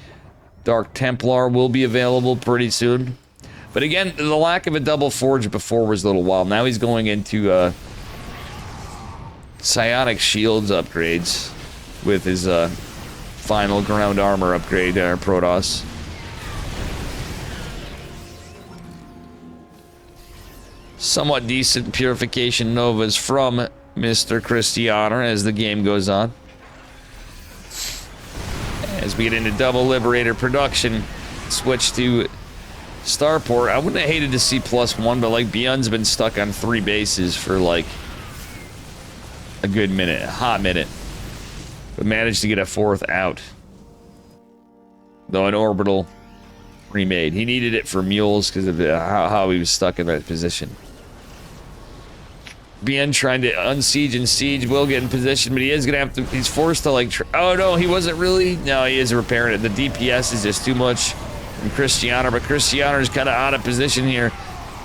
Dark Templar will be available pretty soon. But again, the lack of a double forge before was a little wild. Now he's going into psionic shields upgrades with his final ground armor upgrade, Protoss. Somewhat decent purification novas from Mr. Christianer as the game goes on. As we get into double Liberator production, switch to Starport. I wouldn't have hated to see +1, but like Beyond's been stuck on 3 bases for like a good minute, a hot minute. But managed to get a 4th out. Though an orbital remade. He needed it for mules because of how he was stuck in that position. Beyond trying to unsiege and siege, will get in position, but he is gonna have to, he's forced to like, oh no, he wasn't really, no, he is repairing it. The DPS is just too much from Christianer, but Christianer is kind of out of position here.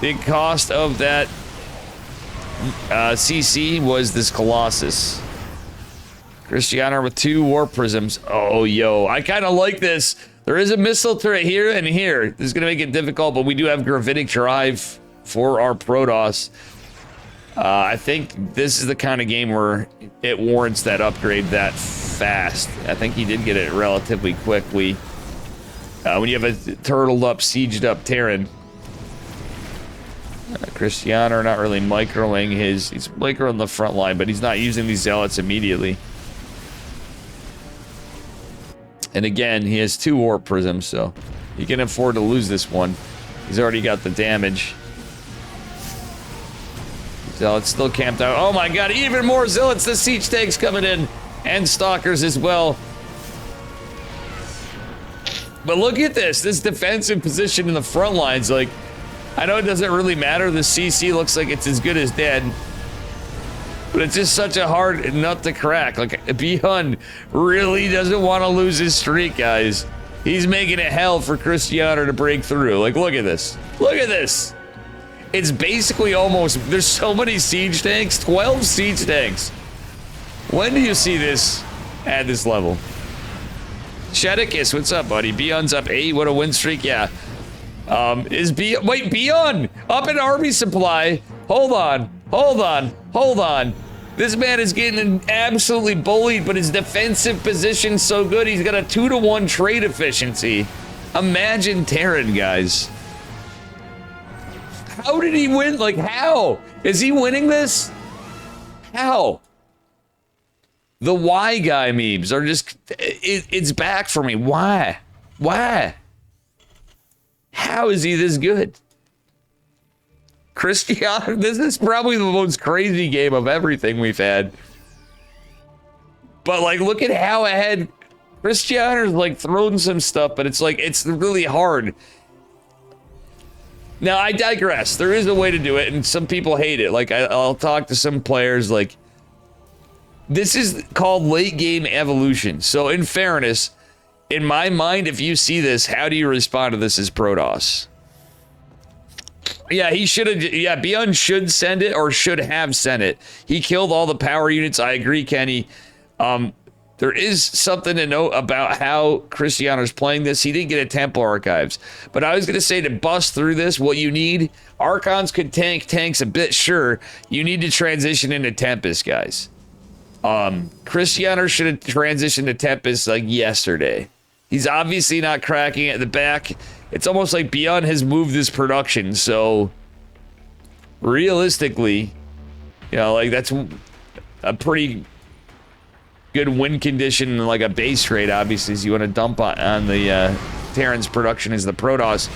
The cost of that CC was this Colossus. Christianer with 2 War Prisms. Oh, yo, I kind of like this. There is a missile turret here and here. This is gonna make it difficult, but we do have Gravitic Drive for our Protoss. I think this is the kind of game where it warrants that upgrade that fast. I think he did get it relatively quickly. When you have a turtled up, sieged up Terran. Cristiano not really microing he's microing the front line, but he's not using these zealots immediately. And again, he has 2 warp prisms, so he can afford to lose this one. He's already got the damage. Zealots still camped out. Oh my god, even more zealots! The siege tanks coming in! And stalkers as well. But look at this defensive position in the front lines. Like, I know it doesn't really matter. The CC looks like it's as good as dead. But it's just such a hard nut to crack. Like, Beyond really doesn't want to lose his streak, guys. He's making it hell for Cristiano to break through. Like, look at this. Look at this. It's basically almost... There's so many siege tanks. 12 siege tanks. When do you see this at this level? Shedicus, what's up, buddy? Beyond's up 8. What a win streak. Yeah. Wait, Beyond! Up in army supply. Hold on. This man is getting absolutely bullied, but his defensive position's so good, he's got a 2-to-1 trade efficiency. Imagine Terran, guys. How did he win? Like, how? Is he winning this? How? The Y guy memes are just... It's back for me. Why? How is he this good? Cristiano, this is probably the most crazy game of everything we've had. But, like, look at how ahead Cristiano's, like, throwing some stuff, but it's, like, it's really hard. Now, I digress. There is a way to do it, and some people hate it. Like, I'll talk to some players, like, this is called late game evolution. So, in fairness, in my mind, if you see this, how do you respond to this as Protoss? Yeah, he should have. Yeah, Beyond should send it or should have sent it. He killed all the power units. I agree, Kenny. There is something to note about how Cristiano's playing this. He didn't get a Templar Archives. But I was going to say, to bust through this, what you need, Archons could tank tanks a bit, sure. You need to transition into Tempest, guys. Cristiano should have transitioned to Tempest like yesterday. He's obviously not cracking at the back. It's almost like Beyond has moved this production, so realistically, you know, like that's a pretty good win condition, like a base rate, obviously, as you want to dump on the Terran's production is the Protoss.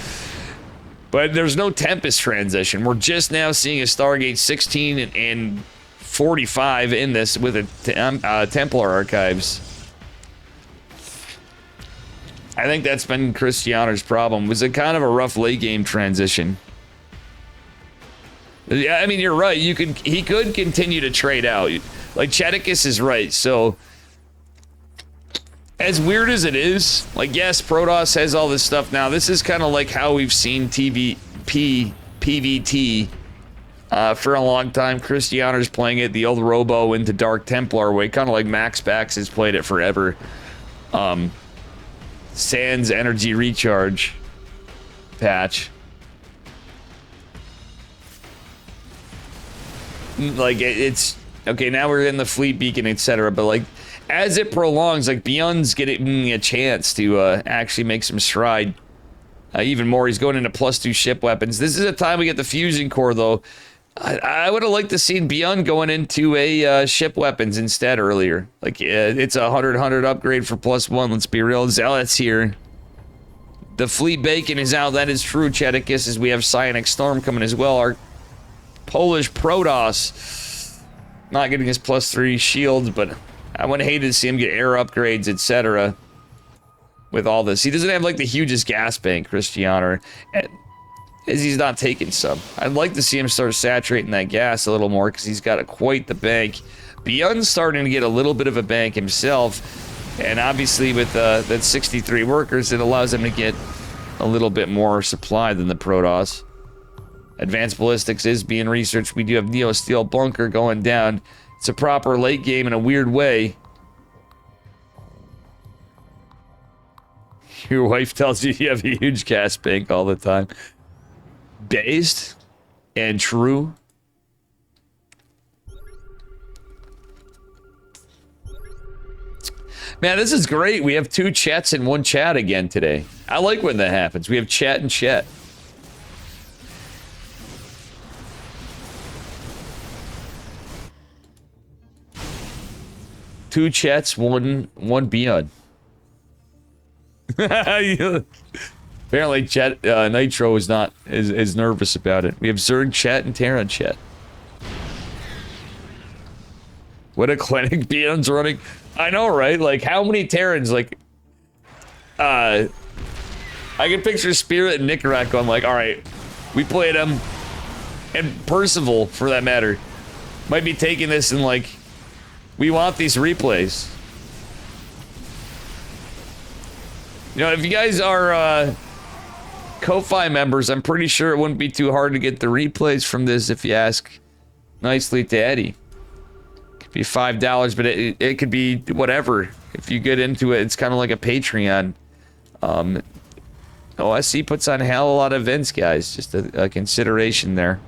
But there's no Tempest transition. We're just now seeing a Stargate 16 and 45 in this with a Templar Archives. I think that's been Cristiano's problem. It was a kind of a rough late game transition. Yeah, I mean, you're right. He could continue to trade out. Like, Chedicus is right. So, as weird as it is, like, yes, Protoss has all this stuff now. This is kind of like how we've seen PVT for a long time. Cristiano's playing it the old Robo into Dark Templar way, kind of like Max Bax has played it forever. Sans energy recharge patch. Like, it's okay, now we're in the fleet beacon, etc. But like, as it prolongs, like, Beyond's getting a chance to actually make some stride. Even more, he's going into +2 ship weapons. This is a time we get the fusion core, though. I would have liked to seen Beyond going into a ship weapons instead earlier. Like, it's a 100 upgrade for +1. Let's be real. Zealots here. The fleet bacon is out. That is true, Chedicus, as we have Psionic Storm coming as well. Our Polish Protoss not getting his +3 shields, but I would have hated to see him get air upgrades, etc. with all this. He doesn't have, like, the hugest gas bank, Cristiano, as he's not taking some. I'd like to see him start saturating that gas a little more, because he's got quite the bank. Beyond's starting to get a little bit of a bank himself, and obviously with that 63 workers, it allows him to get a little bit more supply than the Protoss. Advanced ballistics is being researched. We do have Neo Steel Bunker going down. It's a proper late game in a weird way. Your wife tells you you have a huge gas bank all the time. Based and true. Man, this is great. We have 2 chats in 1 chat again today. I like when that happens. We have chat and chat. Two chats, one beyond. Apparently, chat Nitro is not is nervous about it. We have Zerg chat and Terran chat. What a clinic Beyond's running. I know, right? Like, how many Terrans, like, I can picture Spirit and Nicarak going like, all right, we played him, and Percival, for that matter, might be taking this and like, we want these replays. You know, if you guys are Ko-Fi members, I'm pretty sure it wouldn't be too hard to get the replays from this if you ask nicely to Eddie. Be $5, but it could be whatever. If you get into it, it's kind of like a Patreon. OSC puts on a hell of a lot of events, guys. Just a consideration there.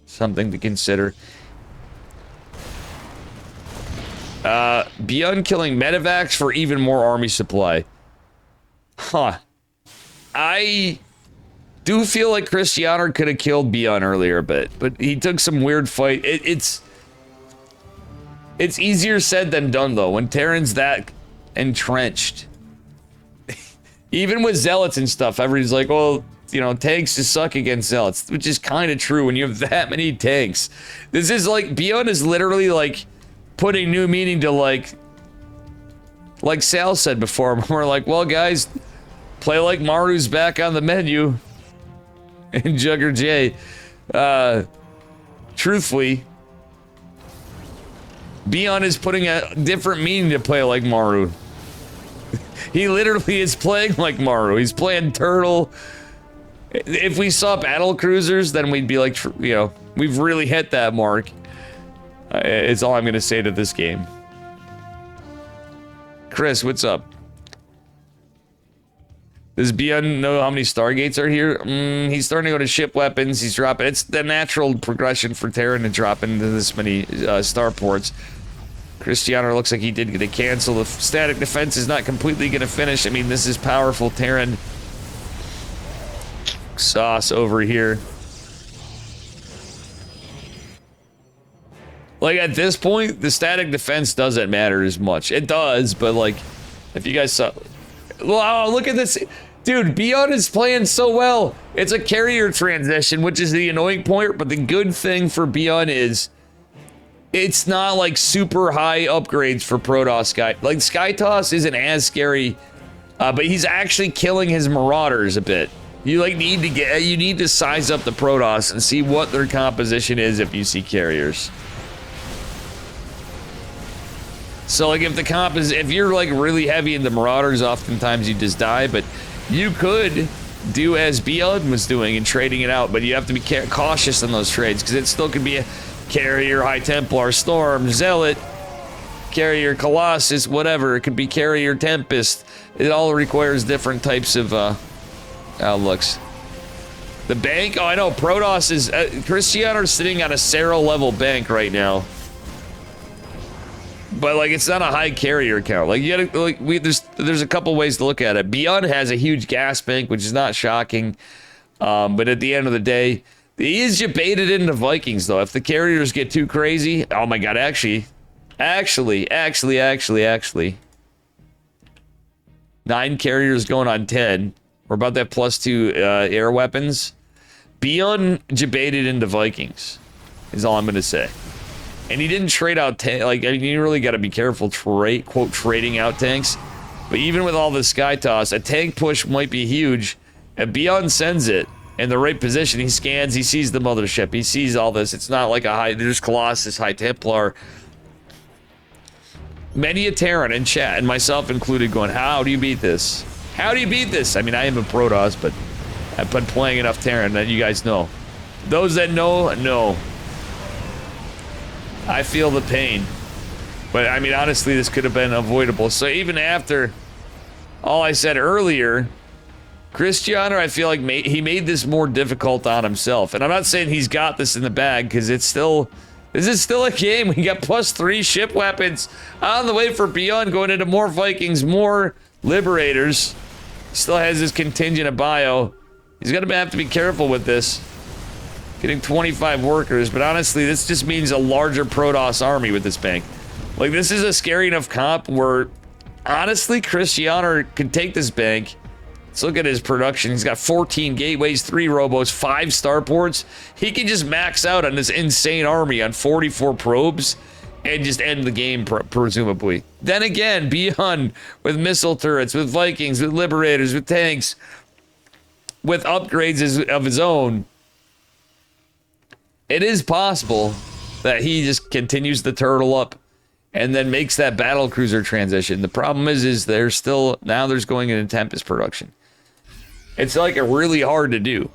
Something to consider. Beyond killing medevacs for even more army supply. Huh. I do feel like Cristiano could have killed Beyond earlier, but he took some weird fight. It's easier said than done, though, when Terran's that entrenched. Even with Zealots and stuff, everybody's like, well, you know, tanks just suck against Zealots, which is kind of true when you have that many tanks. This is like, Beyond is literally like putting new meaning to like Sal said before, we're like, well, guys, play like Maru's back on the menu. And Jugger J, truthfully, Beyond is putting a different meaning to play like Maru. He literally is playing like Maru. He's playing Turtle. If we saw battle cruisers, then we'd be like, you know, we've really hit that mark. It's all I'm going to say to this game. Chris, what's up? Does Beyond know how many Stargates are here? He's starting to go to ship weapons. He's dropping. It's the natural progression for Terran to drop into this many starports. Cristiano looks like he did get a cancel. The static defense is not completely going to finish. I mean, this is powerful Terran sauce over here. Like, at this point, the static defense doesn't matter as much. It does, but like, if you guys saw... Wow, look at this. Dude, Beyond is playing so well. It's a carrier transition, which is the annoying point, but the good thing for Beyond is it's not like super high upgrades for Protoss Sky. Like, Skytoss isn't as scary, but he's actually killing his Marauders a bit. You like need to size up the Protoss and see what their composition is if you see carriers. So like if the comp is, if you're like really heavy into Marauders, oftentimes you just die, but you could do as Beyond was doing and trading it out, but you have to be cautious in those trades because it still could be a Carrier, High Templar, Storm, Zealot, Carrier, Colossus, whatever. It could be Carrier, Tempest. It all requires different types of outlooks. The bank, oh I know, Protoss is, Cristiano's sitting on a Cerro level bank right now. But like, it's not a high carrier count. Like, you gotta, like, there's a couple ways to look at it. Beyond has a huge gas bank, which is not shocking. But at the end of the day, he is baited into Vikings, though. If the carriers get too crazy, oh my god, actually. 9 carriers going on 10. We're about that +2 air weapons. Beyond baited into Vikings, is all I'm gonna say. And he didn't trade out like, I mean, you really got to be careful quote trading out tanks. But even with all the sky toss, a tank push might be huge. And Beyond sends it in the right position. He scans, he sees the mothership, he sees all this. It's not like a high, there's Colossus, High Templar. Many a Terran in chat, and myself included, going, how do you beat this? How do you beat this? I mean, I am a Protoss, but I've been playing enough Terran that you guys know. Those that know. I feel the pain. But, I mean, honestly, this could have been avoidable. So even after all I said earlier, Cristiano, I feel like he made this more difficult on himself. And I'm not saying he's got this in the bag, because it's still This is still a game. We got +3 ship weapons on the way for Beyond, going into more Vikings, more Liberators. Still has his contingent of bio. He's going to have to be careful with this. Getting 25 workers, but honestly, this just means a larger Protoss army with this bank. Like, this is a scary enough comp where, honestly, Christianer could take this bank. Let's look at his production. He's got 14 gateways, 3 robos, 5 starports. He can just max out on this insane army on 44 probes and just end the game, presumably. Then again, Beyond with missile turrets, with Vikings, with Liberators, with tanks, with upgrades of his own. It is possible that he just continues to turtle up and then makes that battle cruiser transition. The problem is there's still, now there's going into Tempest production. It's like really hard to do.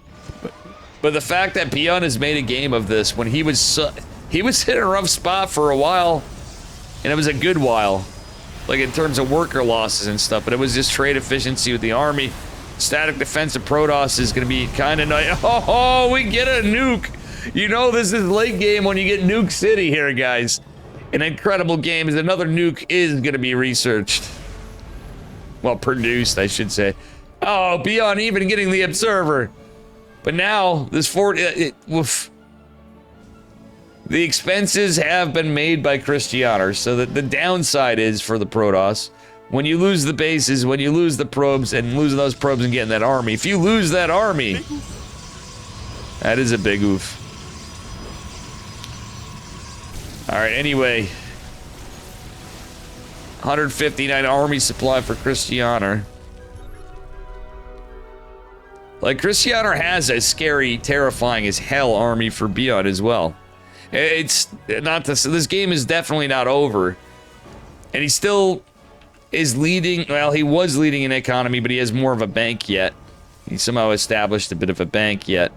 But the fact that Beyond has made a game of this when he was in a rough spot for a while, and it was a good while, like in terms of worker losses and stuff, but it was just trade efficiency with the army. Static defensive Protoss is going to be kind of nice. Oh, we get a nuke. You know this is late game when you get Nuke City here, guys. An incredible game. Is another nuke is going to be researched. Well, produced, I should say. Oh, Beyond even getting the Observer. But now, this fort... Woof. The expenses have been made by Christianer, so that the downside is for the Protoss. When you lose the bases, when you lose the probes, and losing those probes and getting that army. If you lose that army... That is a big oof. Alright, anyway. 159 army supply for Christianer. Like, Christianer has a scary, terrifying as hell army for Beyond as well. It's not this game is definitely not over. And he still is leading, well, he was leading in economy, but he has more of a bank yet. He somehow established a bit of a bank yet.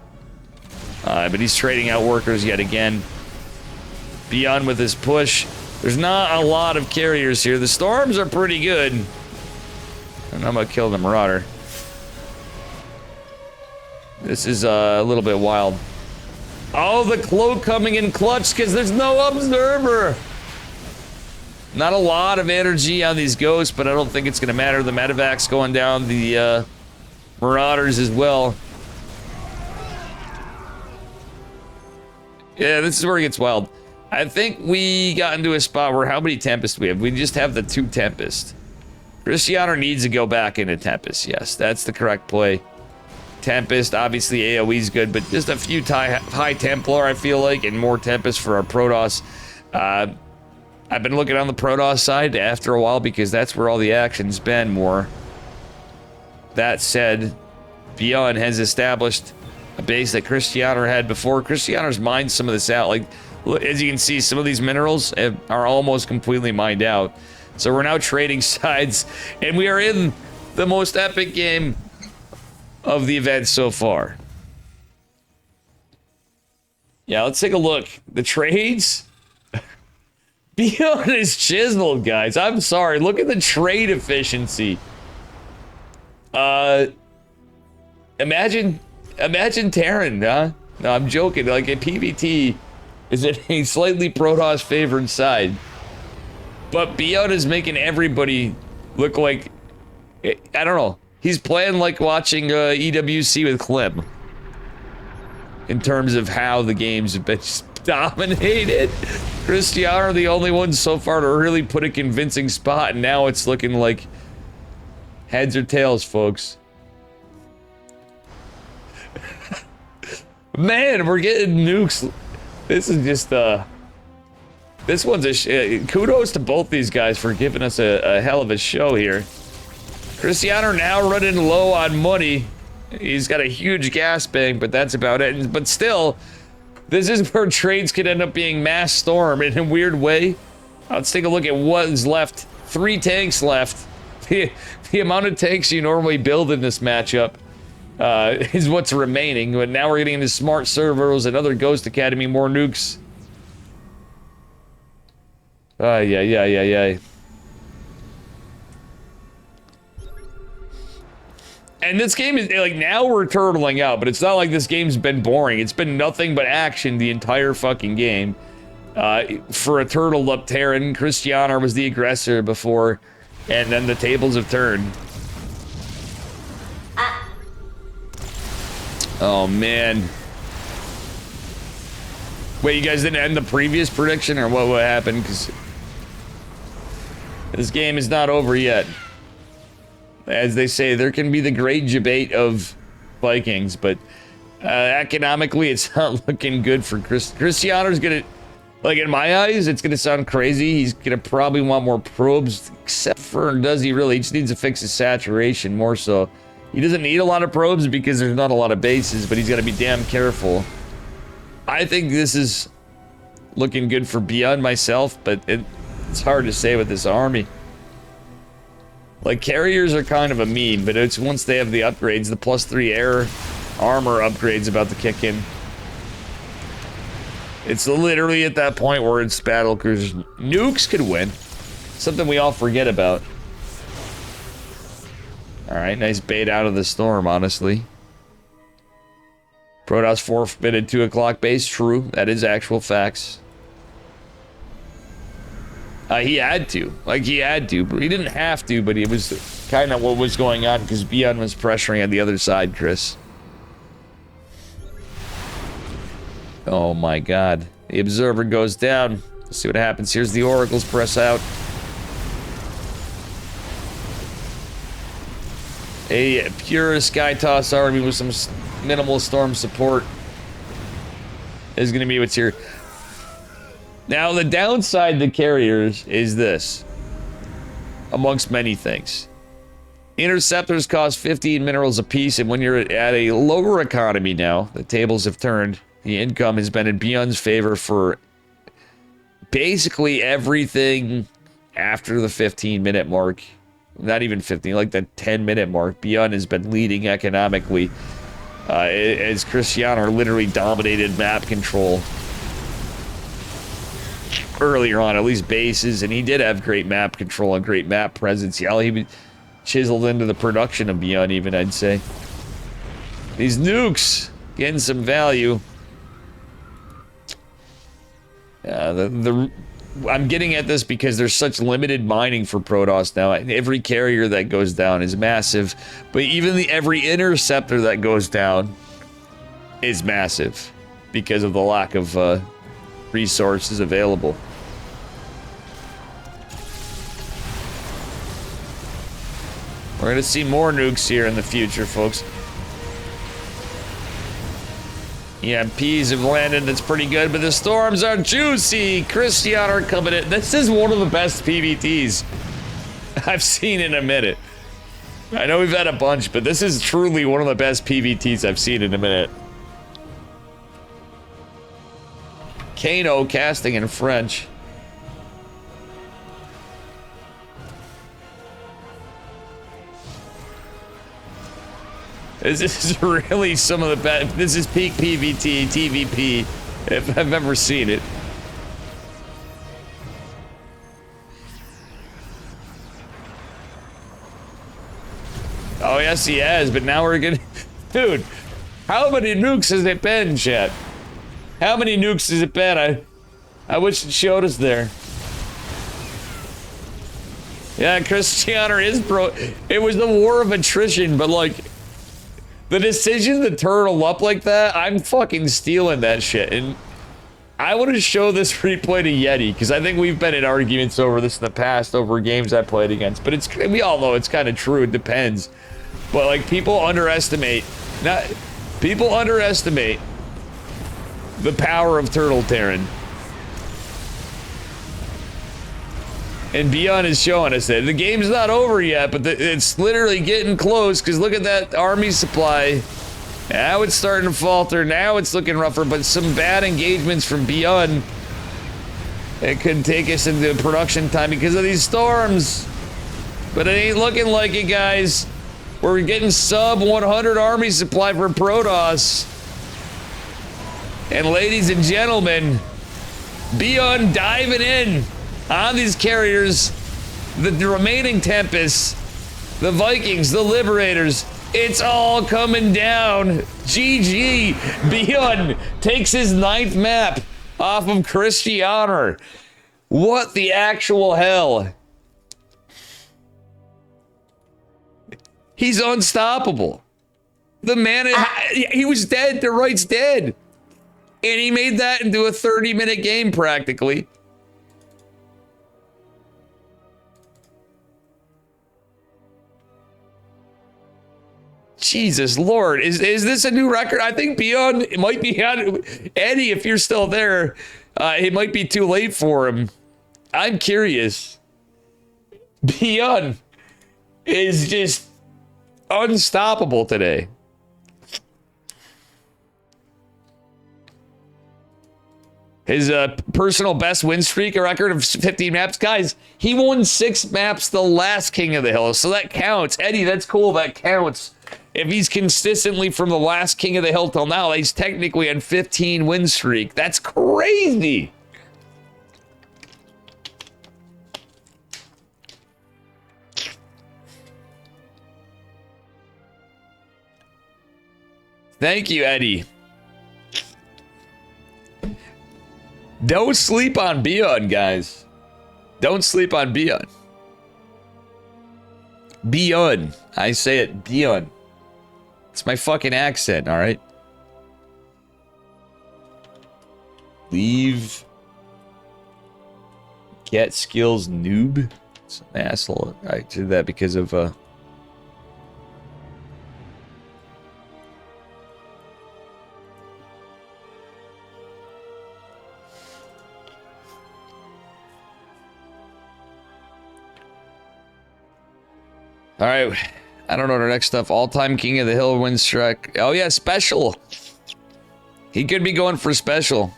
But he's trading out workers yet again. Beyond with his push. There's not a lot of carriers here. The storms are pretty good. And I'm gonna kill the Marauder. This is a little bit wild. Oh, the cloak coming in clutch because there's no observer. Not a lot of energy on these ghosts, but I don't think it's gonna matter. The medevac's going down. The Marauders as well. Yeah, this is where it gets wild. I think we got into a spot where how many Tempests do we have? We just have the 2 Tempest. Christianer needs to go back into Tempest. Yes, that's the correct play. Tempest, obviously AoE's good, but just a few high Templar, I feel like, and more Tempest for our Protoss. I've been looking on the Protoss side after a while because that's where all the action's been more. That said, Beyond has established a base that Christianer had before. Christianer's mined some of this out. Like, as you can see, some of these minerals are almost completely mined out. So we're now trading sides, and we are in the most epic game of the event so far. Yeah, let's take a look. The trades? Beyond is chiseled, guys. I'm sorry. Look at the trade efficiency. Imagine Terran, huh? No, I'm joking. Like, a PvT is in a slightly Protoss favored side. But Beyond is making everybody look like... I don't know. He's playing like watching EWC with Clem. In terms of how the games have been dominated. Christianer are the only ones so far to really put a convincing spot, and now it's looking like heads or tails, folks. Man, we're getting nukes. This is just, this one's a kudos to both these guys for giving us a hell of a show here. Christianer now running low on money. He's got a huge gas bank, but that's about it. But still, this is where trades could end up being mass storm in a weird way. Let's take a look at what is left. 3 tanks left. The amount of tanks you normally build in this matchup is what's remaining. But now we're getting into smart servers, another Ghost Academy, more nukes. Yeah. And this game is, like, now we're turtling out, but it's not like this game's been boring. It's been nothing but action the entire fucking game. For a turtled up Terran, Christianer was the aggressor before, and then the tables have turned. Oh, man. Wait, you guys didn't end the previous prediction, or what happened? Because this game is not over yet. As they say, there can be the great debate of Vikings, but economically, it's not looking good for Christianer's gonna, like, in my eyes, it's gonna sound crazy. He's gonna probably want more probes, except for, does he really? He just needs to fix his saturation more so. He doesn't need a lot of probes because there's not a lot of bases, but he's gotta be damn careful. I think this is looking good for Beyond myself, but it's hard to say with this army. Like, carriers are kind of a meme, but it's once they have the upgrades, the +3 air armor upgrades about to kick in. It's literally at that point where it's battle cruisers. Nukes could win. Something we all forget about. Alright, nice bait out of the storm, honestly. Protoss forfeited 2 o'clock base. True, that is actual facts. He had to. Like, he had to. He didn't have to, but it was kind of what was going on because Beyond was pressuring on the other side, Chris. Oh my god. The observer goes down. Let's see what happens. Here's the oracles press out. A pure sky toss army with some minimal storm support is going to be what's here. Now, the downside to carriers is this, amongst many things. Interceptors cost 15 minerals apiece, and when you're at a lower economy now, the tables have turned. The income has been in Beyond's favor for basically everything after the 15-minute mark. Not even 15, like the 10-minute mark. Beyond has been leading economically as Christianer literally dominated map control earlier on, at least bases, and he did have great map control and great map presence. Yeah, he chiseled into the production of Beyond, even, I'd say. These nukes getting some value. I'm getting at this because there's such limited mining for Protoss now. Every carrier that goes down is massive, but even every interceptor that goes down is massive because of the lack of resources available. We're going to see more nukes here in the future, folks. EMPs have landed, that's pretty good, but the storms are juicy. Christianer coming in. This is one of the best PVTs I've seen in a minute. I know we've had a bunch, but this is truly one of the best PVTs I've seen in a minute. Kano casting in French. This is really some of the best. This is peak PVT, TVP, if I've ever seen it. Oh, yes, he has, but now we're gonna... Dude, how many nukes has it been, chat? How many nukes has it been? I wish it showed us there. Yeah, Christianer is It was the war of attrition, but like... The decision to turtle up like that, I'm fucking stealing that shit. And I want to show this replay to Yeti, because I think we've been in arguments over this in the past, over games I played against. But it's, we all know it's kind of true, it depends. But like, people underestimate the power of Turtle Terran. And Beyond is showing us that. The game's not over yet, but it's literally getting close, because look at that army supply. Now it's starting to falter. Now it's looking rougher, but some bad engagements from Beyond. It could take us into production time because of these storms. But it ain't looking like it, guys. We're getting sub 100 army supply for Protoss. And ladies and gentlemen, Beyond diving in on these carriers, the remaining Tempests, the Vikings, the Liberators, it's all coming down. GG. Beyond takes his 9th map off of Christianer. What the actual hell? He's unstoppable. The man, he was dead. The right's dead. And he made that into a 30-minute game practically. Jesus Lord, is this a new record? I think Beyond might be on. Eddie, if you're still there, it might be too late for him. I'm curious. Beyond is just unstoppable today. His personal best win streak, a record of 15 maps. Guys, he won 6 maps the last King of the Hill, so that counts. Eddie, that's cool, that counts. If he's consistently from the last King of the Hill till now, he's technically on 15 win streak. That's crazy. Thank you, Eddie. Don't sleep on Beyond, guys. Don't sleep on Beyond. Beyond. I say it Beyond. It's my fucking accent, all right? Leave. Get skills noob. It's an asshole. I did that because of All right, I don't know the next stuff. All-time King of the Hill win streak. Oh yeah, special. He could be going for special.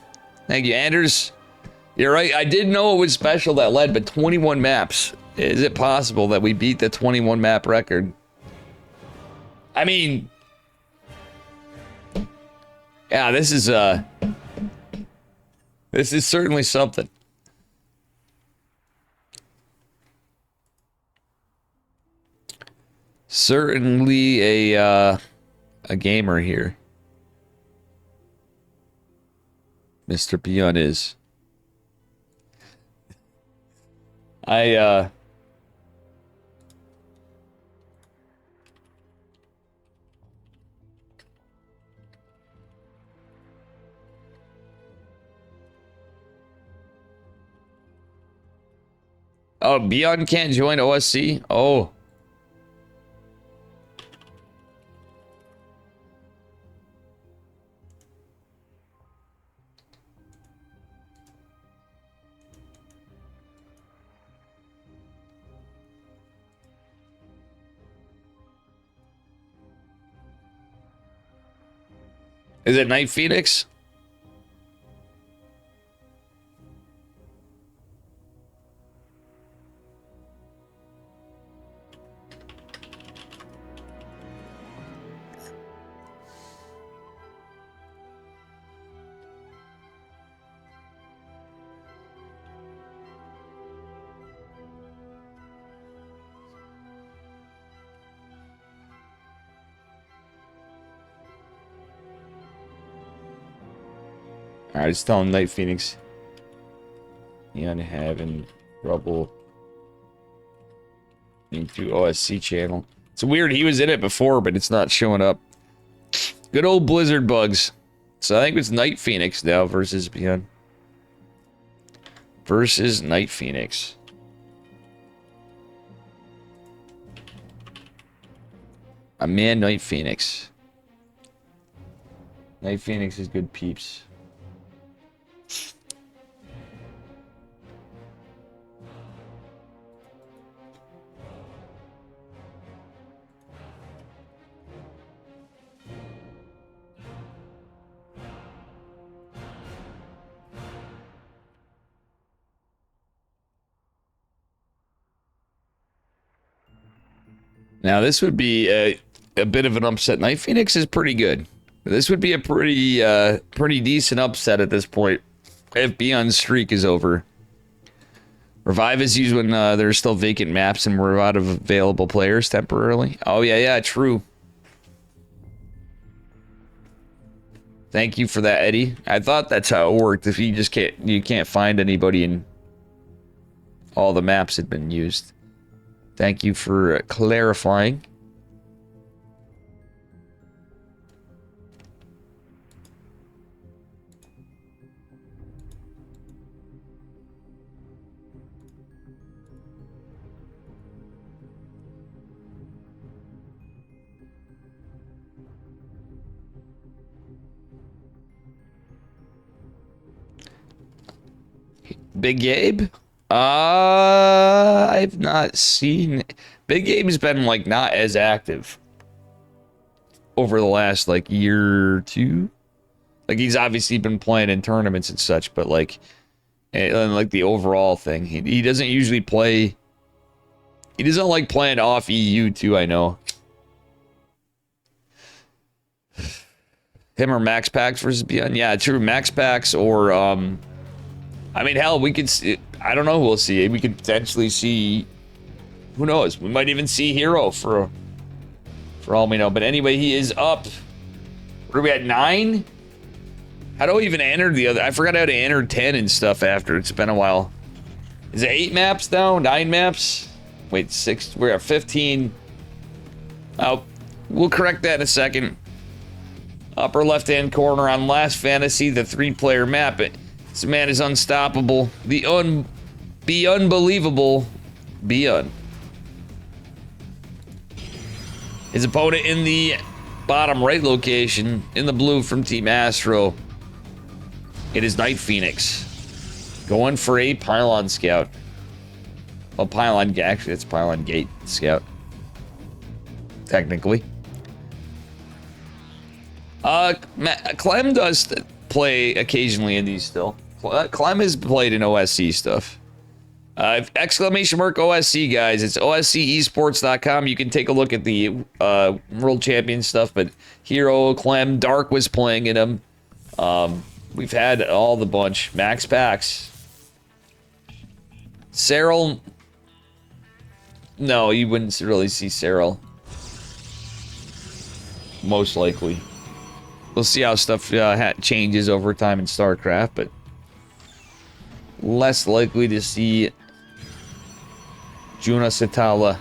Thank you, Anders. You're right. I did know it was special that led, but 21 maps. Is it possible that we beat the 21 map record? I mean, yeah, this is certainly something. Certainly a gamer here. Mr. Beyond is. Oh, Beyond can't join OSC? Oh. Is it Night Phoenix? Alright, just tell him Night Phoenix. Neon having trouble into OSC channel. It's weird, he was in it before, but it's not showing up. Good old Blizzard bugs. So I think it's Night Phoenix now versus Beyond. Versus Night Phoenix. A man, Night Phoenix. Night Phoenix is good peeps. Now this would be a bit of an upset. Night Phoenix is pretty good. This would be a pretty decent upset at this point if Beyond's streak is over. Revive is used when there's still vacant maps and we're out of available players temporarily. Oh yeah, true. Thank you for that, Eddie. I thought that's how it worked. If you can't find anybody and all the maps had been used. Thank you for clarifying. Big Gabe? I've not seen... Big Gabe's been, like, not as active over the last, like, year or two. Like, he's obviously been playing in tournaments and such, but, like, and, like, the overall thing. He doesn't usually play... He doesn't like playing off EU, too, I know. Him or Max Packs versus Beyond? Yeah, true. Max Packs or, I mean, hell, we could see... I don't know who we'll see. We could potentially see... Who knows? We might even see Hero for all we know. But anyway, he is up. What are we at, 9? How do I even enter the other... I forgot how to enter 10 and stuff after. It's been a while. Is it 8 maps now? 9 maps? Wait, 6. We're at 15. Oh, we'll correct that in a second. Upper left-hand corner on Last Fantasy, the 3-player map. This man is unstoppable. Be unbelievable. His opponent in the bottom right location, in the blue from Team Astro. It is Night Phoenix. Going for a Pylon Scout. Well, actually, it's Pylon Gate Scout. Technically. Clem does play occasionally in these still. Clem has played in OSC stuff. Exclamation mark OSC, guys. It's OSCesports.com. You can take a look at the World Champion stuff, but Hero, Clem, Dark was playing in them. We've had all the bunch. Max Pax. Cyril. No, you wouldn't really see Cyril. Most likely. We'll see how stuff changes over time in StarCraft, but less likely to see Juna Satala.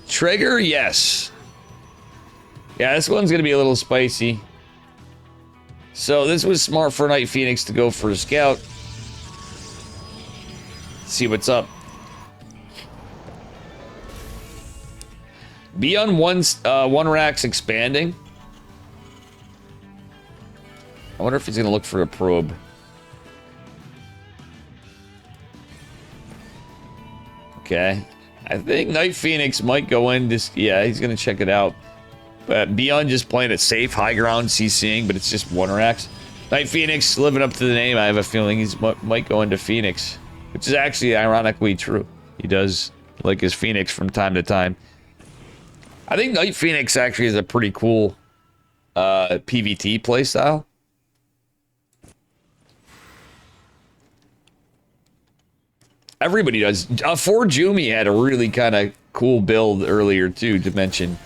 Trigger, yes. Yeah, this one's gonna be a little spicy. So this was smart for Night Phoenix to go for a scout. See what's up. Beyond one rack's expanding. I wonder if he's gonna look for a probe. Okay. I think Night Phoenix might go in this. Yeah, he's gonna check it out. But Beyond just playing it safe, high ground, CCing, but it's just one racks. Night Phoenix living up to the name. I have a feeling he's might go into Phoenix, which is actually ironically true. He does like his Phoenix from time to time. I think Night Phoenix actually is a pretty cool PvT playstyle. Everybody does. For Jumi had a really kind of cool build earlier too to mention.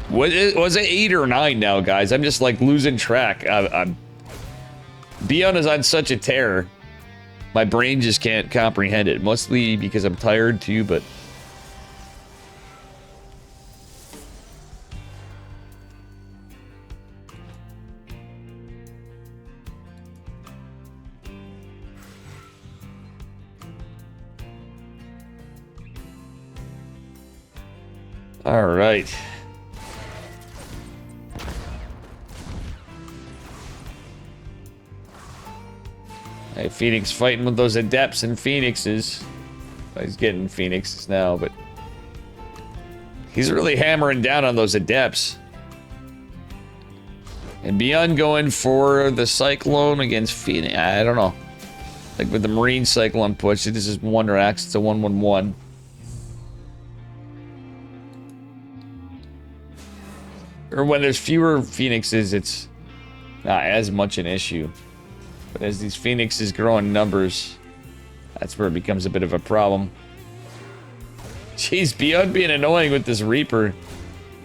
Was it 8 or 9 now, guys? I'm just like losing track. Beyond is on such a tear. My brain just can't comprehend it. Mostly because I'm tired too, but... All right. Hey, Phoenix fighting with those adepts and phoenixes. Well, he's getting phoenixes now, but he's really hammering down on those adepts. And Beyond going for the Cyclone against Phoenix. I don't know. Like with the Marine Cyclone push, this is one racks. It's a 1-1-1. Or when there's fewer phoenixes, it's not as much an issue. But as these phoenixes grow in numbers, that's where it becomes a bit of a problem. Jeez, beyond being annoying with this Reaper.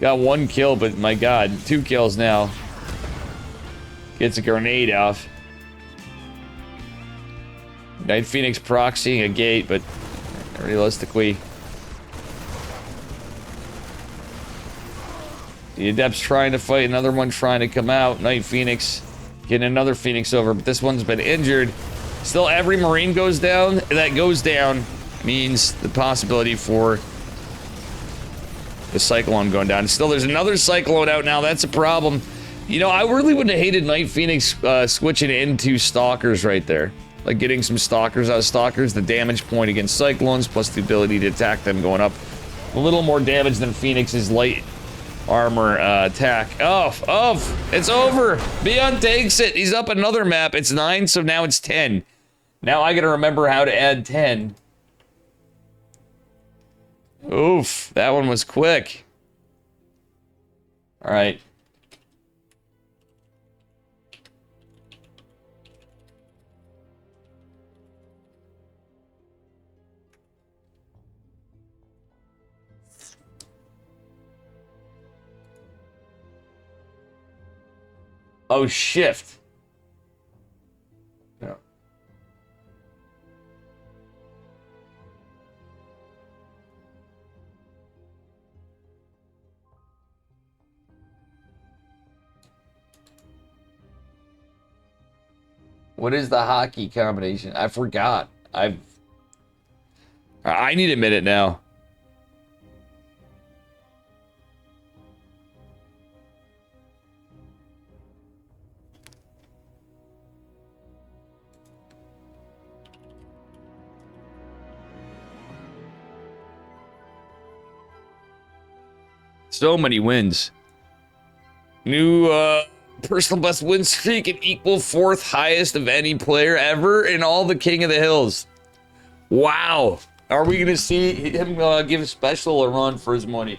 Got 1 kill, but my god, 2 kills now. Gets a grenade off. Night Phoenix proxying a gate, but realistically... The Adept's trying to fight, another one trying to come out. Night Phoenix getting another Phoenix over, but this one's been injured. Still, every Marine goes down. That goes down means the possibility for the Cyclone going down. Still, there's another Cyclone out now. That's a problem. You know, I really would have hated Night Phoenix switching into Stalkers right there. Like getting some Stalkers out of Stalkers. The damage point against Cyclones, plus the ability to attack them going up. A little more damage than Phoenix's light armor attack. Oh, it's over. Beyond takes it. He's up another map. It's 9, so now it's 10. Now I gotta remember how to add 10. Oof, that one was quick. All right. Oh, shift. Yeah. What is the hockey combination? I forgot. I need a minute now. So many wins. New personal best win streak and equal 4th highest of any player ever in all the King of the Hills. Wow. Are we going to see him give special a run for his money?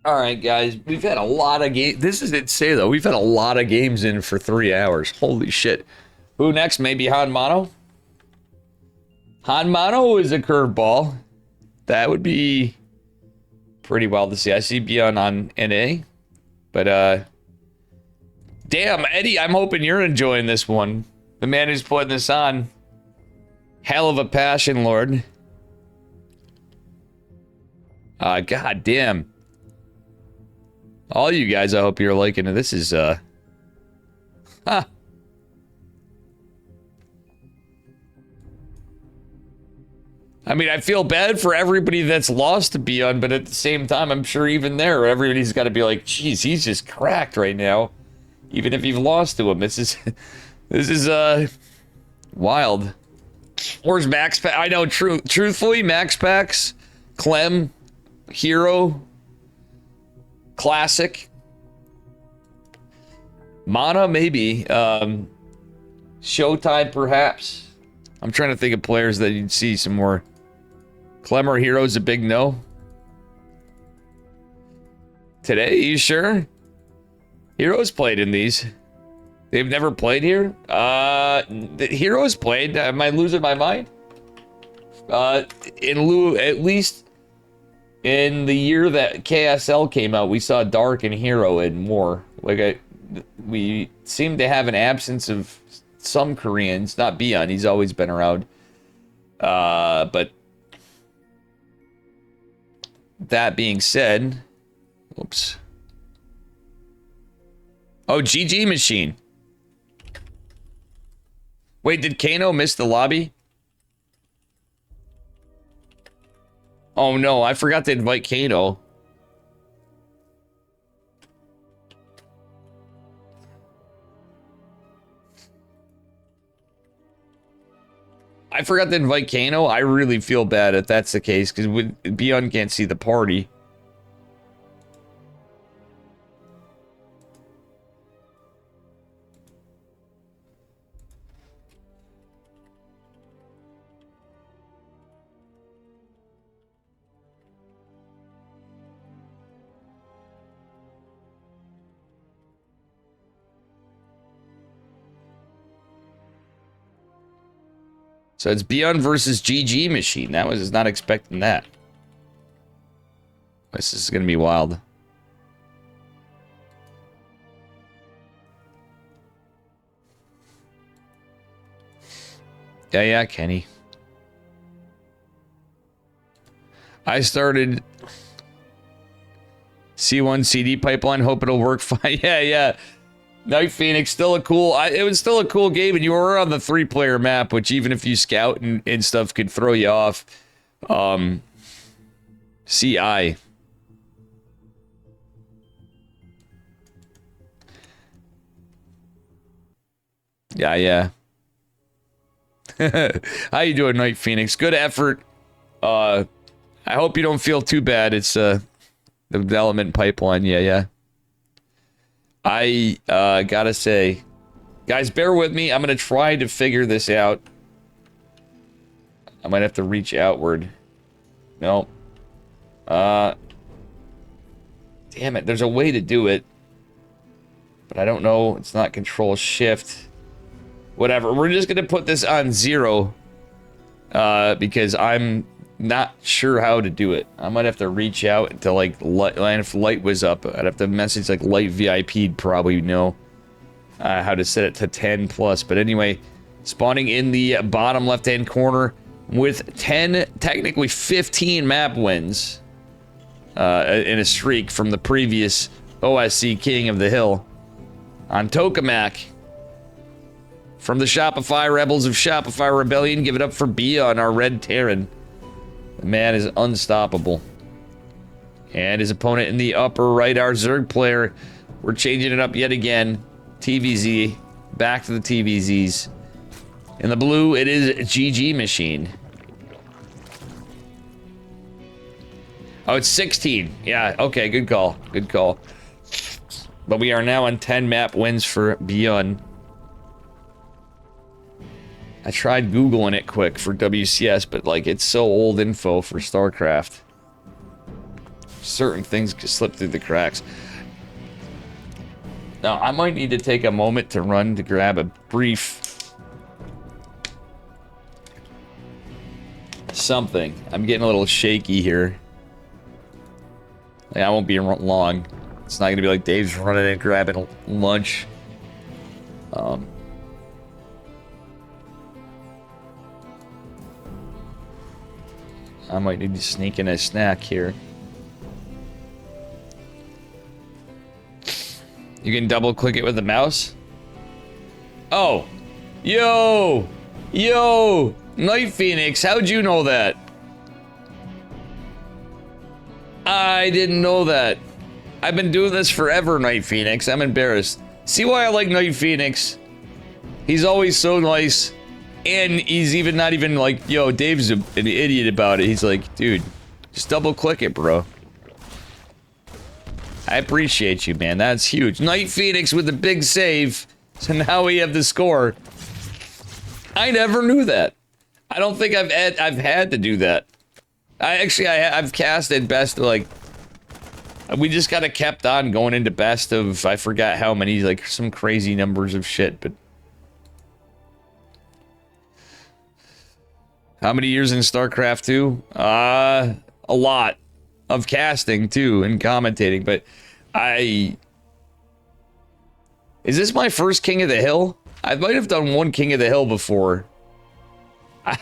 All right, guys, we've had a lot of games. This is insane, though. We've had a lot of games in for 3 hours. Holy shit. Who next? Maybe Han Mono? Han Mono is a curveball. That would be pretty wild to see. I see Beyond on NA. But, damn, Eddie, I'm hoping you're enjoying this one. The man who's putting this on. Hell of a passion, Lord. God damn. All you guys, I hope you're liking it. This is, huh. I mean, I feel bad for everybody that's lost to Beyond, but at the same time, I'm sure even there, everybody's got to be like, geez, he's just cracked right now. Even if you've lost to him. This is wild. Where's Max Pack? I know, truthfully, Max Packs, Clem, Hero, Classic, Mana, maybe. Showtime, perhaps. I'm trying to think of players that you'd see some more. Clem or Hero's a big no. Today, you sure? Hero's played in these. They've never played here? The Hero's played. Am I losing my mind? In lieu, at least in the year that KSL came out, we saw Dark and Hero and more. Like, we seem to have an absence of some Koreans. Not Beyond, he's always been around. But that being said, oops. Oh, GG Machine. Wait, did Kano miss the lobby? Oh no, I forgot to invite Kano. I forgot to invite Kano. I really feel bad if that's the case, because Beyond can't see the party. So it's Beyond versus GG Machine. That was not expecting that. This is going to be wild. Yeah, Kenny. I started C1 CD pipeline. Hope it'll work fine. Yeah. Night Phoenix, still a cool... it was still a cool game, and you were on the 3-player map, which even if you scout and stuff could throw you off. CI. Yeah. How you doing, Night Phoenix? Good effort. I hope you don't feel too bad. It's the development pipeline. Yeah. I gotta say, guys, bear with me. I'm gonna try to figure this out. I might have to reach outward. No. Damn it. There's a way to do it. But I don't know. It's not Control Shift. Whatever. We're just gonna put this on 0. Because I'm not sure how to do it. I might have to reach out to like if light was up. I'd have to message like Light VIP'd probably know how to set it to 10 plus. But anyway, spawning in the bottom left hand corner with 10, technically 15 map wins in a streak from the previous OSC King of the Hill on Tokamak. From the Shopify Rebels of Shopify Rebellion, give it up for Bia our Red Terran. The man is unstoppable. And his opponent in the upper right, our Zerg player. We're changing it up yet again. TVZ. Back to the TVZs. In the blue, it is GG Machine. Oh, it's 16. Yeah, okay, good call. Good call. But we are now on 10 map wins for Beyond. I tried Googling it quick for WCS, but like it's so old info for StarCraft. Certain things could slip through the cracks. Now, I might need to take a moment to run to grab a brief something. I'm getting a little shaky here. Like, I won't be long. It's not gonna be like Dave's running and grabbing lunch. I might need to sneak in a snack here. You can double click it with the mouse? Oh! Yo! Night Phoenix, how'd you know that? I didn't know that. I've been doing this forever, Night Phoenix. I'm embarrassed. See why I like Night Phoenix? He's always so nice. And he's even not even like, yo, Dave's an idiot about it. He's like, dude, just double click it, bro. I appreciate you, man. That's huge. Night Phoenix with the big save. So now we have the score. I never knew that. I don't think I've had to do that. I've casted best of, like, we just kind of kept on going into best of, I forgot how many, like some crazy numbers of shit, but how many years in StarCraft 2? A lot of casting too and commentating, but is this my first King of the Hill? I might have done one King of the Hill before. I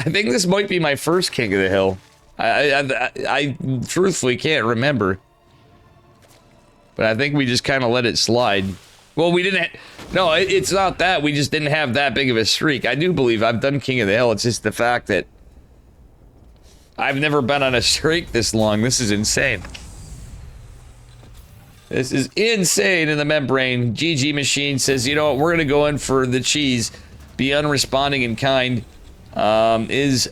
think this might be my first King of the Hill. I truthfully can't remember. But I think we just kind of let it slide. Well, we didn't... No, it's not that. We just didn't have that big of a streak. I do believe I've done King of the Hill. It's just the fact that I've never been on a streak this long. This is insane. This is insane in the membrane. GG Machine says, you know what, we're going to go in for the cheese. Be unresponding in kind. Is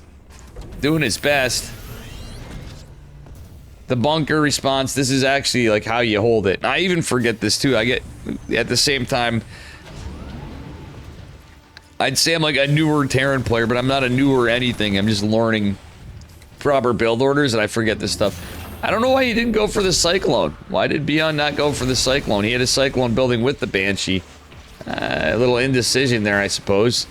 doing his best. The bunker response, this is actually like how you hold it. I even forget this too. I get, at the same time, I'd say I'm like a newer Terran player, but I'm not a newer anything. I'm just learning proper build orders and I forget this stuff. I don't know why he didn't go for the Cyclone. Why did Beyond not go for the Cyclone? He had a Cyclone building with the Banshee. A little indecision there, I suppose.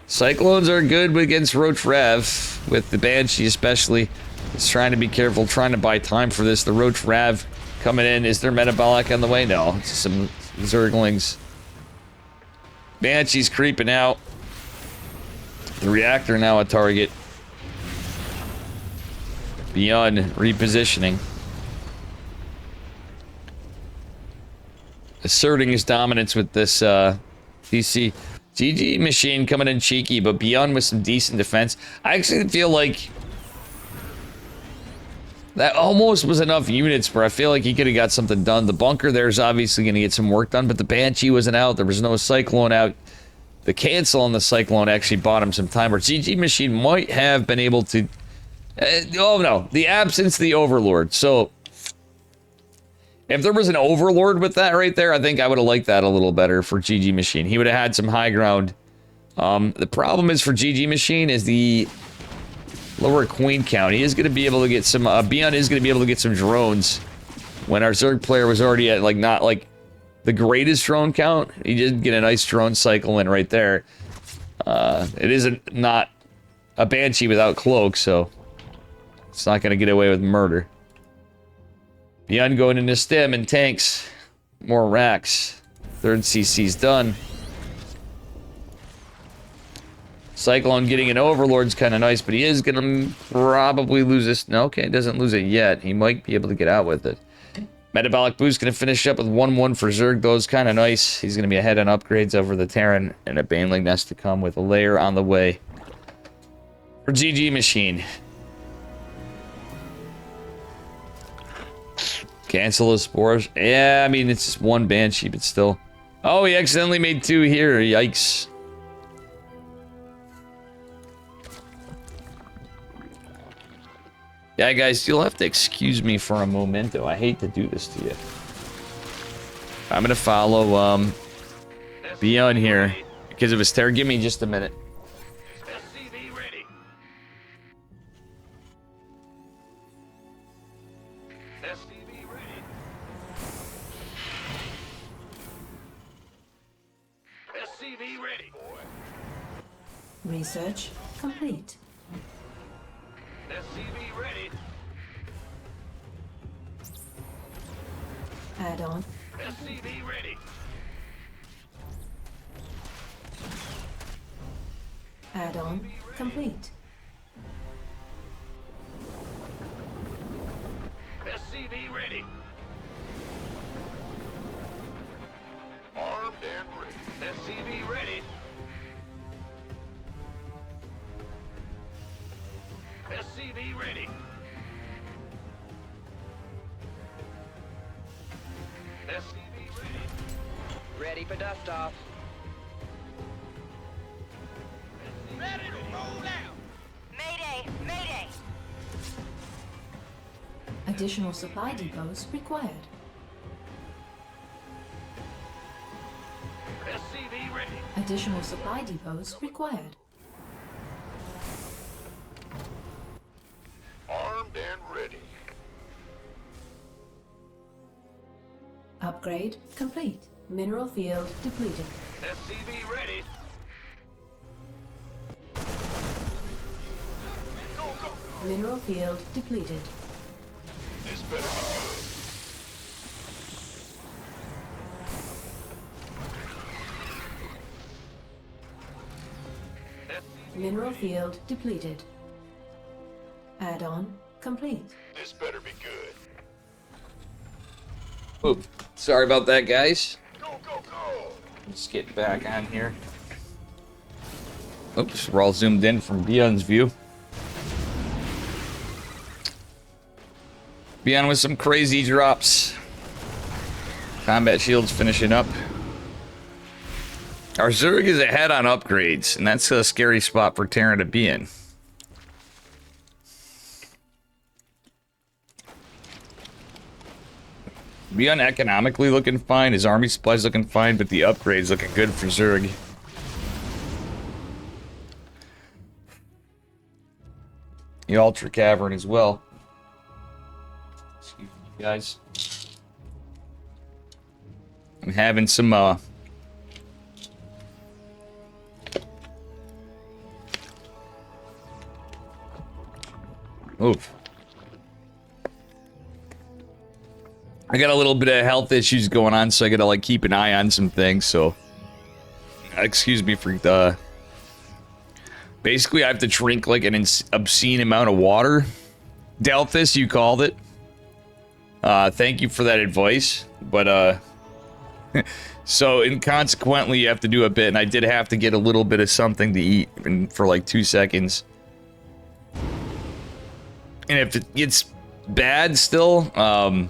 Cyclones are good against Roach Rev, with the Banshee especially. He's trying to be careful, trying to buy time for this. The Roach Rev coming in. Is there metabolic on the way? No, it's some Zerglings. Banshee's creeping out. The reactor now a target. Beyond repositioning. Asserting his dominance with this DC. GG Machine coming in cheeky, but Beyond with some decent defense. I actually feel like that almost was enough units where I feel like he could have got something done. The bunker there's obviously going to get some work done, but the Banshee wasn't out. There was no Cyclone out. The cancel on the Cyclone actually bought him some time, where GG Machine might have been able to... oh no, the absence of the Overlord. So, if there was an Overlord with that right there, I think I would have liked that a little better for GG Machine. He would have had some high ground. The problem is for GG Machine is the lower Queen count. He is going to be able to get some, Beyond is going to be able to get some drones. When our Zerg player was already at, like, not, like, the greatest drone count, he did get a nice drone cycle in right there. It isn't not a Banshee without cloak, so it's not going to get away with murder. Beyond going into stem and tanks. More racks. Third CC's done. Cyclone getting an Overlord's kind of nice, but he is going to probably lose this. No, okay, doesn't lose it yet. He might be able to get out with it. Metabolic Boost going to finish up with 1-1 for Zerg. Those kind of nice. He's going to be ahead on upgrades over the Terran, and a Baneling Nest to come with a layer on the way for GG Machine. Cancel the spores. Yeah, I mean, it's just one Banshee, but still. Oh, he accidentally made two here. Yikes. Yeah, guys, you'll have to excuse me for a momento. I hate to do this to you. I'm gonna follow, Beyond here because of his terror. Give me just a minute. SCV ready. SCV ready. SCV ready. Research complete. SCV ready. Add-on. SCV ready. Add-on complete. SCV ready. Armed and ready. SCV ready. SCV ready. SCV ready. Ready for dust off. Ready to roll out. Mayday! Mayday! Additional supply depots required. SCV ready. Additional supply depots required. Armed and ready. Upgrade complete. Mineral field depleted. SCV ready. Go, go. Mineral field depleted. This better be good. Mineral field depleted. Add-on complete. This better be good. Oop. Sorry about that, guys. Go, go, go. Let's get back on here. Oops, we're all zoomed in from Beyond's view. Beyond with some crazy drops. Combat shields finishing up. Our Zerg is ahead on upgrades, and that's a scary spot for Terran to be in. Beyond economically looking fine, his army supplies looking fine, but the upgrades looking good for Zerg. The Ultra Cavern as well. Excuse me, guys. I'm having some, Oof. I got a little bit of health issues going on, so I gotta, like, keep an eye on some things, so... Excuse me for, Basically, I have to drink, like, an obscene amount of water. Delphus, you called it. Thank you for that advice, but, so, inconsequently, you have to do a bit, and I did have to get a little bit of something to eat for, like, 2 seconds. And if it's bad still, I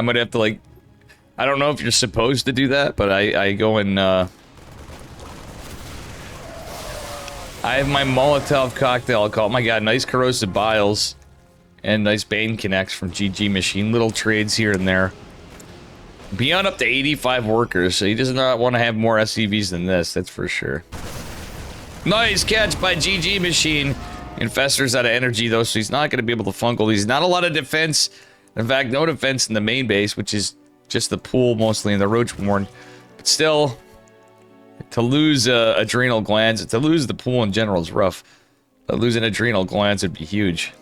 might have to, like... I don't know if you're supposed to do that, but I go and, I have my Molotov cocktail, I'll call it. Oh my god, nice corrosive biles. And nice Bane connects from GG Machine. Little trades here and there. Beyond up to 85 workers, so he does not want to have more SCVs than this, that's for sure. Nice catch by GG Machine. Infestor's out of energy, though, so he's not going to be able to fungal. He's not a lot of defense. In fact, no defense in the main base, which is just the pool mostly in the Roachborn. But still, to lose adrenal glands, to lose the pool in general is rough. But losing adrenal glands would be huge.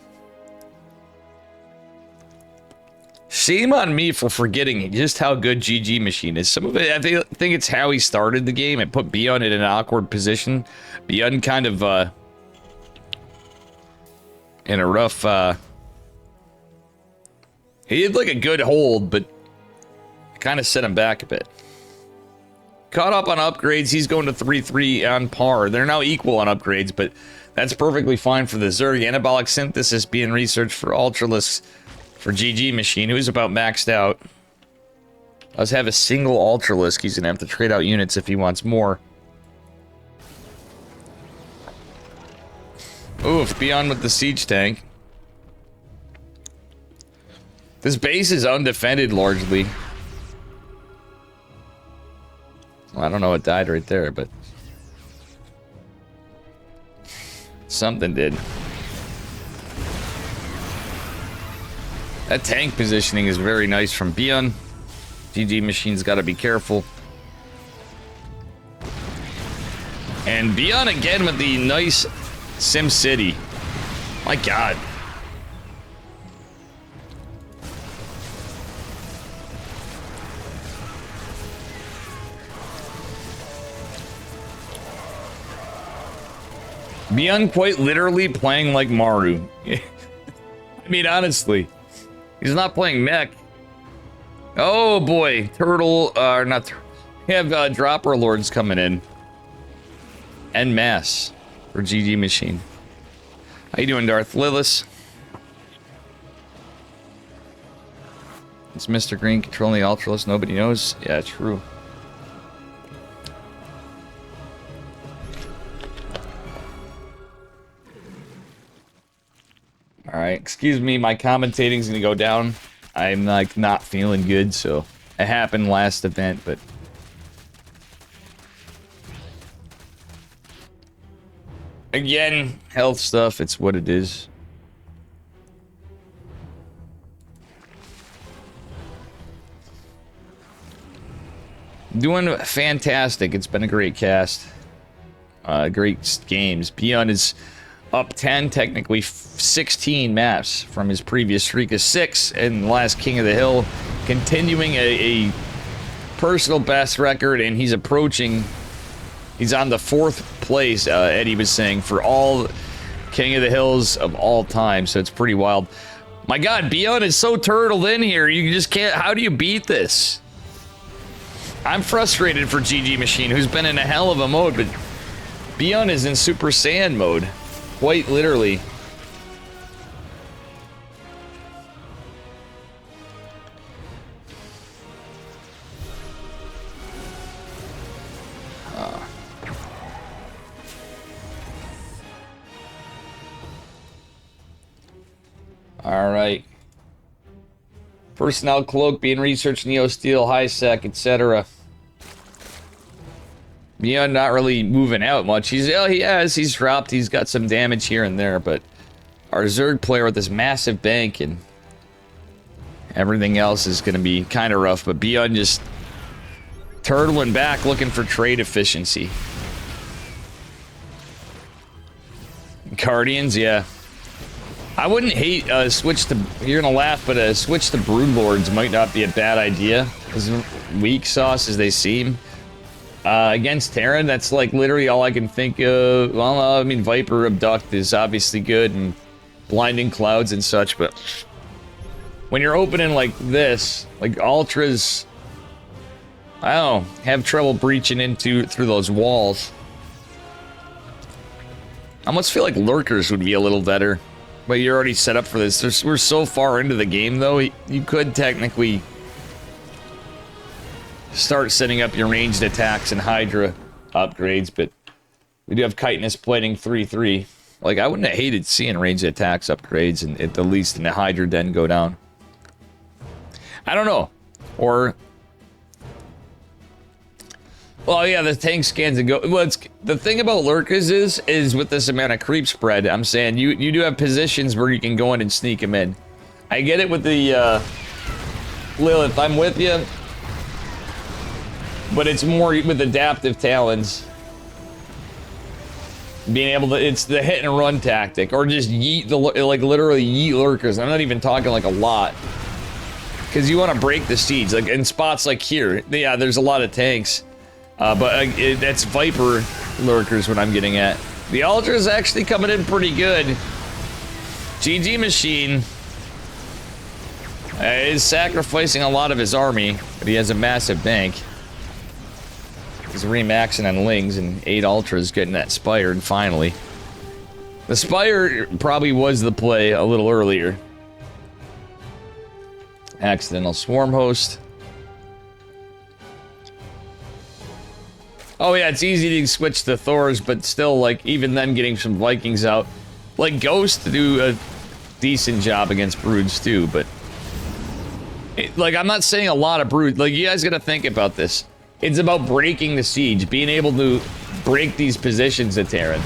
Shame on me for forgetting just how good GG Machine is. Some of it, I think it's how he started the game and put Beyond in an awkward position. Beyond kind of, in a rough, he had like a good hold, but it kind of set him back a bit. Caught up on upgrades, he's going to 3-3 on par. They're now equal on upgrades, but that's perfectly fine for the Zerg. Anabolic Synthesis being researched for Ultralisk for GG Machine, who's about maxed out. Does have a single Ultralisk, he's gonna have to trade out units if he wants more. Oof, Beyond with the siege tank. This base is undefended largely. Well, I don't know what died right there, but something did. That tank positioning is very nice from Beyond. GG Machine's got to be careful. And Beyond again with the nice Sim City. My god. Beyond quite literally playing like Maru. I mean, honestly. He's not playing mech. Oh boy, Turtle, not Turtle. We have Dropper Lords coming in. En masse for GG Machine. How you doing, Darth Lillis? Is Mr. Green controlling the Ultralisk? Nobody knows? Yeah, true. Alright, excuse me, my commentating's gonna go down. I'm like not feeling good, so it happened last event, but again, health stuff, it's what it is. Doing fantastic. It's been a great cast. Great games. Beyond is up 10, technically 16 maps from his previous streak of 6, and last King of the Hill, continuing a personal best record, and he's approaching, he's on the 4th place, Eddie was saying, for all King of the Hills of all time, so it's pretty wild. My god, Beyond is so turtled in here, you just can't, how do you beat this? I'm frustrated for GG Machine, who's been in a hell of a mode, but Beyond is in Super Saiyan mode. Quite literally. Alright. Personnel cloak being researched, Neo Steel, high sec, etc. Beyond not really moving out much. He's dropped, he's got some damage here and there, but our Zerg player with this massive bank and everything else is going to be kind of rough, but Beyond just turtling back looking for trade efficiency. Guardians, yeah. I wouldn't hate switch to, you're gonna laugh, but a switch to Broodlords might not be a bad idea. As weak sauce as they seem. Against Terran, that's like literally all I can think of. Well, I mean, Viper Abduct is obviously good, and Blinding Clouds and such, but when you're opening like this, like Ultras, I don't know, have trouble breaching through those walls. I almost feel like Lurkers would be a little better. But you're already set up for this. We're so far into the game, though, you could technically start setting up your ranged attacks and Hydra upgrades, but we do have chitinous plating 3-3. Like, I wouldn't have hated seeing ranged attacks upgrades, and at the least in the Hydra den go down. I don't know. Or... well, yeah, the tank scans and go. Well, the thing about Lurkers is with this amount of creep spread, I'm saying you do have positions where you can go in and sneak them in. I get it with the Lilith. I'm with you, but it's more with adaptive talons. Being able to, it's the hit and run tactic, or just yeet like literally yeet Lurkers. I'm not even talking like a lot, because you want to break the siege. Like in spots like here, yeah, there's a lot of tanks. But that's Viper Lurkers what I'm getting at. The Ultra is actually coming in pretty good. GG Machine is sacrificing a lot of his army, but he has a massive bank. He's remaxing on Lings, and 8 Ultras getting that Spire, and finally. The Spire probably was the play a little earlier. Accidental Swarm Host. Oh yeah, it's easy to switch to Thors, but still, like, even then getting some Vikings out. Like, Ghost do a decent job against Broods too, but... like, I'm not saying a lot of Brood. Like, you guys gotta think about this. It's about breaking the siege, being able to break these positions at Terran.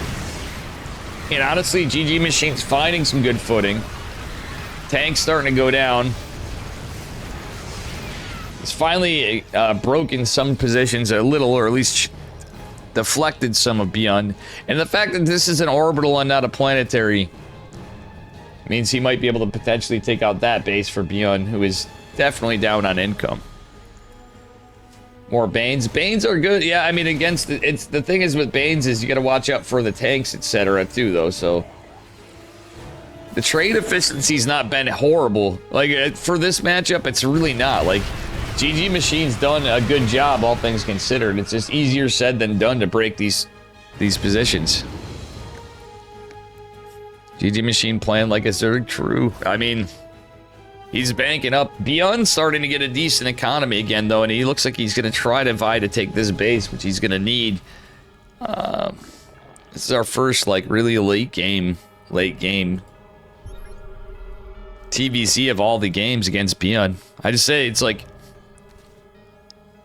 And honestly, GG Machine's finding some good footing. Tank's starting to go down. It's finally broken some positions a little, or at least deflected some of Beyond. And the fact that this is an orbital and not a planetary means he might be able to potentially take out that base for Beyond, who is definitely down on income. More Banes. Banes are good. Yeah, I mean, against the thing is with Banes is you gotta watch out for the tanks, etc. too, though, so... the trade efficiency's not been horrible. Like, for this matchup, it's really not. Like, GG Machine's done a good job, all things considered. It's just easier said than done to break these positions. GG Machine playing like a Zerg, true. I mean, he's banking up. Beyond's starting to get a decent economy again, though, and he looks like he's going to try to vie to take this base, which he's going to need. This is our first, like, really late game TVC of all the games against Beyond. I just say, it's like...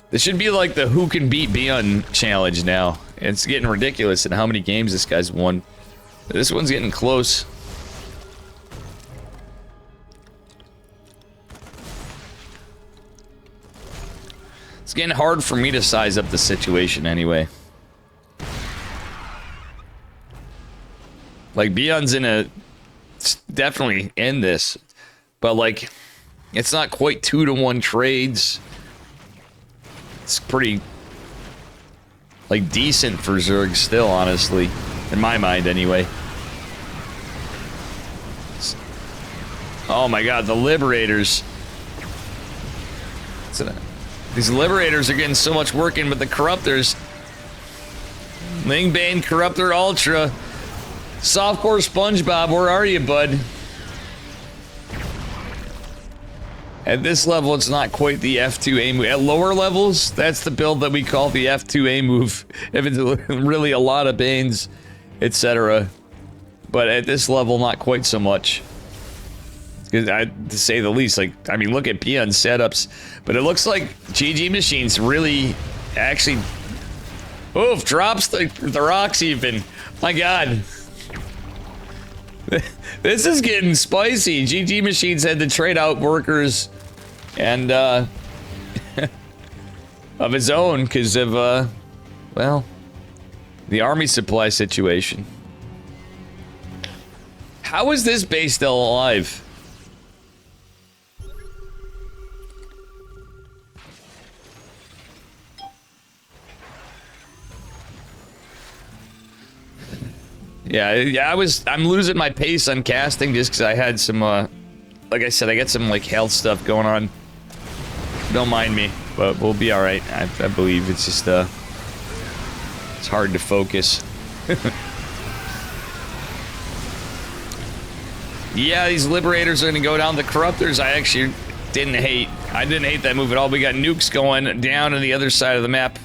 this should be like the who can beat Beyond challenge now. It's getting ridiculous in how many games this guy's won. This one's getting close. It's getting hard for me to size up the situation anyway. Like, Beyond's in a... it's definitely in this. But, like, it's not quite 2-to-1 trades. It's pretty, like, decent for Zerg still, honestly. In my mind, anyway. Oh my god, the Liberators. These Liberators are getting so much work in with the Corruptors. Lingbane, Corruptor, Ultra. Softcore SpongeBob, where are you, bud? At this level, it's not quite the F2A move. At lower levels, that's the build that we call the F2A move. If it's really a lot of Banes, etc. But at this level, not quite so much. To say the least, like, I mean, look at Beyond's setups. But it looks like GG Machines really actually... Oof, drops the rocks even. My God. This is getting spicy. GG Machines had to trade out workers and of his own because of well, the army supply situation. How is this base still alive? Yeah, I'm losing my pace on casting just because I had some, like I said, I got some, like, health stuff going on. Don't mind me, but we'll be alright, I believe. It's just, it's hard to focus. Yeah, these Liberators are gonna go down. The Corruptors, I actually didn't hate. I didn't hate that move at all. We got nukes going down on the other side of the map.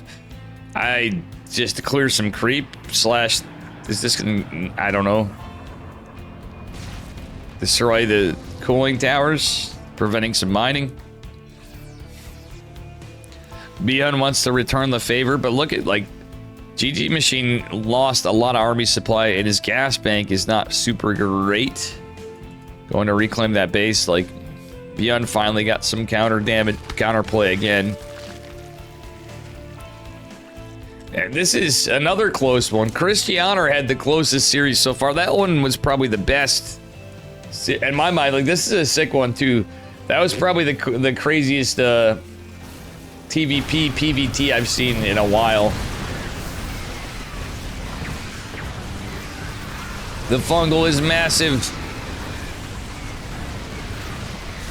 Just to clear some creep, slash... Is this gonna, I don't know, destroy the cooling towers, preventing some mining? Beyond wants to return the favor, but look at, like, GG Machine lost a lot of army supply, and his gas bank is not super great. Going to reclaim that base, like, Beyond finally got some counterplay again. And this is another close one. Christianer had the closest series so far. That one was probably the best. In my mind, like, this is a sick one too. That was probably the craziest TVP, PVT I've seen in a while. The fungal is massive.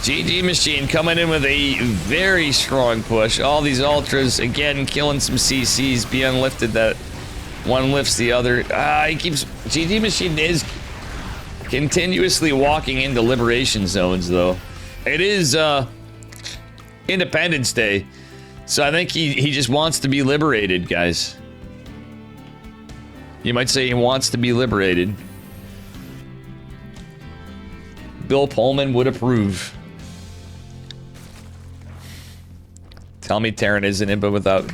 GG Machine coming in with a very strong push. All these ultras, again, killing some CCs. Beyond lifted that. One lifts the other. He keeps... GG Machine is continuously walking into liberation zones, though. It is, Independence Day. So I think he just wants to be liberated, guys. You might say he wants to be liberated. Bill Pullman would approve. Tell me Terran isn't it, but without...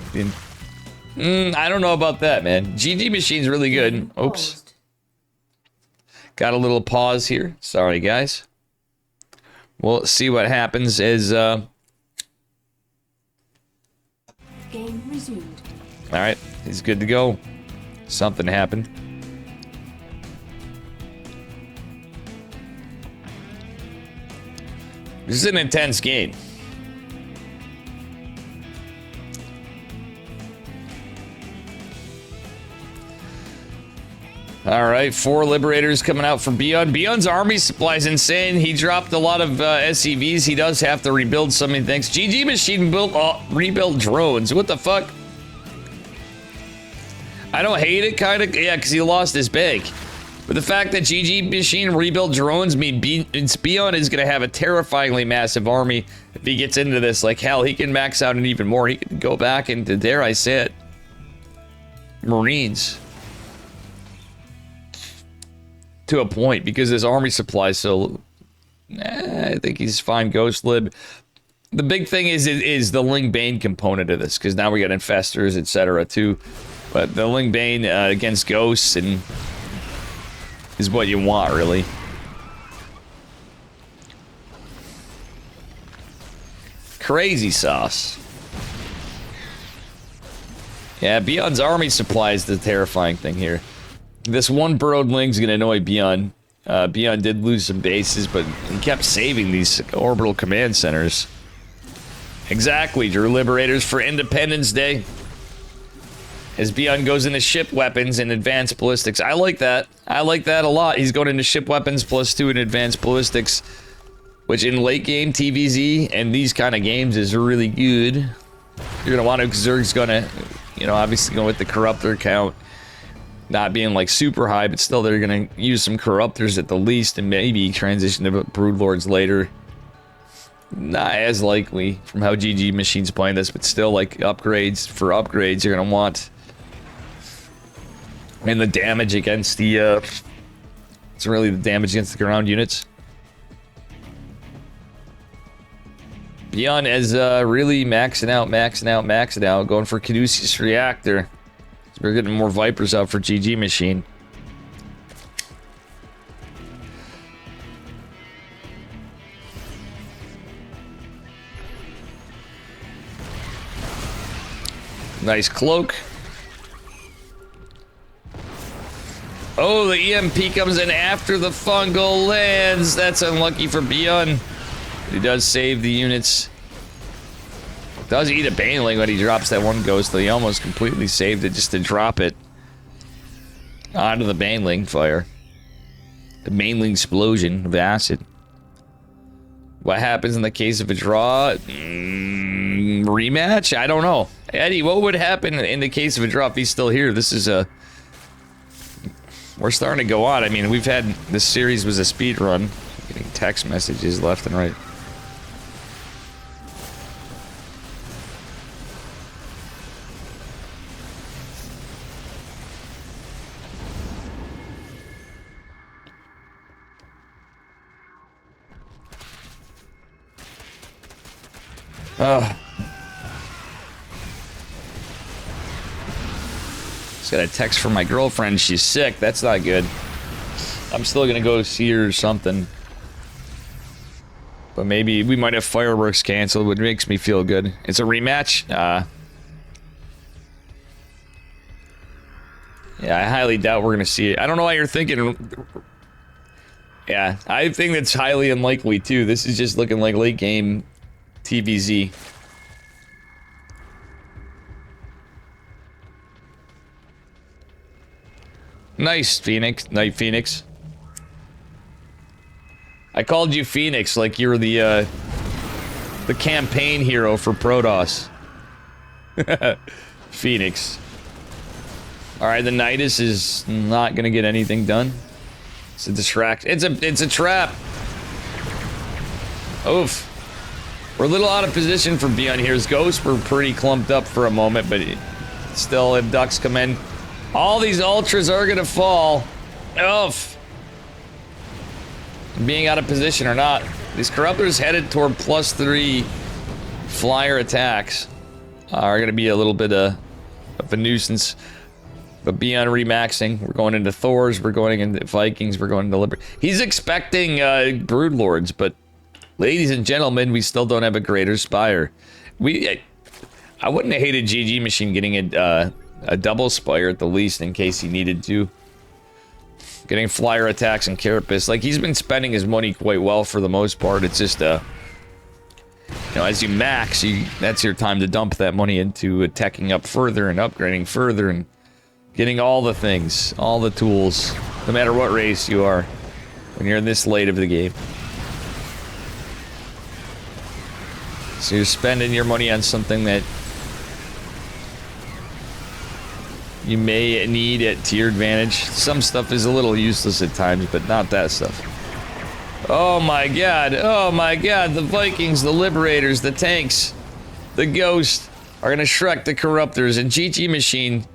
I don't know about that, man. GG Machine's really good. Oops. Got a little pause here. Sorry, guys. We'll see what happens as... Game resumed. Alright, he's good to go. Something happened. This is an intense game. All right, 4 Liberators coming out from Beyond. Beyond's army supply is insane. He dropped a lot of SCVs. He does have to rebuild so many things. GG Machine rebuilt drones. What the fuck? I don't hate it, kind of. Yeah, because he lost his bank. But the fact that GG Machine rebuilt drones means Beyond is going to have a terrifyingly massive army if he gets into this. Like, hell, he can max out and even more. He can go back into, dare I say it, Marines. To a point, because his army supply is so... I think he's fine, Ghost Lib. The big thing is the Ling Bane component of this, because now we got Infestors, etc. too. But the Ling Bane against Ghosts and is what you want, really. Crazy sauce. Yeah, Beyond's army supply is the terrifying thing here. This one burrowed Ling's gonna annoy Beyond. Beyond did lose some bases, but he kept saving these orbital command centers. Exactly, Drew. Liberators for Independence Day. As Beyond goes into ship weapons and advanced ballistics. I like that. I like that a lot. He's going into ship weapons +2 and advanced ballistics, which in late game TVZ and these kind of games is really good. You're gonna want to, because Zerg's gonna, you know, obviously go with the corruptor count not being like super high, but still they're gonna use some corruptors at the least, and maybe transition to broodlords later. Not as likely from how GG Machine's playing this, but still, like, upgrades for upgrades you're gonna want. And the damage against the it's really the damage against the ground units. Beyond as really maxing out, going for Caduceus Reactor. So we're getting more Vipers out for GG Machine. Nice cloak. Oh, the EMP comes in after the fungal lands. That's unlucky for Beyond. He does save the units. Does eat a Baneling when he drops that one ghost, though he almost completely saved it just to drop it onto the Baneling fire. The Baneling explosion of acid. What happens in the case of a draw? Rematch? I don't know. Eddie, what would happen in the case of a draw if he's still here? This is a... We're starting to go on. I mean, we've had... This series was a speed run. Getting text messages left and right. Just got a text from my girlfriend. She's sick. That's not good. I'm still gonna go see her or something. But maybe we might have fireworks canceled, which makes me feel good. It's a rematch? Yeah, I highly doubt we're gonna see it. I don't know why you're thinking... Yeah, I think that's highly unlikely too. This is just looking like late game TVZ. Nice, Phoenix. Night Phoenix. I called you Phoenix like you were the campaign hero for Protoss. Phoenix. Alright, the Nidus is not gonna get anything done. It's a distract. It's a trap. Oof. We're a little out of position for Beyond here's Ghosts. We're pretty clumped up for a moment, but still, if ducks come in, all these ultras are gonna fall. Oof. Being out of position or not, these corruptors headed toward +3 flyer attacks are gonna be a little bit of a nuisance. But Beyond remaxing, we're going into Thors, we're going into Vikings, we're going into Liberty. He's expecting Broodlords, but ladies and gentlemen, we still don't have a Greater Spire. I wouldn't have hated GG Machine getting a double Spire at the least in case he needed to. Getting flyer attacks and Carapace. Like, he's been spending his money quite well for the most part. It's just, you know, as you max, that's your time to dump that money into teching up further and upgrading further and getting all the things, all the tools, no matter what race you are, when you're this late of the game. So you're spending your money on something that you may need at tier advantage. Some stuff is a little useless at times, but not that stuff. Oh my god, the Vikings, the Liberators, the tanks, the Ghost are gonna Shrek the Corruptors, and GG Machine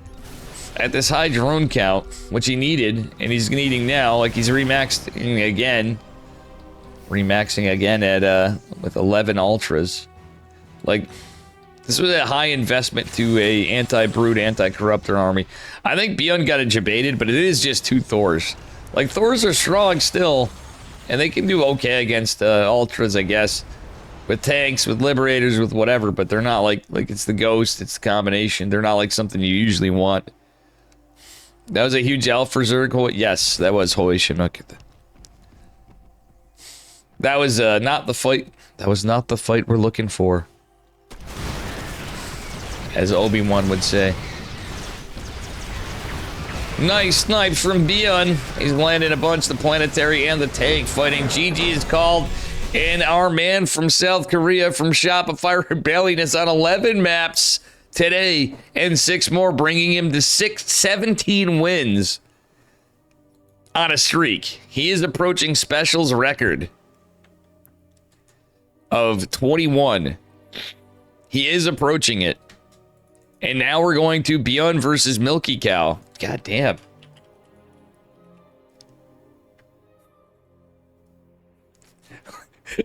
at this high drone count, which he needed, and he's needing now, like he's remaxing again at with 11 ultras. Like, this was a high investment to a anti-brood, anti-corruptor army. I think Beyond got it debated, but it is just 2 Thors. Like, Thors are strong still, and they can do okay against ultras, I guess, with tanks, with Liberators, with whatever. But they're not like it's the Ghost, it's the combination. They're not like something you usually want. That was a huge elf for Zerg. Yes, that was Holy Chinook. That was not the fight. That was not the fight we're looking for, as Obi-Wan would say. Nice snipes from Beyond. He's landed a bunch, the planetary and the tank fighting. GG is called. And our man from South Korea from Shopify Rebellion is on 11 maps today and 6 more, bringing him to 17 wins on a streak. He is approaching Special's record of 21. He is approaching it. And now we're going to Beyond versus Milky Cow. God damn.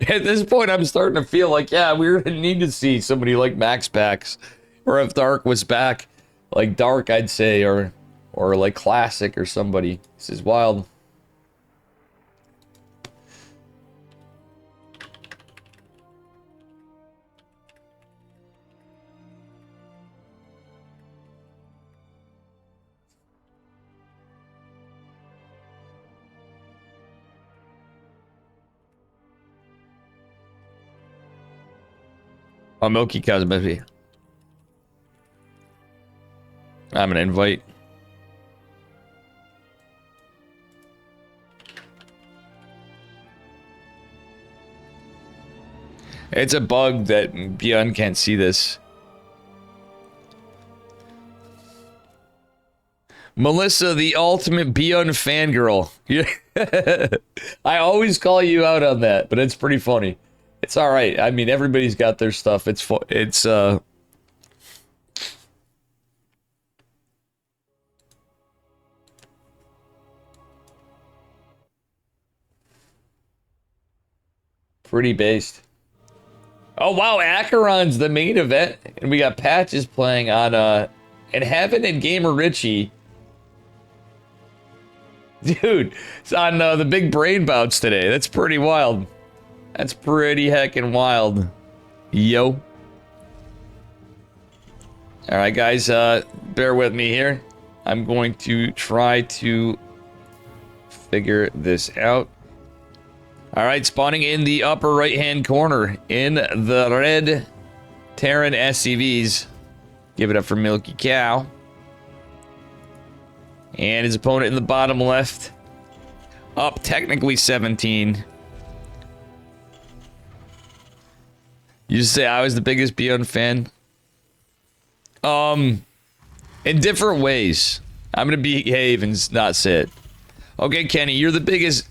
At this point, I'm starting to feel like, yeah, we really need to see somebody like Max Pax. Or if Dark was back, like Dark, I'd say, or like Classic or somebody. This is wild. Oh, Milky Cow's baby. I'm gonna invite. It's a bug that Beyond can't see this. Melissa, the ultimate Beyond fangirl. I always call you out on that, but it's pretty funny. It's all right. I mean, everybody's got their stuff. It's pretty based. Oh wow, Acheron's the main event, and we got Patches playing on and Heaven and Gamer Richie. Dude, it's on the big brain bouts today. That's pretty wild. That's pretty heckin' wild. Yo. Alright, guys, bear with me here. I'm going to try to figure this out. Alright, spawning in the upper right-hand corner in the red Terran SCVs. Give it up for Milky Cow. And his opponent in the bottom left. Up technically 17. You just say I was the biggest Beyond fan? In different ways. I'm gonna behave and not say it. Okay, Kenny, you're the biggest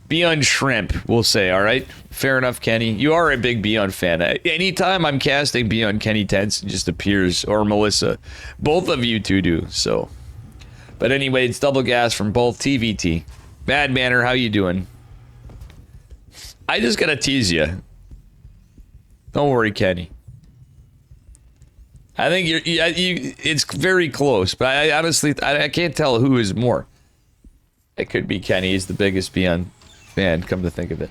Beyond shrimp, we'll say, alright? Fair enough, Kenny. You are a big Beyond fan. Anytime I'm casting Beyond, Kenny Tense just appears, or Melissa. Both of you two do, so. But anyway, it's double gas from both TVT. Bad Manner, how you doing? I just gotta tease you. Don't worry, Kenny. I think it's very close, but I honestly, I can't tell who is more. It could be Kenny. He's the biggest Beyond fan, come to think of it.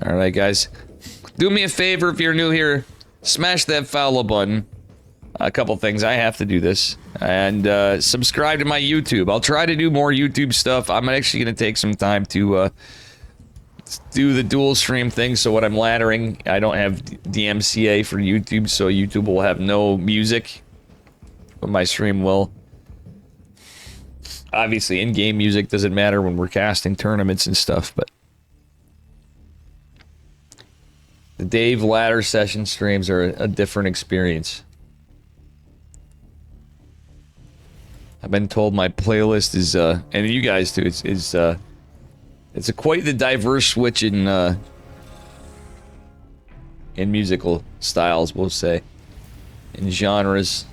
Alright, guys. Do me a favor if you're new here. Smash that follow button. A couple things. I have to do this. And subscribe to my YouTube. I'll try to do more YouTube stuff. I'm actually going to take some time to do the dual stream thing. So when I'm laddering, I don't have DMCA for YouTube. So YouTube will have no music. But my stream will. Obviously, in-game music doesn't matter when we're casting tournaments and stuff. But the Dave ladder session streams are a different experience. I've been told my playlist is, and you guys too, it's a quite the diverse switch in musical styles, we'll say. In genres.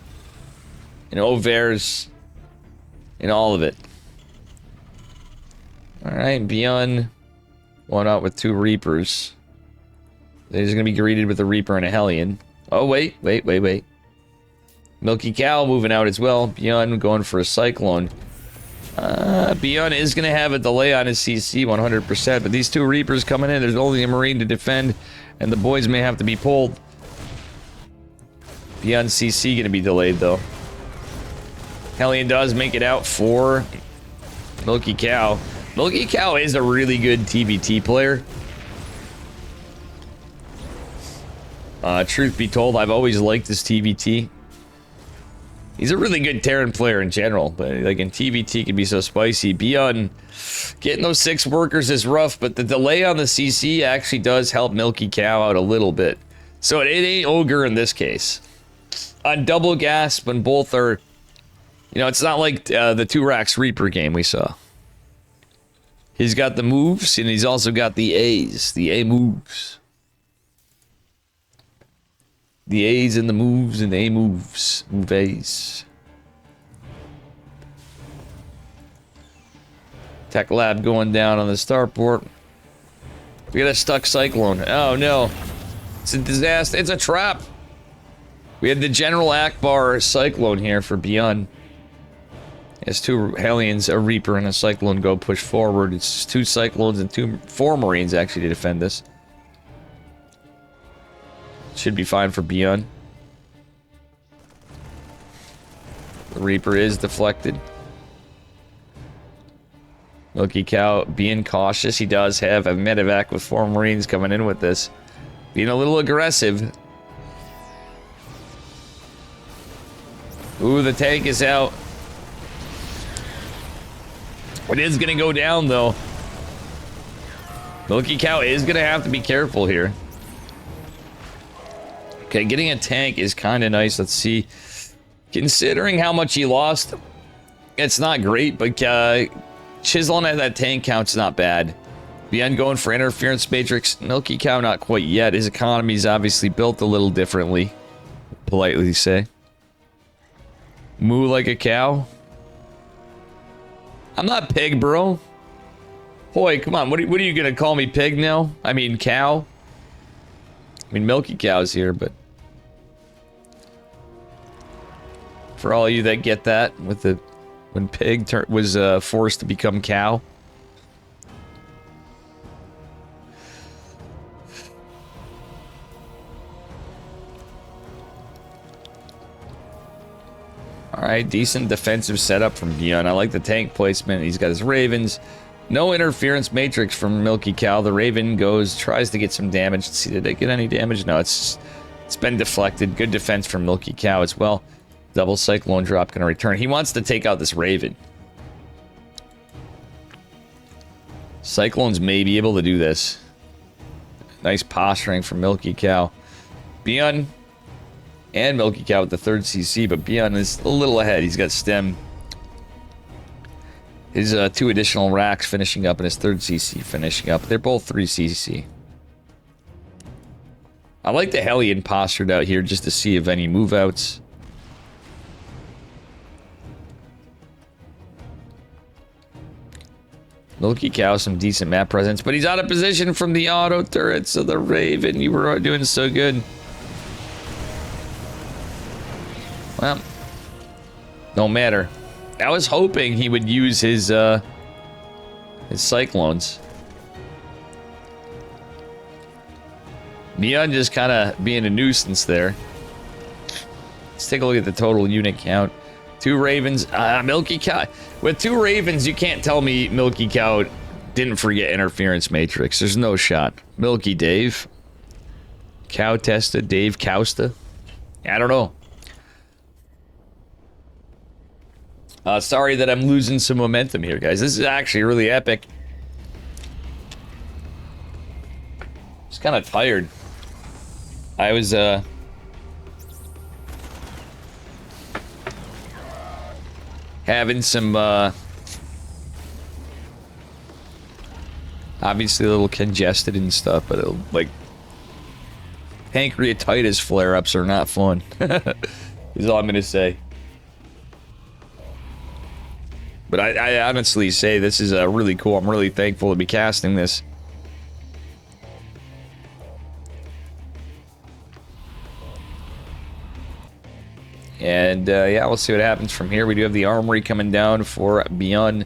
In overs. In all of it. Alright, Beyond one out with 2 Reapers. He's gonna be greeted with a Reaper and a Hellion. Oh, wait. Milky Cow moving out as well. Beyond going for a Cyclone. Beyond is going to have a delay on his CC 100%, but these 2 Reapers coming in, there's only a Marine to defend, and the boys may have to be pulled. Beyond CC going to be delayed, though. Hellion does make it out for Milky Cow. Milky Cow is a really good TBT player. Truth be told, I've always liked this TBT. He's a really good Terran player in general, but like in TVT can be so spicy. Beyond getting those 6 workers is rough, but the delay on the CC actually does help Milky Cow out a little bit. So it ain't Ogre in this case. On double gas, when both are, you know, it's not like the 2 racks Reaper game we saw. He's got the moves, and he's also got the A's, the A moves. The A's and the moves and A moves. Moves. Tech lab going down on the starport. We got a stuck cyclone. Oh no. It's a disaster. It's a trap. We had the General Akbar cyclone here for Beyond. As 2 Hellions, a Reaper, and a Cyclone go push forward. It's 2 Cyclones and 4 Marines actually to defend this. Should be fine for Beyond. The Reaper is deflected. Milky Cow being cautious. He does have a medevac with 4 Marines coming in with this. Being a little aggressive. Ooh, the tank is out. It is going to go down, though. Milky Cow is going to have to be careful here. Okay, getting a tank is kind of nice. Let's see. Considering how much he lost, it's not great, but chiseling at that tank count's not bad. Beyond going for interference matrix. Milky Cow not quite yet. His economy's obviously built a little differently. Politely say. Moo like a cow. I'm not pig, bro. Boy, come on. What are you gonna call me, pig now? I mean, cow. I mean, Milky Cow's here, but for all of you that get that, with the when pig was forced to become cow. Alright, decent defensive setup from Beyond. I like the tank placement. He's got his Ravens. No interference matrix from Milky Cow. The Raven tries to get some damage. Let's see, did it get any damage? No, it's been deflected. Good defense from Milky Cow as well. Double Cyclone drop gonna return. He wants to take out this Raven. Cyclones may be able to do this. Nice posturing from Milky Cow. Beyond and Milky Cow with the 3rd CC, but Beyond is a little ahead. He's got stem. His 2 additional racks finishing up and his 3rd CC finishing up. They're both 3 CC. I like the Hellion postured out here just to see if any move outs. Milky Cow, some decent map presence, but he's out of position from the auto turrets of the Raven. You were doing so good. Well, no matter. I was hoping he would use his Cyclones. Beyond just kind of being a nuisance there. Let's take a look at the total unit count. 2 Ravens. Milky Cow. With 2 Ravens, you can't tell me Milky Cow didn't forget interference matrix. There's no shot. Milky Dave. Cow Testa. Dave Cowsta. I don't know. Sorry that I'm losing some momentum here, guys. This is actually really epic. Just kind of tired. I was, having some, obviously a little congested and stuff, but it'll, like, pancreatitis flare-ups are not fun. Is all I'm gonna say. But I honestly say this is really cool. I'm really thankful to be casting this. And yeah, we'll see what happens from here. We do have the armory coming down for Beyond.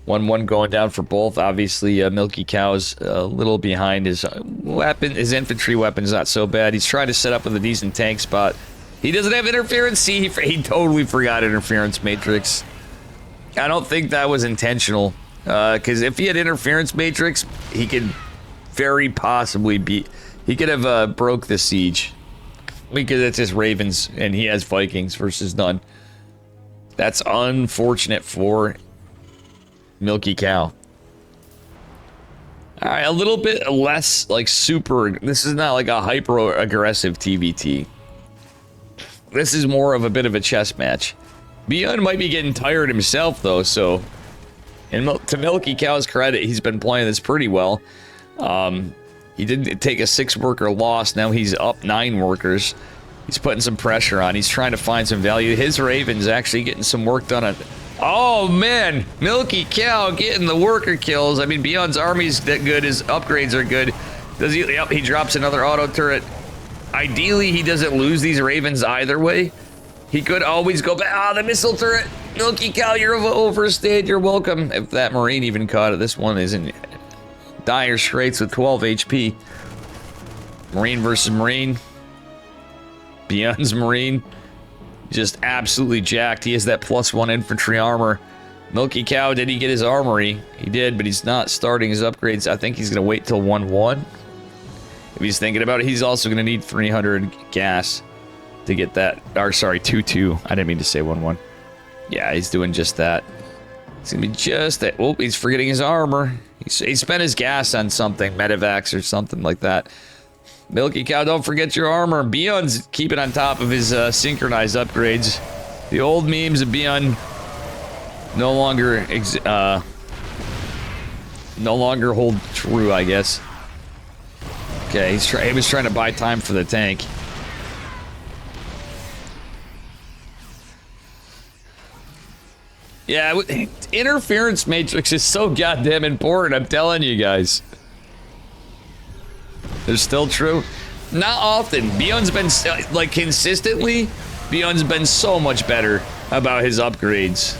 1-1 going down for both. Obviously, Milky Cow's a little behind. His weapon, his infantry weapon's not so bad. He's trying to set up with a decent tank spot. He doesn't have interference. See, he totally forgot interference matrix. I don't think that was intentional, because if he had interference matrix, he could very possibly be... He could have broke the siege. Because it's his Ravens, and he has Vikings versus none. That's unfortunate for Milky Cow. All right, a little bit less like super. This is not like a hyper aggressive TVT. This is more of a bit of a chess match. Beyond might be getting tired himself though, so. And to Milky Cow's credit, he's been playing this pretty well. He did take a 6-worker loss. Now he's up 9 workers. He's putting some pressure on. He's trying to find some value. His Raven's actually getting some work done on. Oh man, Milky Cow getting the worker kills. I mean, Beyond's army's that good. His upgrades are good. Does he? Yep, he drops another auto turret. Ideally, he doesn't lose these Ravens either way. He could always go back. Ah, the missile turret. Milky Cow, you're overstayed. You're welcome. If that Marine even caught it, this one is in dire straits with 12 HP. Marine versus Marine. Beyond's Marine. Just absolutely jacked. He has that +1 infantry armor. Milky Cow, did he get his armory? He did, but he's not starting his upgrades. I think he's going to wait till 1-1. If he's thinking about it, he's also going to need 300 gas to get that. Or, sorry, 2-2. I didn't mean to say 1-1. Yeah, he's doing just that. It's going to be just that. Oh, he's forgetting his armor. He spent his gas on something, Medivacs or something like that. Milky Cow, don't forget your armor. Beyond's keeping on top of his synchronized upgrades. The old memes of Beyond no longer hold true, I guess. Okay, he was trying to buy time for the tank. Yeah, interference matrix is so goddamn important, I'm telling you guys. They're still true. Not often. Beyond's been, like, consistently, Beyond's been so much better about his upgrades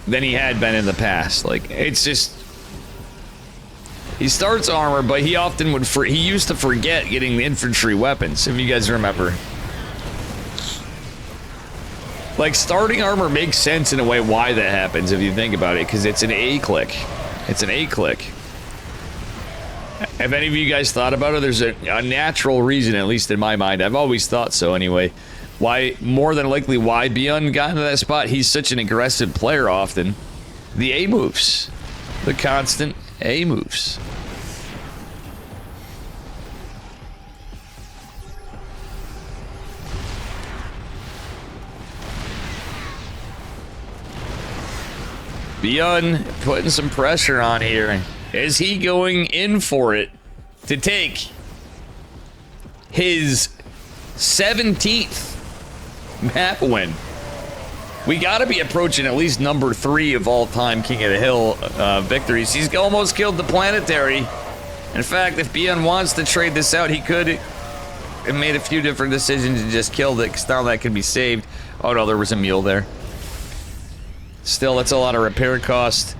than he had been in the past. Like, it's just... He starts armor, but he often would... He used to forget getting the infantry weapons, if you guys remember. Like, starting armor makes sense in a way why that happens, if you think about it, because it's an A-click. It's an A-click. Have any of you guys thought about it? There's a natural reason, at least in my mind. I've always thought so anyway. Why, more than likely, why Beyond got into that spot? He's such an aggressive player often. The A moves. The constant A moves. Beyond putting some pressure on here. Is he going in for it to take his 17th map win? We got to be approaching at least number 3 of all time King of the Hill victories. He's almost killed the planetary. In fact, if Beyond wants to trade this out, he could have made a few different decisions and just killed it, because now that can be saved. Oh no, there was a mule there. Still, that's a lot of repair cost.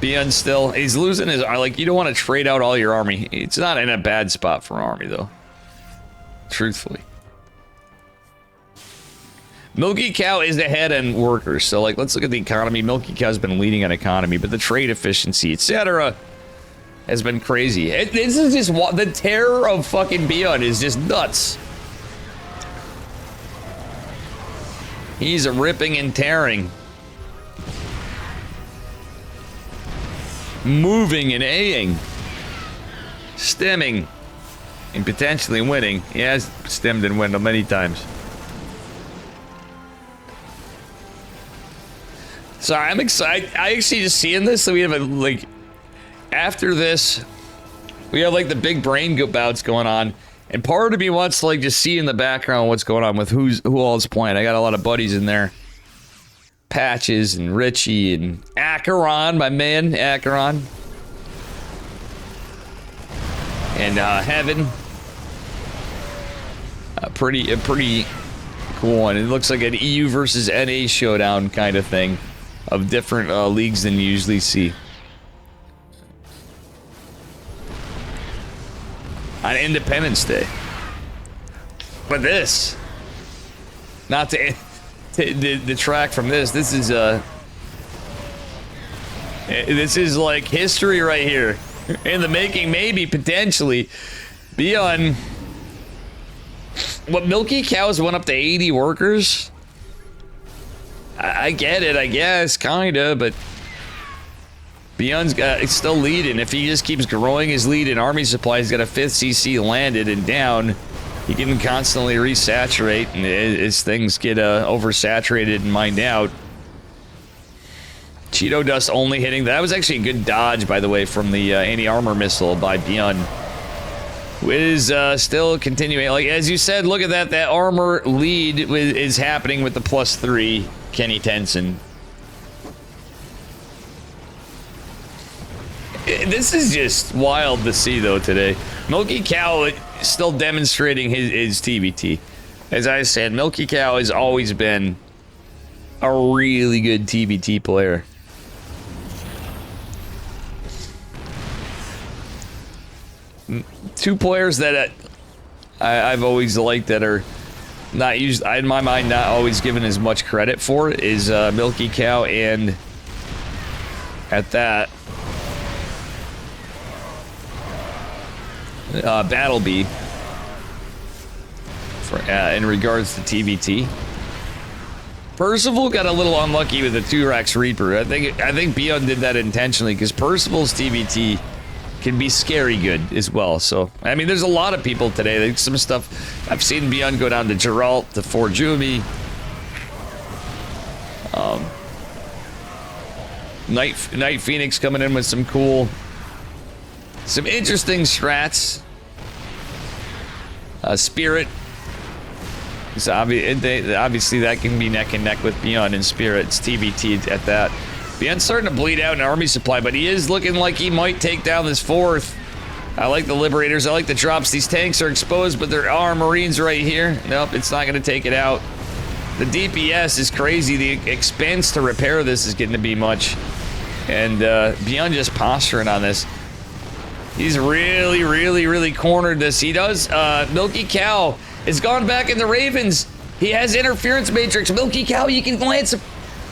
Beyond still, he's losing his, like, you don't want to trade out all your army. It's not in a bad spot for army, though. Truthfully. Milky Cow is ahead in workers, so, like, let's look at the economy. Milky Cow's been leading on economy, but the trade efficiency, etc., has been crazy. This is just what the terror of fucking Beyond is just nuts. He's ripping and tearing. Moving and A-ing. Stemming. And potentially winning. He has stemmed and won many times. So I'm excited. I actually just seeing this, so we have a, like, after this, we have, like, the big brain bouts going on. And part of me wants to, like, just see in the background what's going on with who all is playing. I got a lot of buddies in there. Patches and Richie and Acheron, my man, Acheron. And Heaven. A pretty cool one. It looks like an EU versus NA showdown kind of thing. Of different leagues than you usually see. On Independence Day. But this, not to detract from this, this is like history right here. In the making, maybe, potentially. Beyond what Milky Cows went up to 80 workers. I get it, I guess, kinda, but Beyond's it's still leading. If he just keeps growing his lead in army supply, he's got a 5th CC landed and down. He can constantly resaturate, and as things get oversaturated and mined out. Cheeto Dust only hitting. That was actually a good dodge, by the way, from the anti-armor missile by Beyond. Is still continuing. Like, as you said, look at that. That armor lead is happening with the +3 Kenny Tenson. This is just wild to see, though, today. Milky Cow still demonstrating his TBT. As I said, Milky Cow has always been a really good TBT player. Two players that I've always liked that are not used, in my mind, not always given as much credit for is Milky Cow and at that Battle Bee for, in regards to TBT. Percival got a little unlucky with the 2-Rex Reaper. I think Beyond did that intentionally because Percival's TBT can be scary good as well. So, I mean, there's a lot of people today. Like, some stuff I've seen Beyond go down to Geralt, to Forjumi. Night Phoenix coming in with some interesting strats. Spirit. So obviously that can be neck and neck with Beyond and Spirit's TBT at that. Beyond's starting to bleed out in army supply, but he is looking like he might take down this 4th. I like the Liberators. I like the drops. These tanks are exposed, but there are Marines right here. Nope, it's not going to take it out. The DPS is crazy. The expense to repair this is getting to be much. And Beyond just posturing on this. He's really cornered this. He does. Milky Cow has gone back in the Ravens. He has interference matrix. Milky Cow, you can lance him.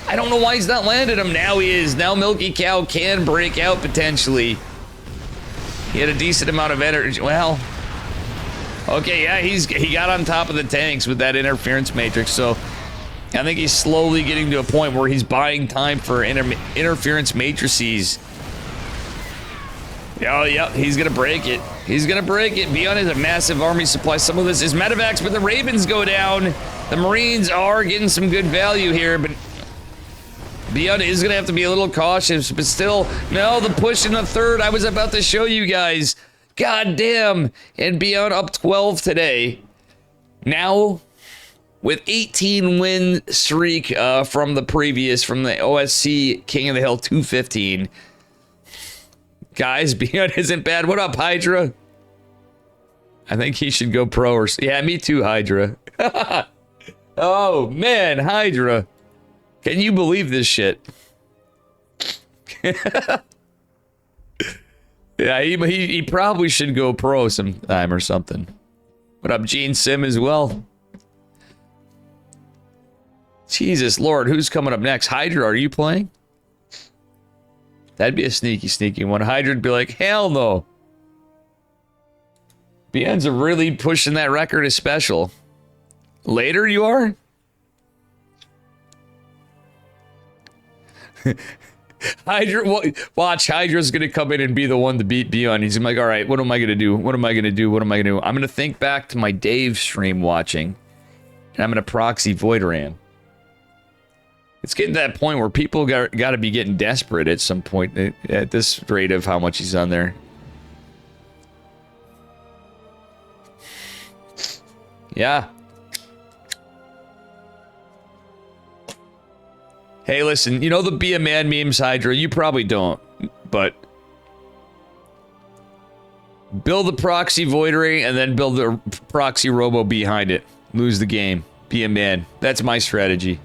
I don't know why he's not landed him. Now he is. Now Milky Cow can break out potentially. He had a decent amount of energy. Well, okay, yeah, he got on top of the tanks with that interference matrix. So I think he's slowly getting to a point where he's buying time for interference matrices. Oh, yep, he's gonna break it. He's gonna break it. Beyond is a massive army supply. Some of this is medevacs, but the Ravens go down. The Marines are getting some good value here, but Beyond is gonna have to be a little cautious. But still, no, the push in the 3rd. I was about to show you guys. God damn. And Beyond up 12 today. Now, with 18 win streak from the OSC King of the Hill 215. Guys, Beyond isn't bad. What up, Hydra? I think he should go pro or... Yeah, me too, Hydra. Oh, man, Hydra. Can you believe this shit? Yeah, he probably should go pro sometime or something. What up, Gene Sim as well? Jesus Lord, who's coming up next? Hydra, are you playing? That'd be a sneaky one. Hydra'd be like, hell no. Beyond's really pushing that record as special. Later you are? Hydra, watch, Hydra's gonna come in and be the one to beat Beyond. He's like, all right, what am I gonna do? What am I gonna do? What am I gonna do? I'm gonna think back to my Dave stream watching, and I'm gonna proxy Void Ram. It's getting to that point where people got to be getting desperate at some point at this rate of how much he's on there. Yeah. Hey, listen, you know the Be a Man memes, Hydra? You probably don't, but build the proxy Void Ray and then build the proxy Robo behind it. Lose the game. Be a man. That's my strategy.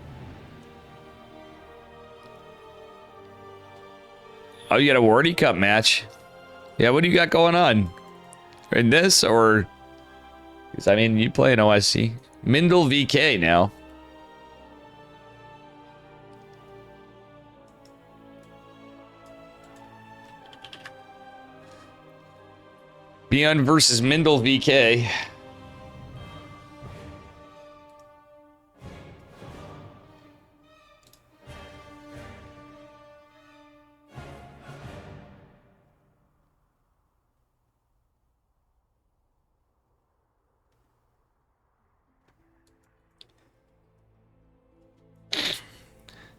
Oh, you got a Wordy Cup match? Yeah, what do you got going on? In this, or... Because, I mean, you play an OSC. Mindle VK now. Beyond versus Mindle VK.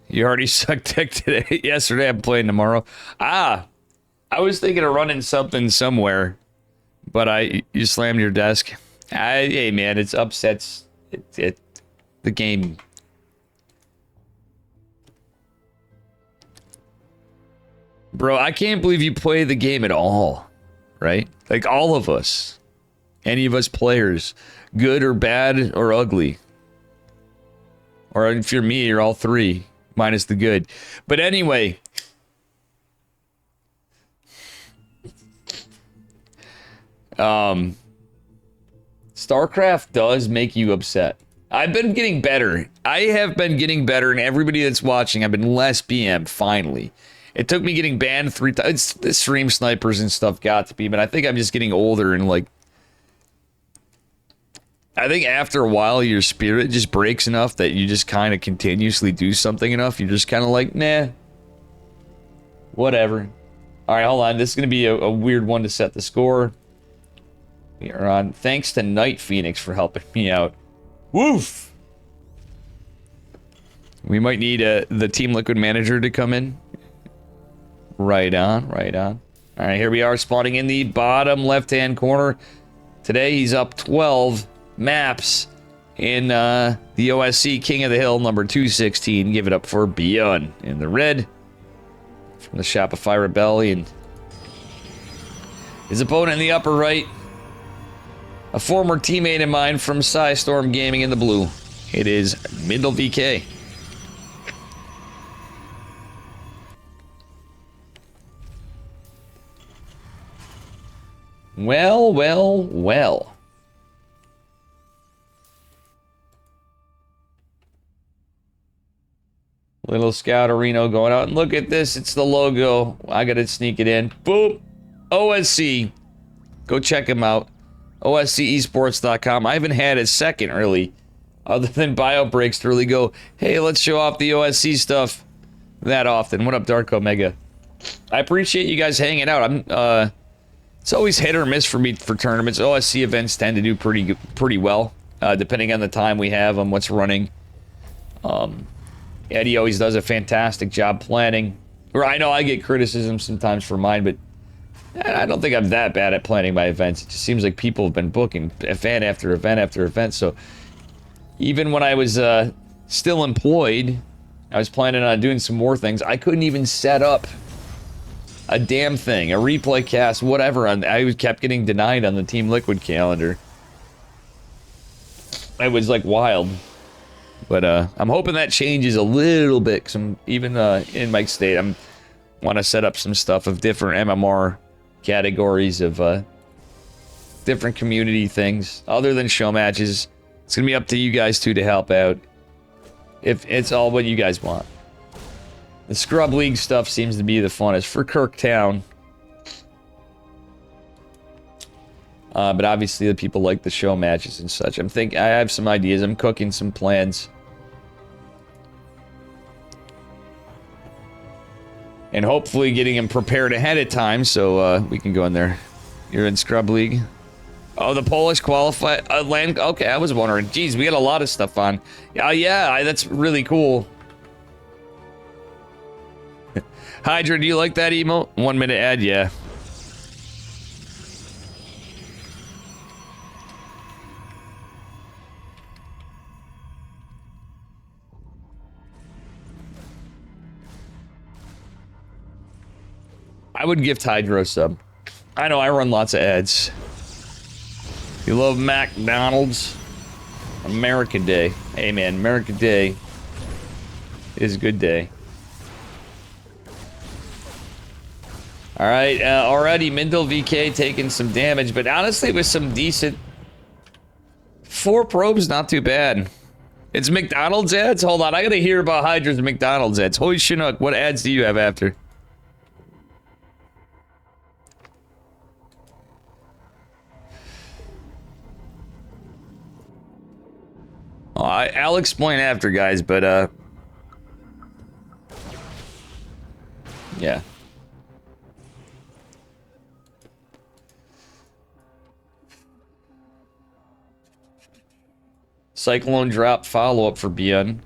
You already sucked dick today. Yesterday, I'm playing tomorrow. I was thinking of running something somewhere, but you slammed your desk. Hey man, it's upsets the game. Bro, I can't believe you play the game at all, right? Like all of us, any of us players, good or bad or ugly, or if you're me, you're all three minus the good. But anyway. StarCraft does make you upset. I've been getting better. I have been getting better, and everybody that's watching, I've been less BM, finally. It took me getting banned 3 times. The stream snipers and stuff got to be, but I think I'm just getting older, and like... I think after a while, your spirit just breaks enough that you just kind of continuously do something enough. You're just kind of like, nah. Whatever. Alright, hold on. This is going to be a weird one to set the score. We are on. Thanks to Night Phoenix for helping me out. Woof! We might need the Team Liquid manager to come in. Right on, right on. Alright, here we are spawning in the bottom left-hand corner. Today he's up 12 maps in the OSC King of the Hill, number 216. Give it up for Beyond in the red. From the Shopify Rebellion. His opponent in the upper right. A former teammate of mine from Storm Gaming in the blue. It is Mindle VK. Well, well, well. Little Scouterino going out. And look at this. It's the logo. I gotta sneak it in. Boop. OSC. Go check him out. OSCesports.com. I haven't had a second, really, other than bio breaks to really go, hey, let's show off the OSC stuff that often. What up, Dark Omega? I appreciate you guys hanging out. It's always hit or miss for me for tournaments. OSC events tend to do pretty well, depending on the time we have and what's running. Eddie always does a fantastic job planning. Or I know I get criticism sometimes for mine, but I don't think I'm that bad at planning my events. It just seems like people have been booking event after event after event. So even when I was still employed, I was planning on doing some more things. I couldn't even set up a damn thing, a replay cast, whatever. I kept getting denied on the Team Liquid calendar. It was like wild. But I'm hoping that changes a little bit. Cause I'm even in Mike State, I want to set up some stuff of different MMR categories of different community things other than show matches. It's gonna be up to you guys too to help out if it's all what you guys want. The Scrub League stuff seems to be the funnest for Kirktown, but obviously the people like the show matches and such. I have some ideas. I'm cooking some plans. And hopefully getting him prepared ahead of time so we can go in there. You're in Scrub League. Oh, the Polish qualify land. Okay, I was wondering. Geez, we got a lot of stuff on. Yeah, that's really cool. Hydra, do you like that emote? 1 minute ad, yeah. I would gift Hydro a sub. I know, I run lots of ads. You love McDonald's? America Day. Hey man, America Day is a good day. Alright, already Mindle VK taking some damage, but honestly with some decent... 4 probes, not too bad. It's McDonald's ads? Hold on, I gotta hear about Hydra's McDonald's ads. Holy Chinook, what ads do you have after? I'll explain after, guys, but, yeah. Cyclone drop follow-up for Bien.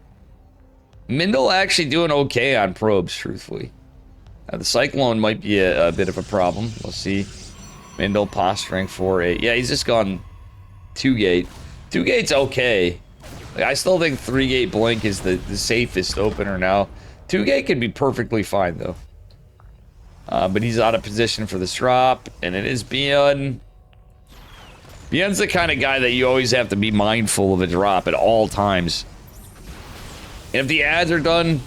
Mindle actually doing okay on probes, truthfully. The Cyclone might be a bit of a problem. We'll see. Mindle posturing for a... Yeah, he's just gone 2-gate. 2-gate's okay. Like, I still think 3-gate Blink is the safest opener now. 2-gate could be perfectly fine, though. But he's out of position for this drop, and it is Beyond. Beyond's the kind of guy that you always have to be mindful of a drop at all times. And if the ads are done,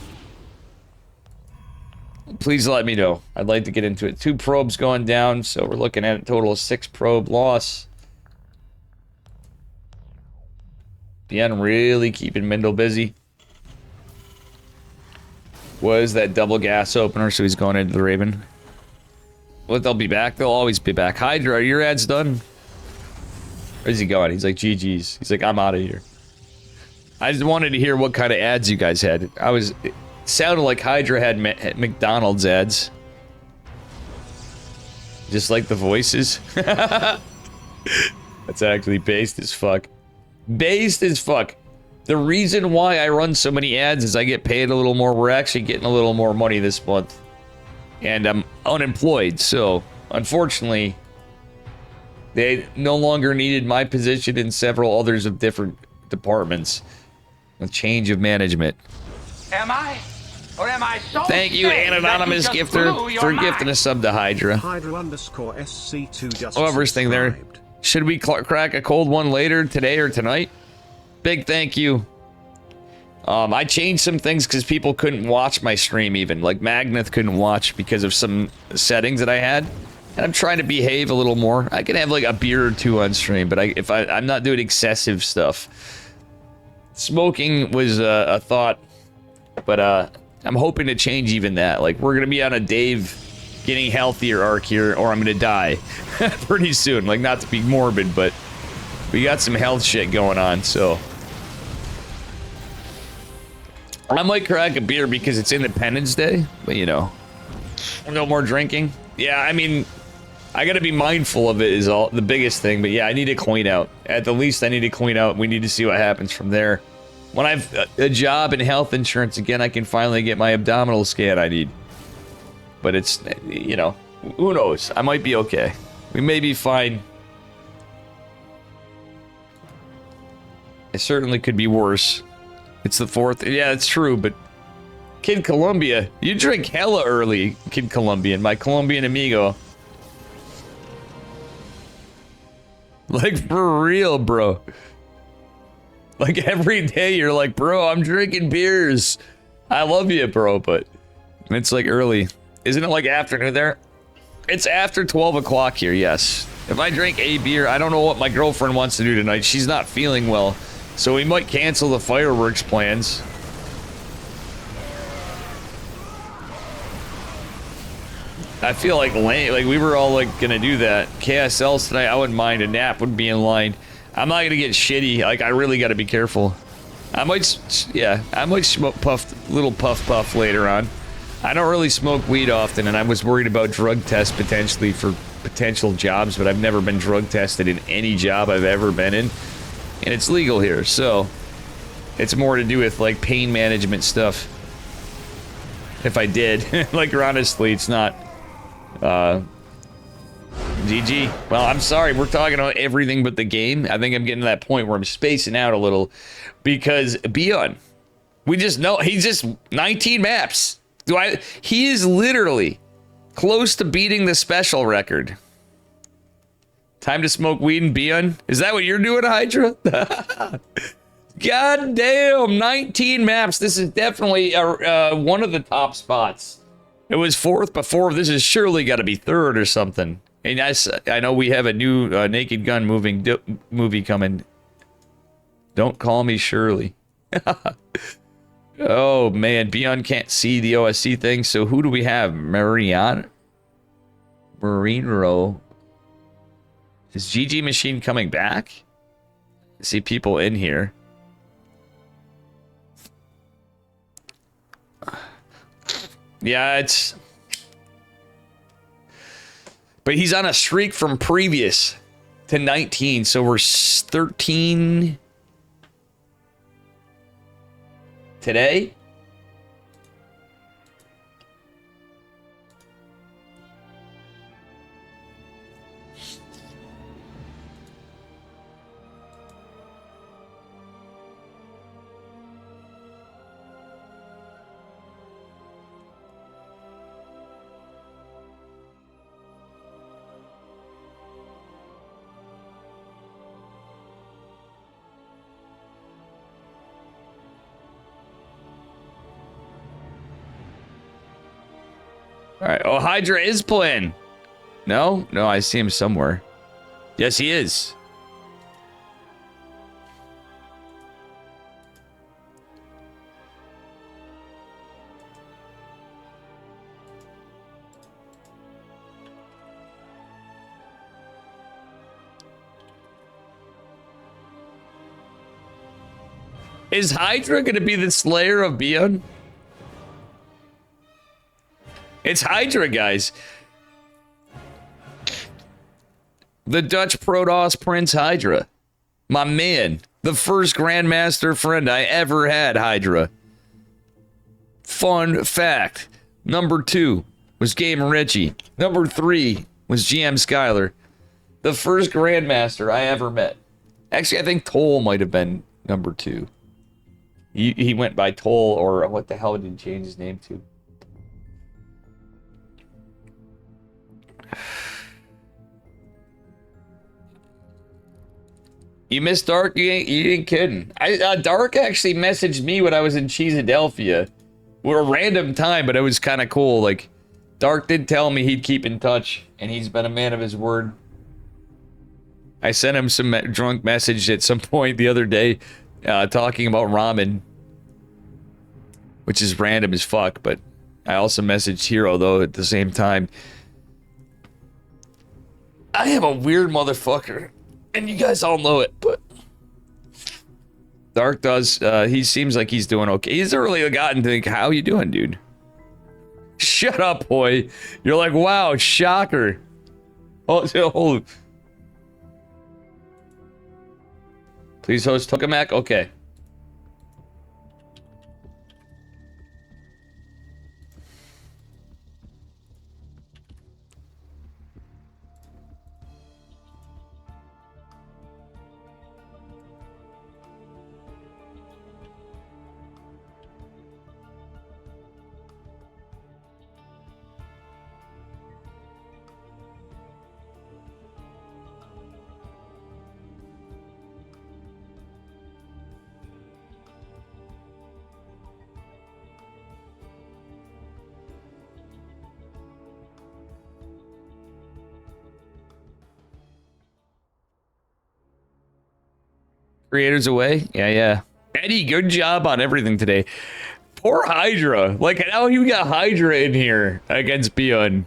please let me know. I'd like to get into it. 2 probes going down, so we're looking at a total of 6 probe loss. Beyond really keeping Mindle busy. Was that double gas opener, so he's going into the Raven. Well, they'll be back. They'll always be back. Hydra, are your ads done? Where's he going? He's like, GG's. He's like, I'm out of here. I just wanted to hear what kind of ads you guys had. It sounded like Hydra had McDonald's ads. Just like the voices. That's actually based as fuck. Based as fuck. The reason why I run so many ads is I get paid a little more. We're actually getting a little more money this month. And I'm unemployed, so unfortunately, they no longer needed my position and several others of different departments. A change of management. Am I? Or am I so Thank you, sick anonymous that you just gifter, blew your for mind? gifting a sub to Hydra. Hydra_SC2 just Whoever's thing there. subscribed. Should we crack a cold one later, today or tonight? Big thank you. I changed some things because people couldn't watch my stream even. Like Magneth couldn't watch because of some settings that I had. And I'm trying to behave a little more. I can have like a beer or 2 on stream, but I'm not doing excessive stuff. Smoking was a thought, but I'm hoping to change even that. Like, we're gonna be on a Dave getting healthier arc here, or I'm gonna die pretty soon. Like, not to be morbid, but we got some health shit going on, so I might crack a beer because it's Independence Day, but you know, no more drinking. Yeah, I mean, I gotta be mindful of it is all the biggest thing, but yeah, I need to clean out. At the least, I need to clean out. We need to see what happens from there. When I've a job and health insurance again, I can finally get my abdominal scan I need. But it's, you know, who knows? I might be okay. We may be fine. It certainly could be worse. It's the 4th. Yeah, it's true, but Kid Columbia, you drink hella early, Kid Colombian, my Colombian amigo. Like, for real, bro. Like, every day you're like, bro, I'm drinking beers. I love you, bro, but it's like early. Isn't it like afternoon there? It's after 12 o'clock here, yes. If I drink a beer, I don't know what my girlfriend wants to do tonight. She's not feeling well, so we might cancel the fireworks plans. I feel like lame. Like, we were all like gonna do that. KSLs tonight, I wouldn't mind. A nap would be in line. I'm not gonna get shitty. Like, I really gotta be careful. I might, yeah, I might smoke little puff later on. I don't really smoke weed often, and I was worried about drug tests potentially for potential jobs, but I've never been drug tested in any job I've ever been in, and it's legal here, so it's more to do with like pain management stuff. If I did, like, honestly, it's not. GG. Well, I'm sorry. We're talking about everything but the game. I think I'm getting to that point where I'm spacing out a little because Beyond, we just know he's just 19 maps. He is literally close to beating the special record. Time to smoke weed and Beyond. Is that what you're doing, Hydra? God damn, 19 maps. This is definitely one of the top spots. It was 4th before. This has surely got to be 3rd or something. And I know we have a new Naked Gun movie coming. Don't call me Shirley. Oh, man. Beyond can't see the OSC thing. So who do we have? Marino. Is GG Machine coming back? I see people in here. Yeah, it's... But he's on a streak from previous to 19, so we're 13 today. All right. Oh, Hydra is playing. No, I see him somewhere. Yes, he is. Is Hydra going to be the slayer of Beyond? It's Hydra, guys. The Dutch Protoss Prince Hydra. My man. The first Grandmaster friend I ever had, Hydra. Fun fact. Number 2 was Game Richie. Number 3 was GM Skyler. The first Grandmaster I ever met. Actually, I think Toll might have been number 2. He went by Toll, or what the hell did he change his name to? You missed Dark? You ain't kidding. Dark actually messaged me when I was in Cheesadelphia. We're a random time, but it was kind of cool. Like, Dark did tell me he'd keep in touch, and he's been a man of his word. I sent him some drunk message at some point the other day, talking about ramen, which is random as fuck, but I also messaged Hero, though, at the same time. I am a weird motherfucker, and you guys all know it, but Dark does, he seems like he's doing okay. He's early gotten to think, how you doing, dude? Shut up, boy. You're like, wow, shocker. Oh. Please host Tokamak? Okay. Creators away? Yeah. Eddie, good job on everything today. Poor Hydra. Like, now you got Hydra in here against Beyond.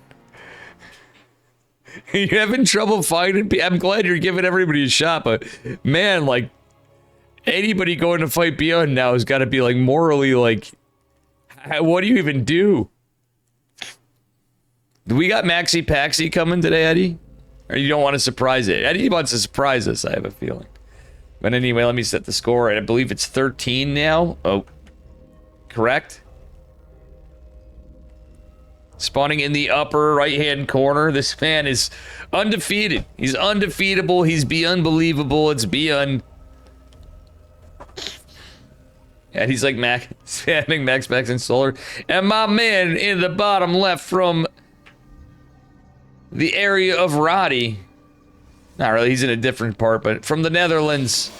You're having trouble fighting? I'm glad you're giving everybody a shot, but man, like, anybody going to fight Beyond now has got to be, like, morally, like, what do you even do? Do we got Maxi Paxi coming today, Eddie? Or you don't want to surprise it? Eddie wants to surprise us, I have a feeling. But anyway, let me set the score. I believe it's 13 now. Oh, correct? Spawning in the upper right-hand corner. This man is undefeated. He's undefeatable. He's unbelievable. It's beyond. And he's like spamming Max and Solar. And my man in the bottom left from the area of Roddy. Not really, he's in a different part, but from the Netherlands,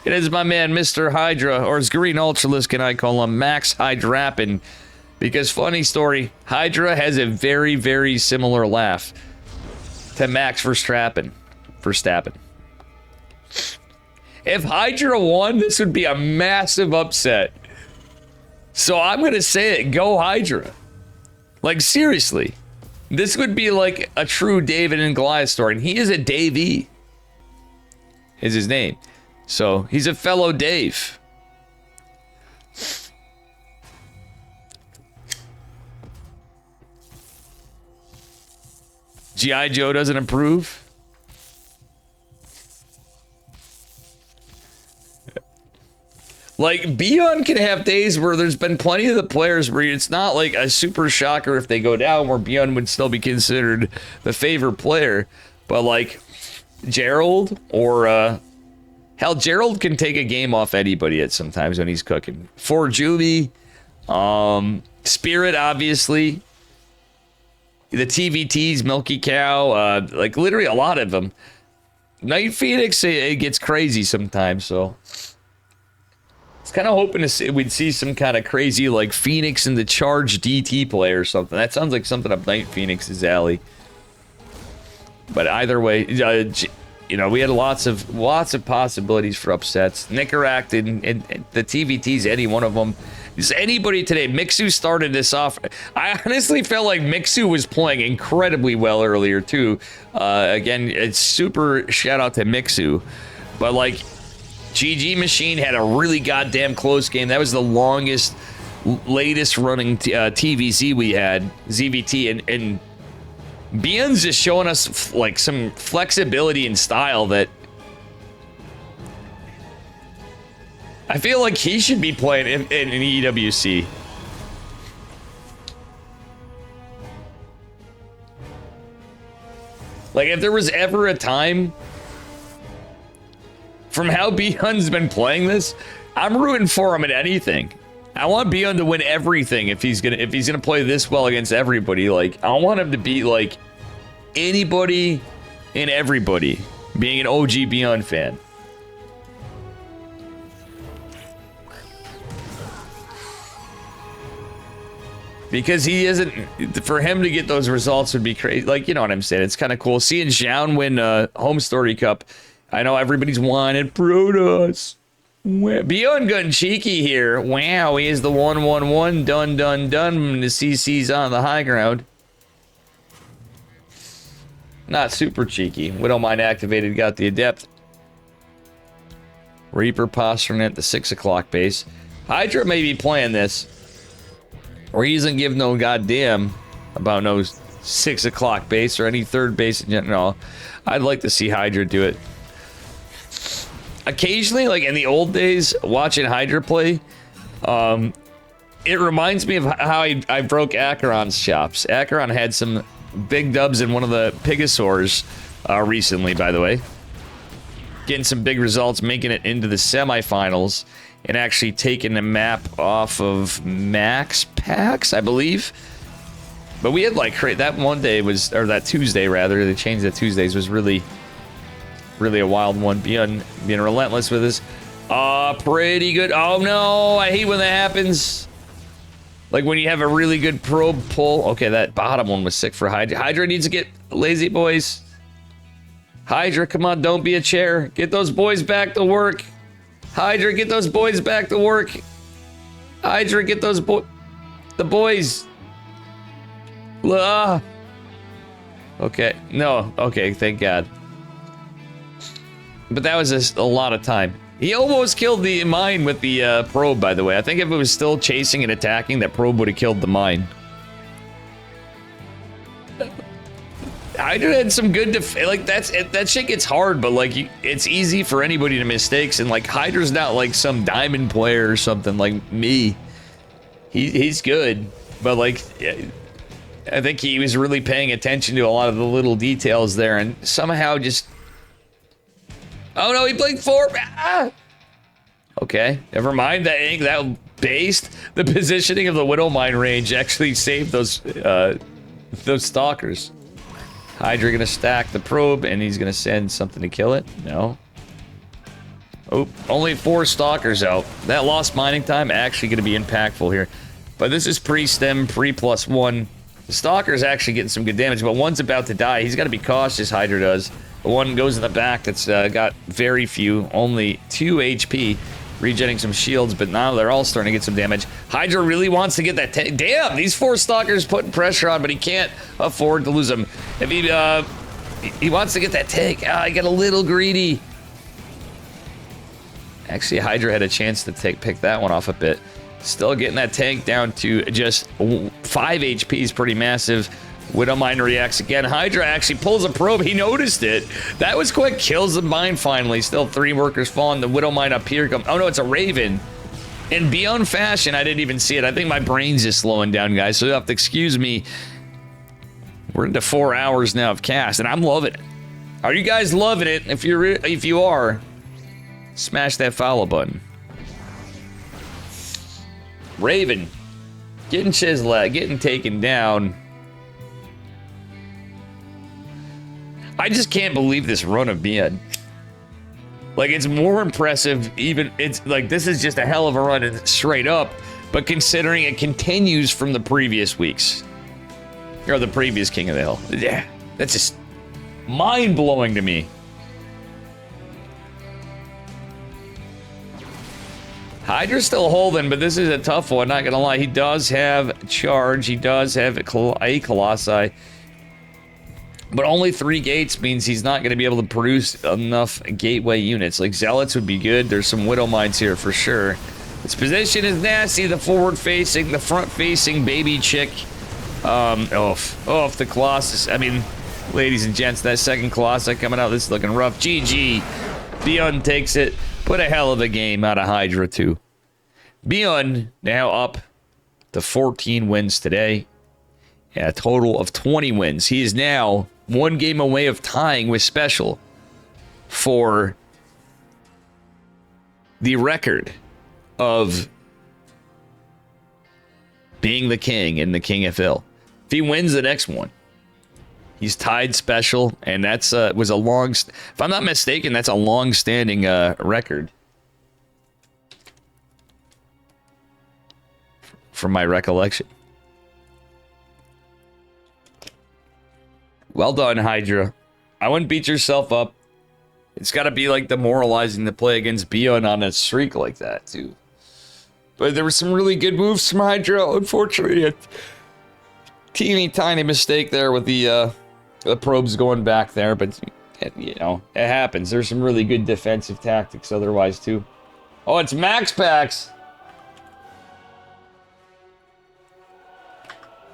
it is my man, Mr. Hydra, or as Green Ultralist can I call him, Max Hydrappin. Because, funny story, Hydra has a very, very similar laugh to Max Verstappen. If Hydra won, this would be a massive upset. So I'm going to say it, go Hydra. Like, seriously. This would be like a true David and Goliath story. And he is a Davey. Is his name. So he's a fellow Dave. G.I. Joe doesn't approve. Like, Beyond can have days where there's been plenty of the players where it's not like a super shocker if they go down, where Beyond would still be considered the favorite player. But, like, Gerald or, hell, Gerald can take a game off anybody at sometimes when he's cooking. For Juby, Spirit, obviously. The TVTs, Milky Cow, like, literally a lot of them. Night Phoenix, it gets crazy sometimes, so... was kind of hoping to see, we'd see some kind of crazy like Phoenix in the Charge DT play or something. That sounds like something up Night Phoenix's alley. But either way, you know, we had lots of possibilities for upsets. Nicaract and the TVTs, any one of them. Is anybody today? Mixu started this off. I honestly felt like Mixu was playing incredibly well earlier too. Again, it's super shout out to Mixu. But like GG Machine had a really goddamn close game. That was the longest, latest running TVZ we had, ZVT, and Bion's just showing us like some flexibility and style that I feel like he should be playing in an EWC. Like if there was ever a time, from how Bion's been playing this, I'm rooting for him in anything. I want Bion to win everything if he's gonna play this well against everybody. Like I want him to beat like anybody and everybody, being an OG Bion fan. Because he isn't, for him to get those results would be crazy. Like, you know what I'm saying? It's kind of cool. Seeing Zhao win Home Story Cup. I know everybody's whining Protoss. Bion gun cheeky here. Wow, he is the 1-1-1. Done. The CC's on the high ground. Not super cheeky. Widowmine activated, got the Adept. Reaper posturing at the 6 o'clock base. Hydra may be playing this, or he doesn't give no goddamn about no 6 o'clock base or any third base in general. I'd like to see Hydra do it. Occasionally, like in the old days, watching Hydra play, it reminds me of how I broke Acheron's chops. Acheron had some big dubs in one of the Pigasaurs recently, by the way. Getting some big results, making it into the semifinals, and actually taking the map off of Max Pax, I believe. But we had like that one day was, or that Tuesday rather, they changed the Tuesdays, was really a wild one. Being relentless with us. Pretty good. Oh no, I hate when that happens. Like when you have a really good probe pull. Okay, that bottom one was sick for Hydra. Hydra needs to get lazy, boys. Hydra, come on, don't be a chair. Get those boys back to work. Hydra, get those boys back to work. Hydra, get those the boys. Okay, no, okay, thank God. But that was a lot of time. He almost killed the mine with the probe, by the way. I think if it was still chasing and attacking, that probe would have killed the mine. Hydra had some good like that shit gets hard, but like it's easy for anybody to mistakes, and like Hydra's not like some diamond player or something like me. He's good, but like I think he was really paying attention to a lot of the little details there, and somehow just oh no, he blinked 4. Ah! Okay, never mind. That based the positioning of the Widowmine range actually saved those stalkers. Hydra gonna stack the probe, and he's gonna send something to kill it. No. Oh, only 4 stalkers out. That lost mining time actually gonna be impactful here. But this is pre-stem, pre-+1. The stalker's actually getting some good damage, but one's about to die. He's got to be cautious, Hydra does. The one goes in the back that's got very few, only 2 HP. Regenerating some shields, but now they're all starting to get some damage. Hydra really wants to get that tank. Damn, these 4 stalkers putting pressure on, but he can't afford to lose them. If he wants to get that tank. I got a little greedy. Actually, Hydra had a chance to pick that one off a bit. Still getting that tank down to just 5 HP is pretty massive. Widowmine reacts again. Hydra actually pulls a probe. He noticed it. That was quick. Kills the mine finally. Still 3 workers falling. The Widowmine up here comes. Oh no, it's a Raven. In Beyond fashion, I didn't even see it. I think my brain's just slowing down, guys. So you'll have to excuse me. We're into 4 hours now of cast, and I'm loving it. Are you guys loving it? If you are, smash that follow button. Raven getting chiseled, getting taken down. I just can't believe this run of Bion. Like, it's more impressive, even, it's like, this is just a hell of a run and straight up, but considering it continues from the previous weeks. Or the previous King of the Hill. Yeah, that's just mind-blowing to me. Hydra's still holding, but this is a tough one, not gonna lie. He does have charge, he does have a Colossi. But only 3 gates means he's not going to be able to produce enough gateway units. Like, Zealots would be good. There's some Widow Mines here for sure. His position is nasty. The forward-facing, the front-facing baby chick. The Colossus. I mean, ladies and gents, that second Colossus coming out, this is looking rough. GG. Beyond takes it. Put a hell of a game out of Hydra, too. Beyond now up to 14 wins today. Yeah, a total of 20 wins. He is now 1 game away of tying with Special for the record of being the king in the King FL. If he wins the next one, he's tied Special, and that's was a long. If I'm not mistaken, that's a long-standing record, from my recollection. Well done, Hydra. I wouldn't beat yourself up. It's got to be like demoralizing to play against Beyond on a streak like that, too. But there were some really good moves from Hydra. Unfortunately, a teeny tiny mistake there with the probes going back there. But, you know, it happens. There's some really good defensive tactics otherwise, too. Oh, it's Max Packs.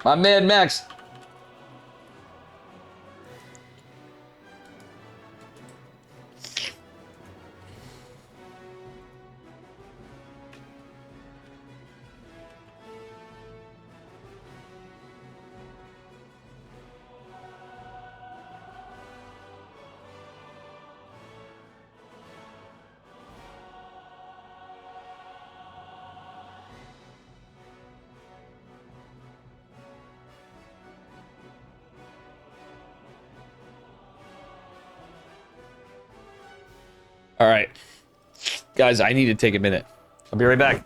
My man, Max. All right. Guys, I need to take a minute. I'll be right back.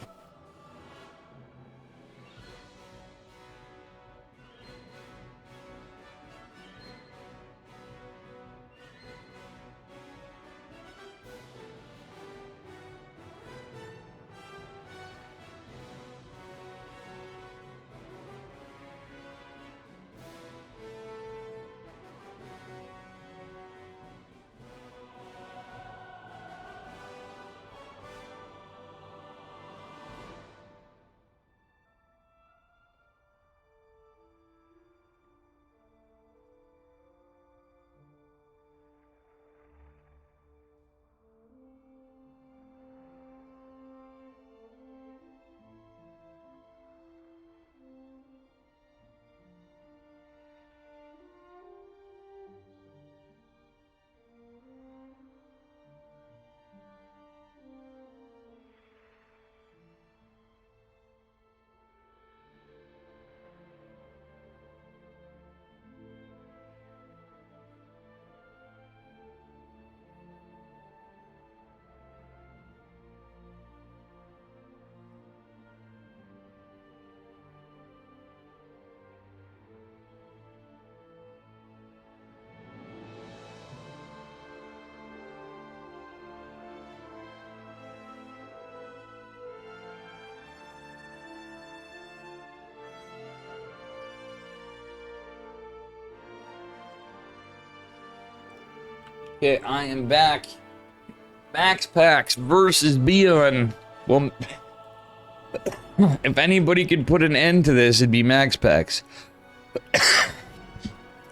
Okay, I am back. Max Packs versus Beyond. Well, if anybody could put an end to this, it'd be Max Packs.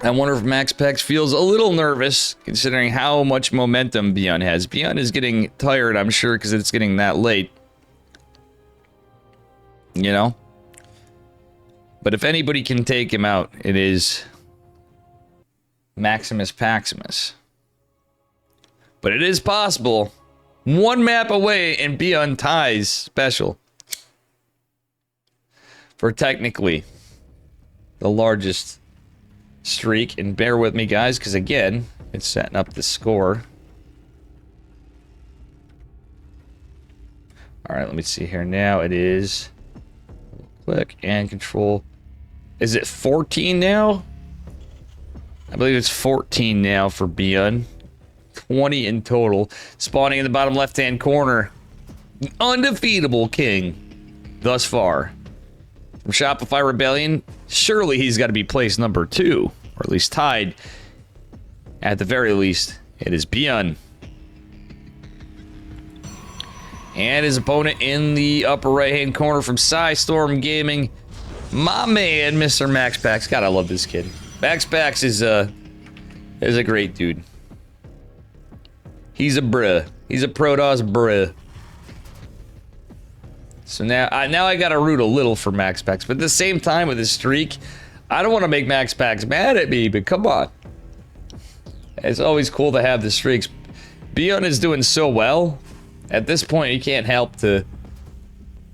I wonder if Max Packs feels a little nervous, considering how much momentum Beyond has. Beyond is getting tired, I'm sure, because it's getting that late. You know? But if anybody can take him out, it is Maximus Paximus. But it is possible. 1 map away and Beyond ties Special for technically the largest streak. And bear with me, guys, because again, it's setting up the score. All right, let me see here. Now it is click and control. Is it 14 now? I believe it's 14 now for Beyond. 20 in total. Spawning in the bottom left-hand corner. The undefeatable King thus far. From Shopify Rebellion, surely he's got to be placed number 2, or at least tied. At the very least, it is Beyond. And his opponent in the upper right-hand corner from Storm Gaming, my man, Mr. Max Pax. God, I love this kid. Max Pax is a great dude. He's a bruh. He's a Protoss bruh. So now I gotta root a little for Max Pax, but at the same time with his streak, I don't want to make Max Pax mad at me, but come on. It's always cool to have the streaks. Beyond is doing so well. At this point, you can't help to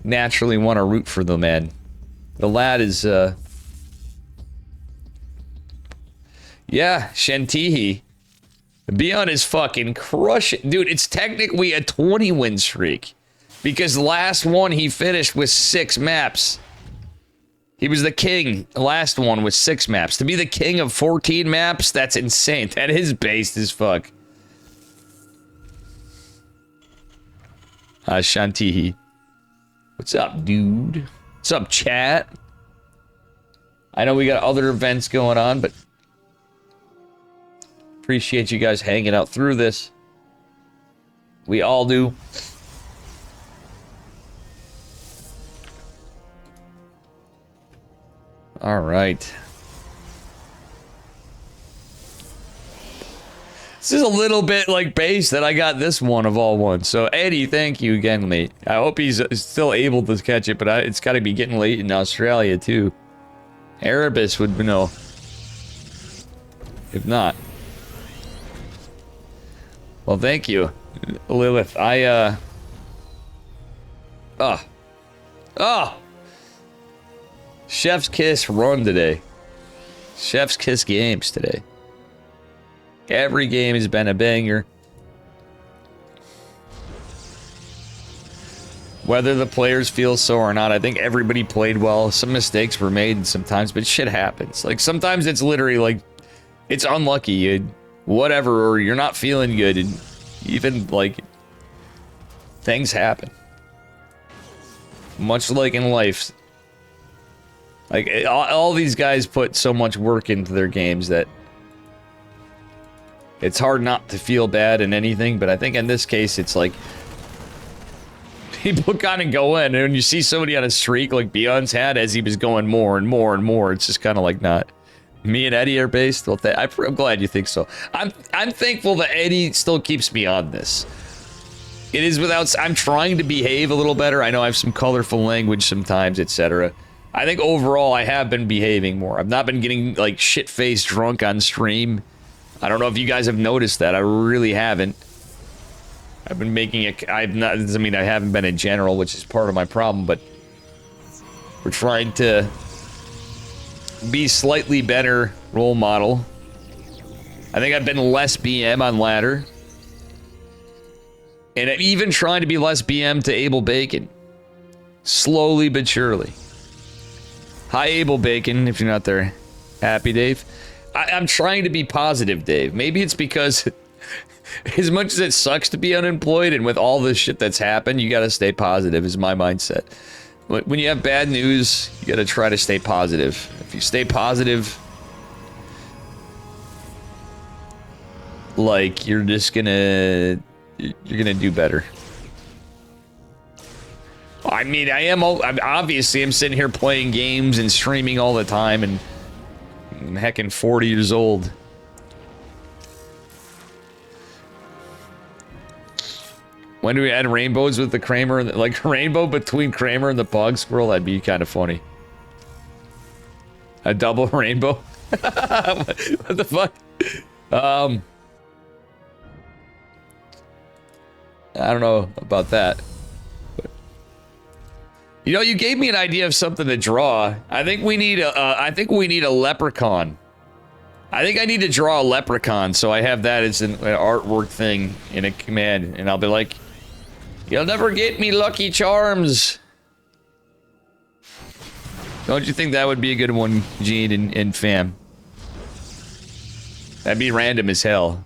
naturally want to root for the man. The lad is, yeah, Shantihi. Beyond is fucking crushing. Dude, it's technically a 20-win streak. Because the last one he finished with 6 maps. He was the king. The last one with 6 maps. To be the king of 14 maps, that's insane. That is based as fuck. Shantihi. What's up, dude? What's up, chat? I know we got other events going on, but appreciate you guys hanging out through this. We all do. All right. This is a little bit like base that I got this one of all ones. So, Eddie, thank you again, mate. I hope he's still able to catch it, but it's got to be getting late in Australia, too. Erebus would know. If not. Well, thank you, Lilith. Chef's Kiss run today. Chef's Kiss games today. Every game has been a banger. Whether the players feel so or not, I think everybody played well. Some mistakes were made sometimes, but shit happens. Like, sometimes it's literally like, it's unlucky, whatever, or you're not feeling good, and even, like, things happen. Much like in life. Like, all these guys put so much work into their games that it's hard not to feel bad in anything, but I think in this case, it's like, people kind of go in, and when you see somebody on a streak like Beyond's had as he was going more and more and more, it's just kind of like not. Me and Eddie are based. Well, I'm glad you think so. I'm thankful that Eddie still keeps me on this. It is without. I'm trying to behave a little better. I know I have some colorful language sometimes, etc. I think overall I have been behaving more. I've not been getting like shit-faced drunk on stream. I don't know if you guys have noticed that. I really haven't. I've been making it. I've not. I mean, I haven't been in general, which is part of my problem. But we're trying to be slightly better role model. I think I've been less BM on ladder, and I'm even trying to be less BM to Able Bacon, slowly but surely. Hi, Able Bacon, if you're not there. Happy Dave. I'm trying to be positive, Dave. Maybe it's because as much as it sucks to be unemployed and with all this shit that's happened, you gotta stay positive is my mindset. When you have bad news, you gotta try to stay positive. If you stay positive, like, you're just gonna... you're gonna do better. I mean, I'm obviously I'm sitting here playing games and streaming all the time, and I'm heckin' 40 years old. When do we add rainbows with the Kramer? Like, rainbow between Kramer and the Pug Squirrel? That'd be kind of funny. A double rainbow? What the fuck? I don't know about that. But, you know, you gave me an idea of something to draw. I think we need a leprechaun. I think I need to draw a leprechaun, so I have that as an artwork thing in a command, and I'll be like, You'll never get me, Lucky Charms. Don't you think that would be a good one, Gene and fam? That'd be random as hell.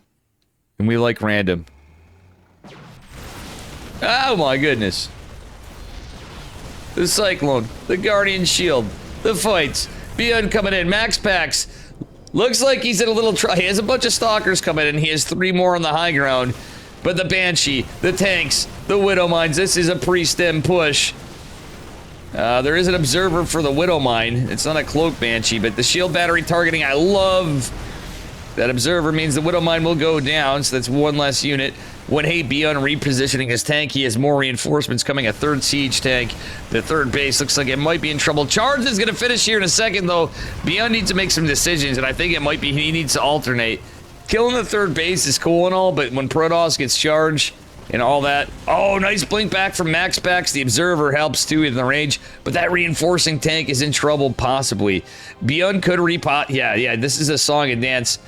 And we like random. Oh my goodness. The Cyclone, the Guardian Shield, the fights, Beyond coming in, Max Packs. Looks like he's in a little try. He has a bunch of stalkers coming in. He has 3 more on the high ground. But the Banshee, the tanks, the Widow Mines, this is a pre-stem push. There is an observer for the Widow Mine. It's not a cloak Banshee, but the shield battery targeting, I love. That observer means the Widow Mine will go down, so that's 1 less unit. When hey, Beyond repositioning his tank, he has more reinforcements coming, a 3rd siege tank. The 3rd base looks like it might be in trouble. Charge is going to finish here in a second, though. Beyond needs to make some decisions, and I think it might be he needs to alternate. Killing the 3rd base is cool and all, but when Protoss gets charged and all that... Oh, nice blink back from Max Packs. The observer helps, too, in the range, but that reinforcing tank is in trouble, possibly. Beyond could repot... Yeah, this is a song and dance.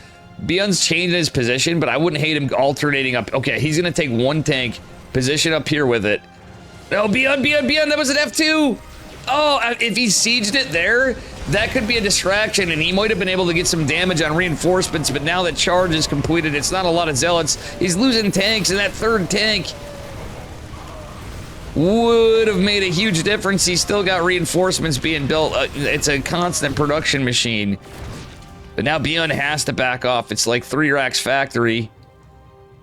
Beyond's changing his position, but I wouldn't hate him alternating up. Okay, he's going to take 1 tank, position up here with it. No, Beyond, that was an F2! Oh, if he sieged it there, that could be a distraction, and he might have been able to get some damage on reinforcements, but now that charge is completed, it's not a lot of zealots. He's losing tanks, and that 3rd tank would have made a huge difference. He's still got reinforcements being built. It's a constant production machine. But now Beyond has to back off. It's like 3 racks factory.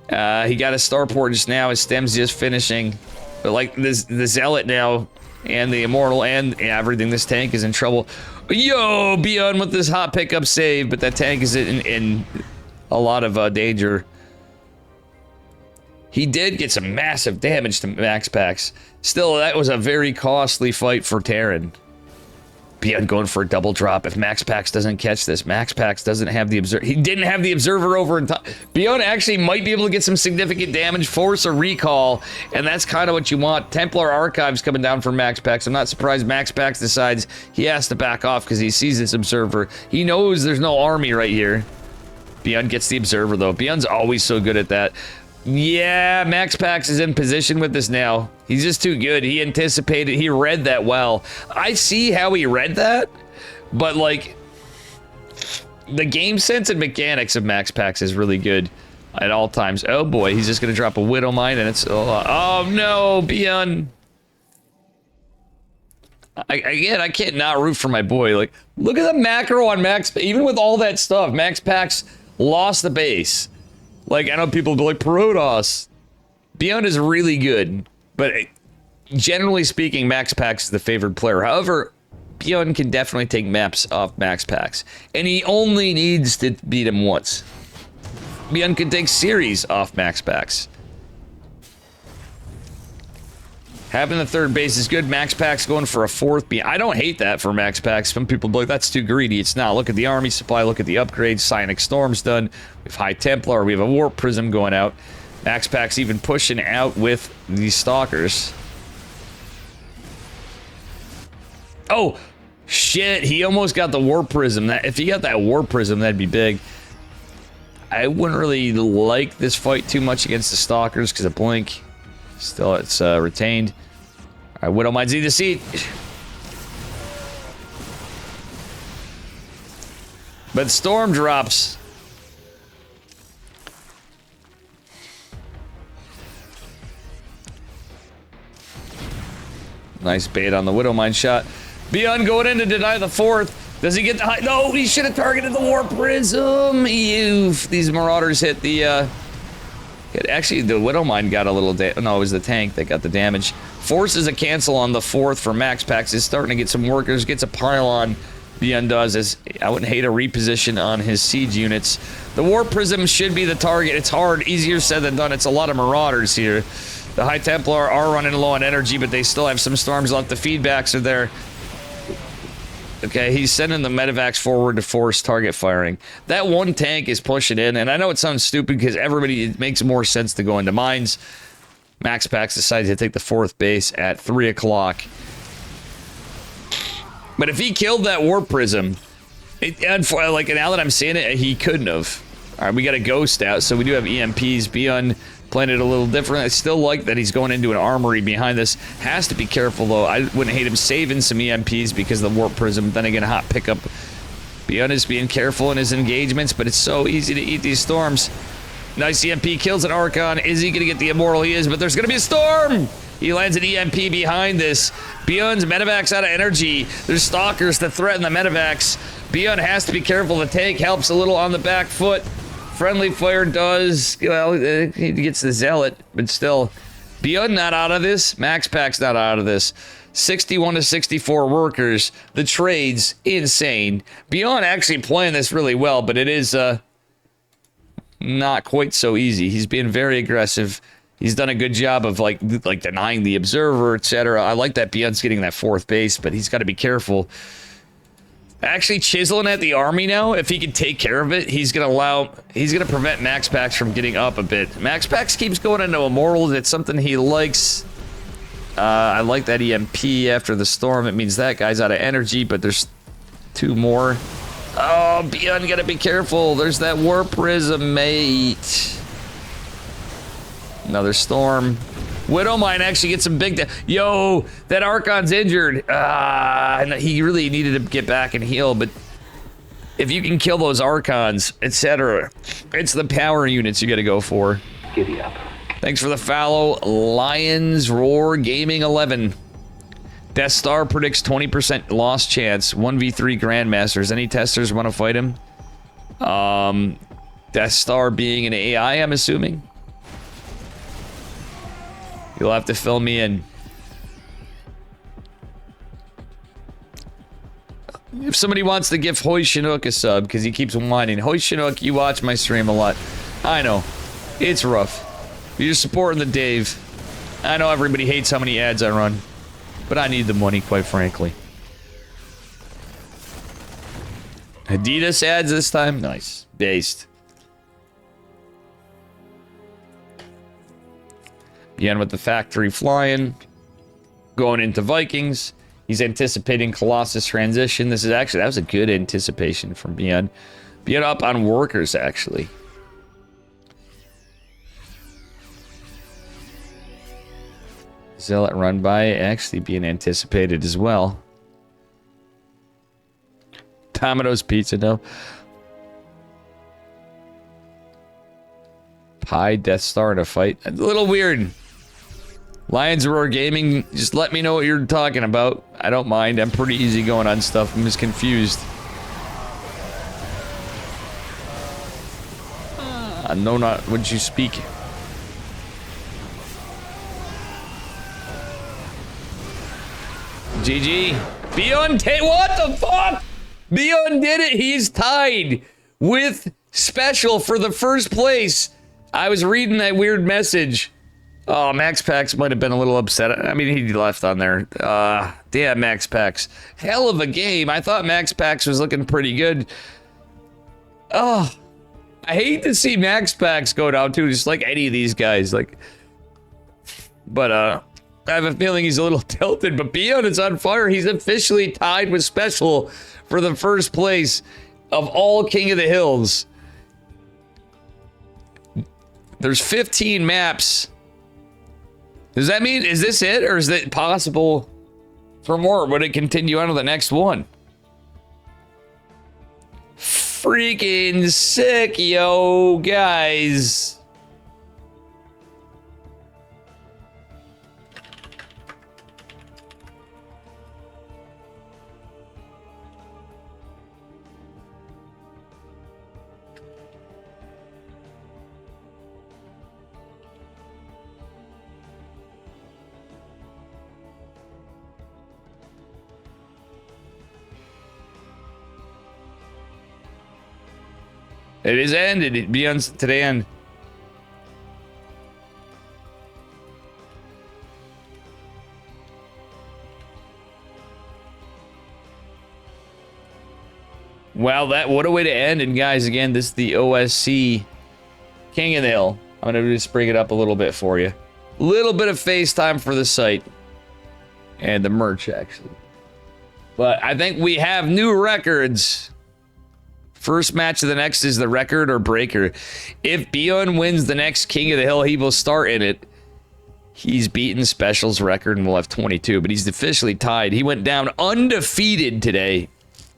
He got a starport just now. His stem's just finishing. But like the zealot now, and the immortal, and everything, this tank is in trouble. Yo, Beyond with this hot pickup save, but that tank is in a lot of danger. He did get some massive damage to Max Packs. Still, that was a very costly fight for Terran. Beyond going for a double drop. If Max Packs doesn't catch this, Max Packs doesn't have the observer. He didn't have the observer over in time. Beyond actually might be able to get some significant damage, force a recall, and that's kind of what you want. Templar Archives coming down for Max Packs. I'm not surprised Max Packs decides he has to back off because he sees this observer. He knows there's no army right here. Beyond gets the observer though. Beyond's always so good at that. Yeah, Max Packs is in position with this now. He's just too good. He anticipated, he read that well. I see how he read that, but like, the game sense and mechanics of Max Packs is really good at all times. Oh boy, he's just gonna drop a Widow Mine and it's, oh no, Beyond. Again, I can't not root for my boy. Like, look at the macro on Max, even with all that stuff, Max Packs lost the base. Like, I know people be like, Protoss. Beyond is really good, but generally speaking, Max Packs is the favored player. However, Beyond can definitely take maps off Max Packs, and he only needs to beat him once. Beyond can take series off Max Packs. Having the 3rd base is good. Max Packs going for a 4th. I don't hate that for Max Packs. Some people be like, that's too greedy. It's not. Look at the army supply. Look at the upgrades. Psionic Storm's done. We have High Templar. We have a Warp Prism going out. Max Packs even pushing out with these Stalkers. Oh, shit. He almost got the Warp Prism. If he got that Warp Prism, that'd be big. I wouldn't really like this fight too much against the Stalkers because of Blink. Still, it's retained. All right, Widow Mines need the seat. But Storm drops. Nice bait on the Widow Mine shot. Beyond going in to deny the 4th. Does he get the high? No, he should have targeted the Warp Prism. These Marauders hit the... Actually, the Widow Mine got a little no, it was the tank that got the damage. Forces a cancel on the 4th for Max Packs. Is starting to get some workers, gets a pylon. Beyond does. I wouldn't hate a reposition on his siege units. The Warp Prism should be the target. It's hard, easier said than done. It's a lot of Marauders here. The High Templar are running low on energy, but they still have some storms left. The feedbacks are there. Okay, he's sending the medevacs forward to force target firing. That 1 tank is pushing in, and I know it sounds stupid because it makes more sense to go into mines. Max Packs decides to take the 4th base at 3 o'clock. But if he killed that Warp Prism, like now that I'm seeing it, he couldn't have. All right, we got a Ghost out, so we do have EMPs. Beyond Playing it a little different. I still like that he's going into an armory behind this. Has to be careful, though. I wouldn't hate him saving some EMPs because of the Warp Prism. Then again, hot pickup. Beyond is being careful in his engagements, but it's so easy to eat these storms. Nice EMP kills an Archon. Is he going to get the Immortal? He is, but there's going to be a storm! He lands an EMP behind this. Beyond's Medevac's out of energy. There's Stalkers to threaten the Medevac's. Beyond has to be careful. The tank helps a little on the back foot. Friendly fire does, well, he gets the Zealot, but still. Beyond not out of this. Max Pack's not out of this. 61 to 64 workers. The trade's insane. Beyond actually playing this really well, but it is not quite so easy. He's being very aggressive. He's done a good job of like denying the observer, etc. I like that Beyond's getting that 4th base, but he's got to be careful. Actually chiseling at the army now, if he can take care of it, he's gonna prevent Max Pax from getting up a bit. Max Pax keeps going into Immortals. It's something he likes. I like that EMP after the storm. It means that guy's out of energy, but there's 2 more. Oh, Beyond, gotta be careful. There's that Warp Prism, mate. Another storm. Widowmine actually gets some big... Yo, that Archon's injured. And he really needed to get back and heal, but if you can kill those Archons, etc., it's the power units you gotta go for. Giddy up. Thanks for the follow, Lions Roar Gaming 11. Death Star predicts 20% loss chance. 1v3 Grandmasters. Any testers want to fight him? Death Star being an AI, I'm assuming. You'll have to fill me in. If somebody wants to give Hoy Chinook a sub, because he keeps whining. Hoy Chinook, you watch my stream a lot. I know. It's rough. You're supporting the Dave. I know everybody hates how many ads I run. But I need the money, quite frankly. Adidas ads this time? Nice. Based. Beyond with the factory flying. Going into Vikings. He's anticipating Colossus transition. This is actually, that was a good anticipation from Beyond. Beyond up on workers, actually. Zealot run by actually being anticipated as well. Domino's Pizza, no. Pie, Death Star in a fight. A little weird. Lions Roar Gaming, just let me know what you're talking about. I don't mind. I'm pretty easy going on stuff. I'm just confused. I know not what you speak. GG. Beyond, what the fuck? Beyond did it. He's tied with Special for the first place. I was reading that weird message. Oh, Max Pax might have been a little upset. I mean, he left on there. Damn, Max Pax. Hell of a game. I thought Max Pax was looking pretty good. Oh, I hate to see Max Pax go down too, just like any of these guys. But I have a feeling he's a little tilted. But Beyond is on fire. He's officially tied with Special for the first place of all King of the Hills. There's 15 maps. Does that mean, is this it? Or is it possible for more? Would it continue on to the next one? Freaking sick, yo, guys. It is ended. It begins today end. Wow, what a way to end. And guys, again, this is the OSC King of the Hill. I'm going to just bring it up a little bit for you. A little bit of FaceTime for the site. And the merch, actually. But I think we have new records First match of the next is the record or breaker. If Bjorn wins the next King of the Hill, he will start in it. He's beaten Special's record and will have 22, but he's officially tied. He went down undefeated today.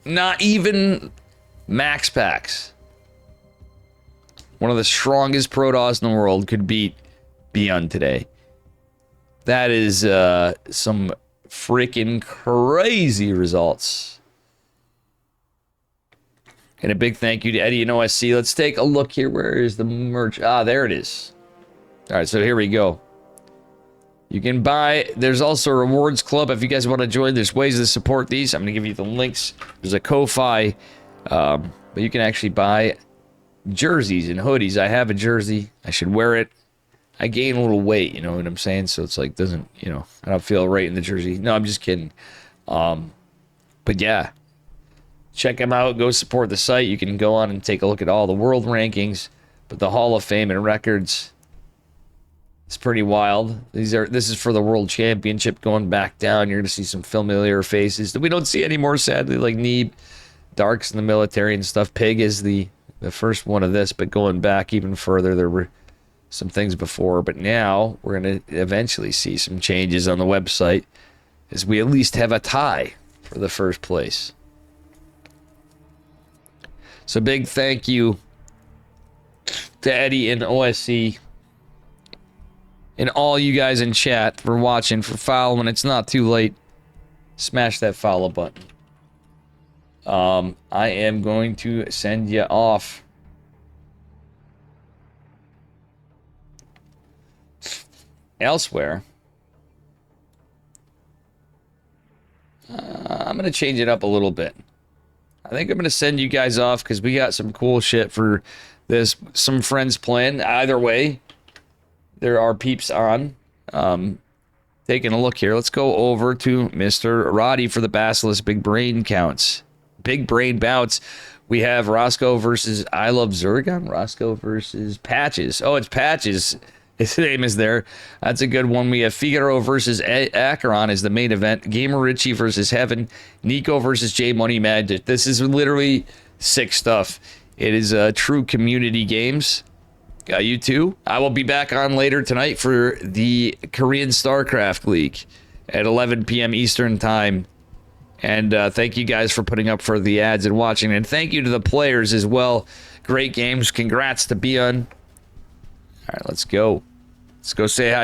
Not even max packs. One of the strongest Protoss in the world could beat Bjorn today. That is some freaking crazy results. And a big thank you to Eddie and OSC. Let's take a look here. Where is the merch? Ah, there it is. All right, so here we go. You can buy. There's also a rewards club if you guys want to join. There's ways to support these. I'm going to give you the links. There's a Ko-Fi. But you can actually buy jerseys and hoodies. I have a jersey. I should wear it. I gain a little weight, you know what I'm saying? So it's like, doesn't, you know, I don't feel right in the jersey. No, I'm just kidding. But yeah, check them out. Go support the site. You can go on and take a look at all the world rankings, but the Hall of Fame and records, it's pretty wild. This is for the World Championship going back down. You're going to see some familiar faces that we don't see anymore, sadly, like Neeb, Darks in the military and stuff. Pig is the first one of this, but going back even further, there were some things before, but now we're going to eventually see some changes on the website as we at least have a tie for the first place. So big thank you to Eddie and OSC and all you guys in chat for watching, for following. It's not too late. Smash that follow button. I am going to send you off. Elsewhere, I'm going to change it up a little bit. I think I'm going to send you guys off because we got some cool shit for this. Some friends playing. Either way, there are peeps on. Taking a look here. Let's go over to Mr. Roddy for the Basilisk Big Brain Counts. Big Brain Bouts. We have Roscoe versus I Love Zurgon. Roscoe versus Patches. Oh, it's Patches. His name is there. That's a good one. We have Figaro versus Acheron is the main event. Gamer Richie versus Heaven. Nico versus J Money Magic. This is literally sick stuff. It is true community games. Got you too. I will be back on later tonight for the Korean StarCraft League at 11 p.m. Eastern Time. And thank you guys for putting up for the ads and watching. And thank you to the players as well. Great games. Congrats to Bjorn. All right, let's go. Let's go say hi.